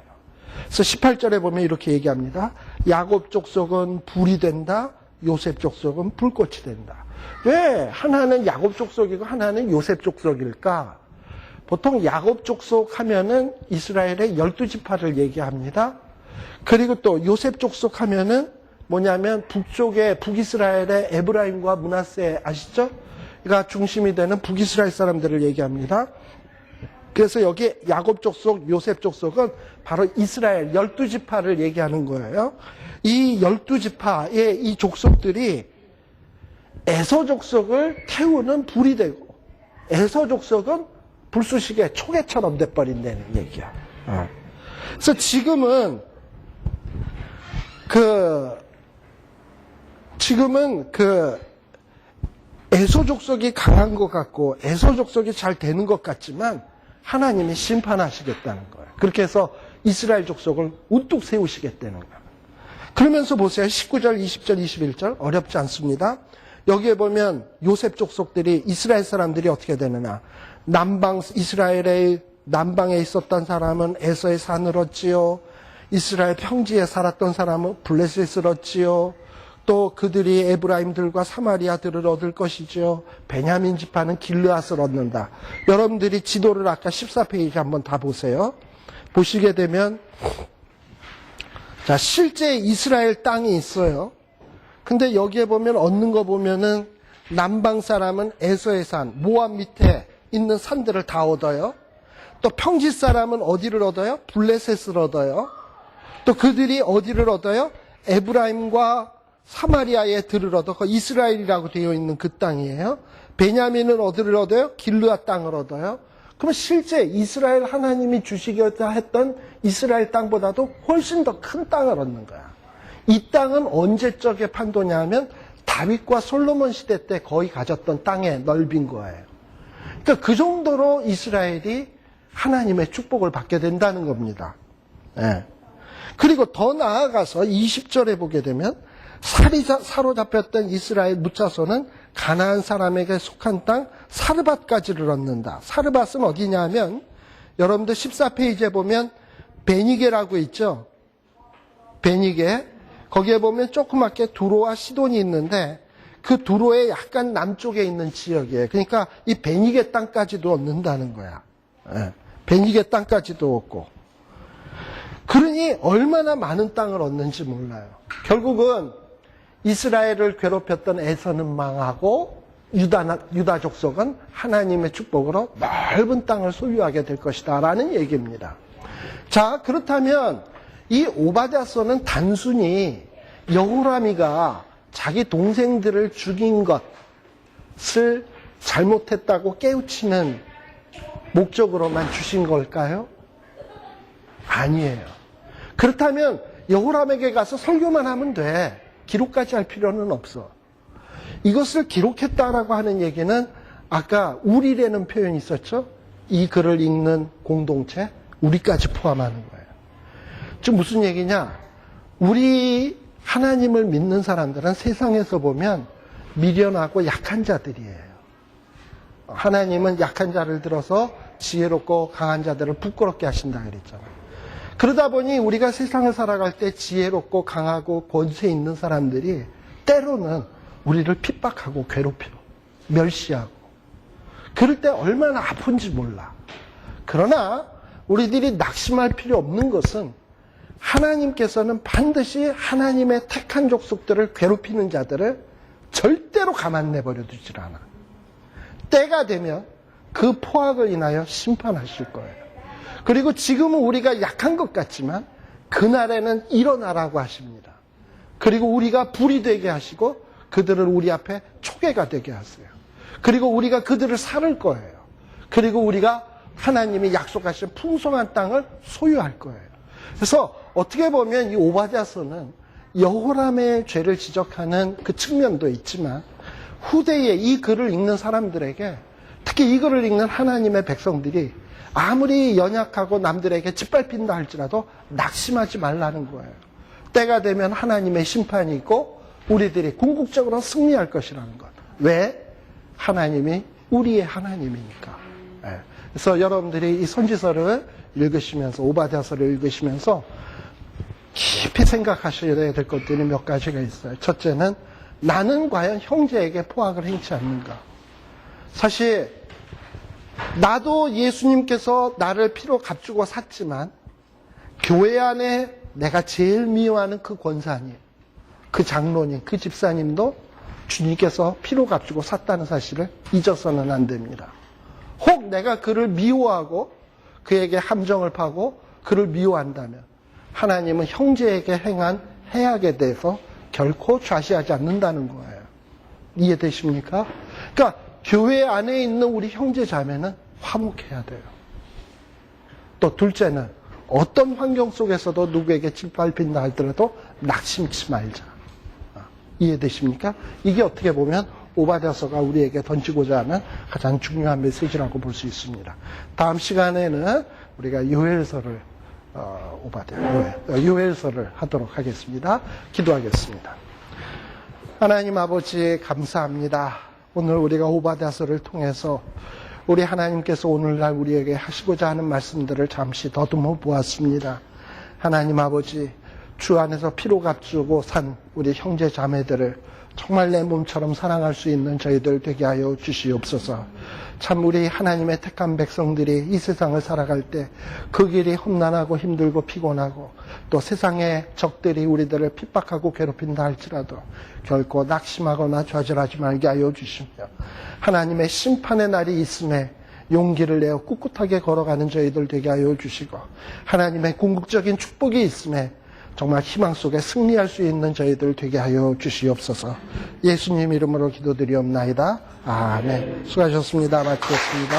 그래서 18절에 보면 이렇게 얘기합니다. 야곱족 속은 불이 된다, 요셉족 속은 불꽃이 된다. 왜 하나는 야곱족 속이고 하나는 요셉족 속일까? 보통 야곱족 속 하면은 이스라엘의 12지파를 얘기합니다. 그리고 또 요셉족 속 하면은 뭐냐면 북이스라엘의 에브라임과 므낫세 아시죠? 가 중심이 되는 북이스라엘 사람들을 얘기합니다. 그래서 여기 야곱족 속, 요셉족 속은 바로 이스라엘 12지파를 얘기하는 거예요. 이 12지파의 이 족속들이 에서 족속을 태우는 불이 되고, 에서 족속은 불쑤시개 초계처럼 돼버린다는 얘기야. 그래서 지금은 에서 족속이 강한 것 같고 에서 족속이 잘 되는 것 같지만 하나님이 심판하시겠다는 거예요. 그렇게 해서 이스라엘 족속을 우뚝 세우시겠다는 거예요. 그러면서 보세요. 19절, 20절, 21절 어렵지 않습니다. 여기에 보면 요셉 족속들이, 이스라엘 사람들이 어떻게 되느냐. 이스라엘의 남방에 있었던 사람은 에서의 산을 얻지요. 이스라엘 평지에 살았던 사람은 블레셋을 얻지요. 또 그들이 에브라임들과 사마리아들을 얻을 것이지요. 베냐민 지파는 길르앗을 얻는다. 여러분들이 지도를 아까 14페이지 한번 다 보세요. 보시게 되면, 자, 실제 이스라엘 땅이 있어요. 근데 여기에 보면 얻는 거 보면은 남방 사람은 에서의 산, 모압 밑에 있는 산들을 다 얻어요. 또 평지 사람은 어디를 얻어요? 블레셋을 얻어요. 또 그들이 어디를 얻어요? 에브라임과 사마리아의 들을 얻어. 그 이스라엘이라고 되어 있는 그 땅이에요. 베냐민은 어디를 얻어요? 길르앗 땅을 얻어요. 그러면 실제 이스라엘 하나님이 주시겠다 했던 이스라엘 땅보다도 훨씬 더 큰 땅을 얻는 거야. 이 땅은 언제적에 판도냐 면 다윗과 솔로몬 시대 때 거의 가졌던 땅의 넓인 거예요. 그러니까 그 정도로 이스라엘이 하나님의 축복을 받게 된다는 겁니다. 네. 그리고 더 나아가서 20절에 보게 되면 사로잡혔던 이스라엘 무차소는 가나안 사람에게 속한 땅 사르밧까지를 얻는다. 사르밧은 어디냐면 여러분들 14페이지에 보면 베니게라고 있죠. 베니게. 거기에 보면 조그맣게 두로와 시돈이 있는데 그 두로의 약간 남쪽에 있는 지역이에요. 그러니까 이 베니게 땅까지도 얻는다는 거야. 예. 베니게 땅까지도 얻고. 그러니 얼마나 많은 땅을 얻는지 몰라요. 결국은 이스라엘을 괴롭혔던 에서는 망하고 유다 족속은 하나님의 축복으로 넓은 땅을 소유하게 될 것이다 라는 얘기입니다. 자, 그렇다면 이 오바댜서는 단순히 여호람이가 자기 동생들을 죽인 것을 잘못했다고 깨우치는 목적으로만 주신 걸까요? 아니에요. 그렇다면 여호람에게 가서 설교만 하면 돼. 기록까지 할 필요는 없어. 이것을 기록했다라고 하는 얘기는 아까 우리라는 표현이 있었죠? 이 글을 읽는 공동체, 우리까지 포함하는 거예요. 즉 무슨 얘기냐? 우리 하나님을 믿는 사람들은 세상에서 보면 미련하고 약한 자들이에요. 하나님은 약한 자를 들어서 지혜롭고 강한 자들을 부끄럽게 하신다 그랬잖아요. 그러다 보니 우리가 세상을 살아갈 때 지혜롭고 강하고 권세 있는 사람들이 때로는 우리를 핍박하고 괴롭혀, 멸시하고. 그럴 때 얼마나 아픈지 몰라. 그러나 우리들이 낙심할 필요 없는 것은 하나님께서는 반드시 하나님의 택한 족속들을 괴롭히는 자들을 절대로 가만 내버려 두질 않아. 때가 되면 그 포악을 인하여 심판하실 거예요. 그리고 지금은 우리가 약한 것 같지만 그날에는 일어나라고 하십니다. 그리고 우리가 불이 되게 하시고 그들을 우리 앞에 초계가 되게 하세요. 그리고 우리가 그들을 살을 거예요. 그리고 우리가 하나님이 약속하신 풍성한 땅을 소유할 거예요. 그래서 어떻게 보면 이 오바댜서는 여호람의 죄를 지적하는 그 측면도 있지만 후대에 이 글을 읽는 사람들에게, 특히 이 글을 읽는 하나님의 백성들이 아무리 연약하고 남들에게 짓밟힌다 할지라도 낙심하지 말라는 거예요. 때가 되면 하나님의 심판이 있고 우리들이 궁극적으로 승리할 것이라는 것. 왜? 하나님이 우리의 하나님이니까. 그래서 여러분들이 이 선지서를 읽으시면서, 오바댜서를 읽으시면서 깊이 생각하셔야 될 것들이 몇 가지가 있어요. 첫째는 나는 과연 형제에게 포악을 행치 않는가. 사실 나도 예수님께서 나를 피로 값주고 샀지만 교회 안에 내가 제일 미워하는 그 권사님, 그 장로님, 그 집사님도 주님께서 피로 값주고 샀다는 사실을 잊어서는 안 됩니다. 혹 내가 그를 미워하고 그에게 함정을 파고 그를 미워한다면 하나님은 형제에게 행한 해악에 대해서 결코 좌시하지 않는다는 거예요. 이해되십니까? 그러니까 교회 안에 있는 우리 형제 자매는 화목해야 돼요. 또 둘째는 어떤 환경 속에서도 누구에게 짓밟힌다 할지라도 낙심치 말자. 이해되십니까? 이게 어떻게 보면 오바댜서가 우리에게 던지고자 하는 가장 중요한 메시지라고 볼 수 있습니다. 다음 시간에는 우리가 요엘서를 요엘서를 하도록 하겠습니다. 기도하겠습니다. 하나님 아버지 감사합니다. 오늘 우리가 오바댜서를 통해서 우리 하나님께서 오늘날 우리에게 하시고자 하는 말씀들을 잠시 더듬어 보았습니다. 하나님 아버지, 주 안에서 피로 값주고 산 우리 형제 자매들을 정말 내 몸처럼 사랑할 수 있는 저희들 되게 하여 주시옵소서. 참 우리 하나님의 택한 백성들이 이 세상을 살아갈 때 그 길이 험난하고 힘들고 피곤하고 또 세상의 적들이 우리들을 핍박하고 괴롭힌다 할지라도 결코 낙심하거나 좌절하지 말게 하여 주시며 하나님의 심판의 날이 있음에 용기를 내어 꿋꿋하게 걸어가는 저희들 되게 하여 주시고 하나님의 궁극적인 축복이 있음에 정말 희망 속에 승리할 수 있는 저희들 되게 하여 주시옵소서. 예수님 이름으로 기도드리옵나이다. 아멘. 수고하셨습니다. 마치겠습니다.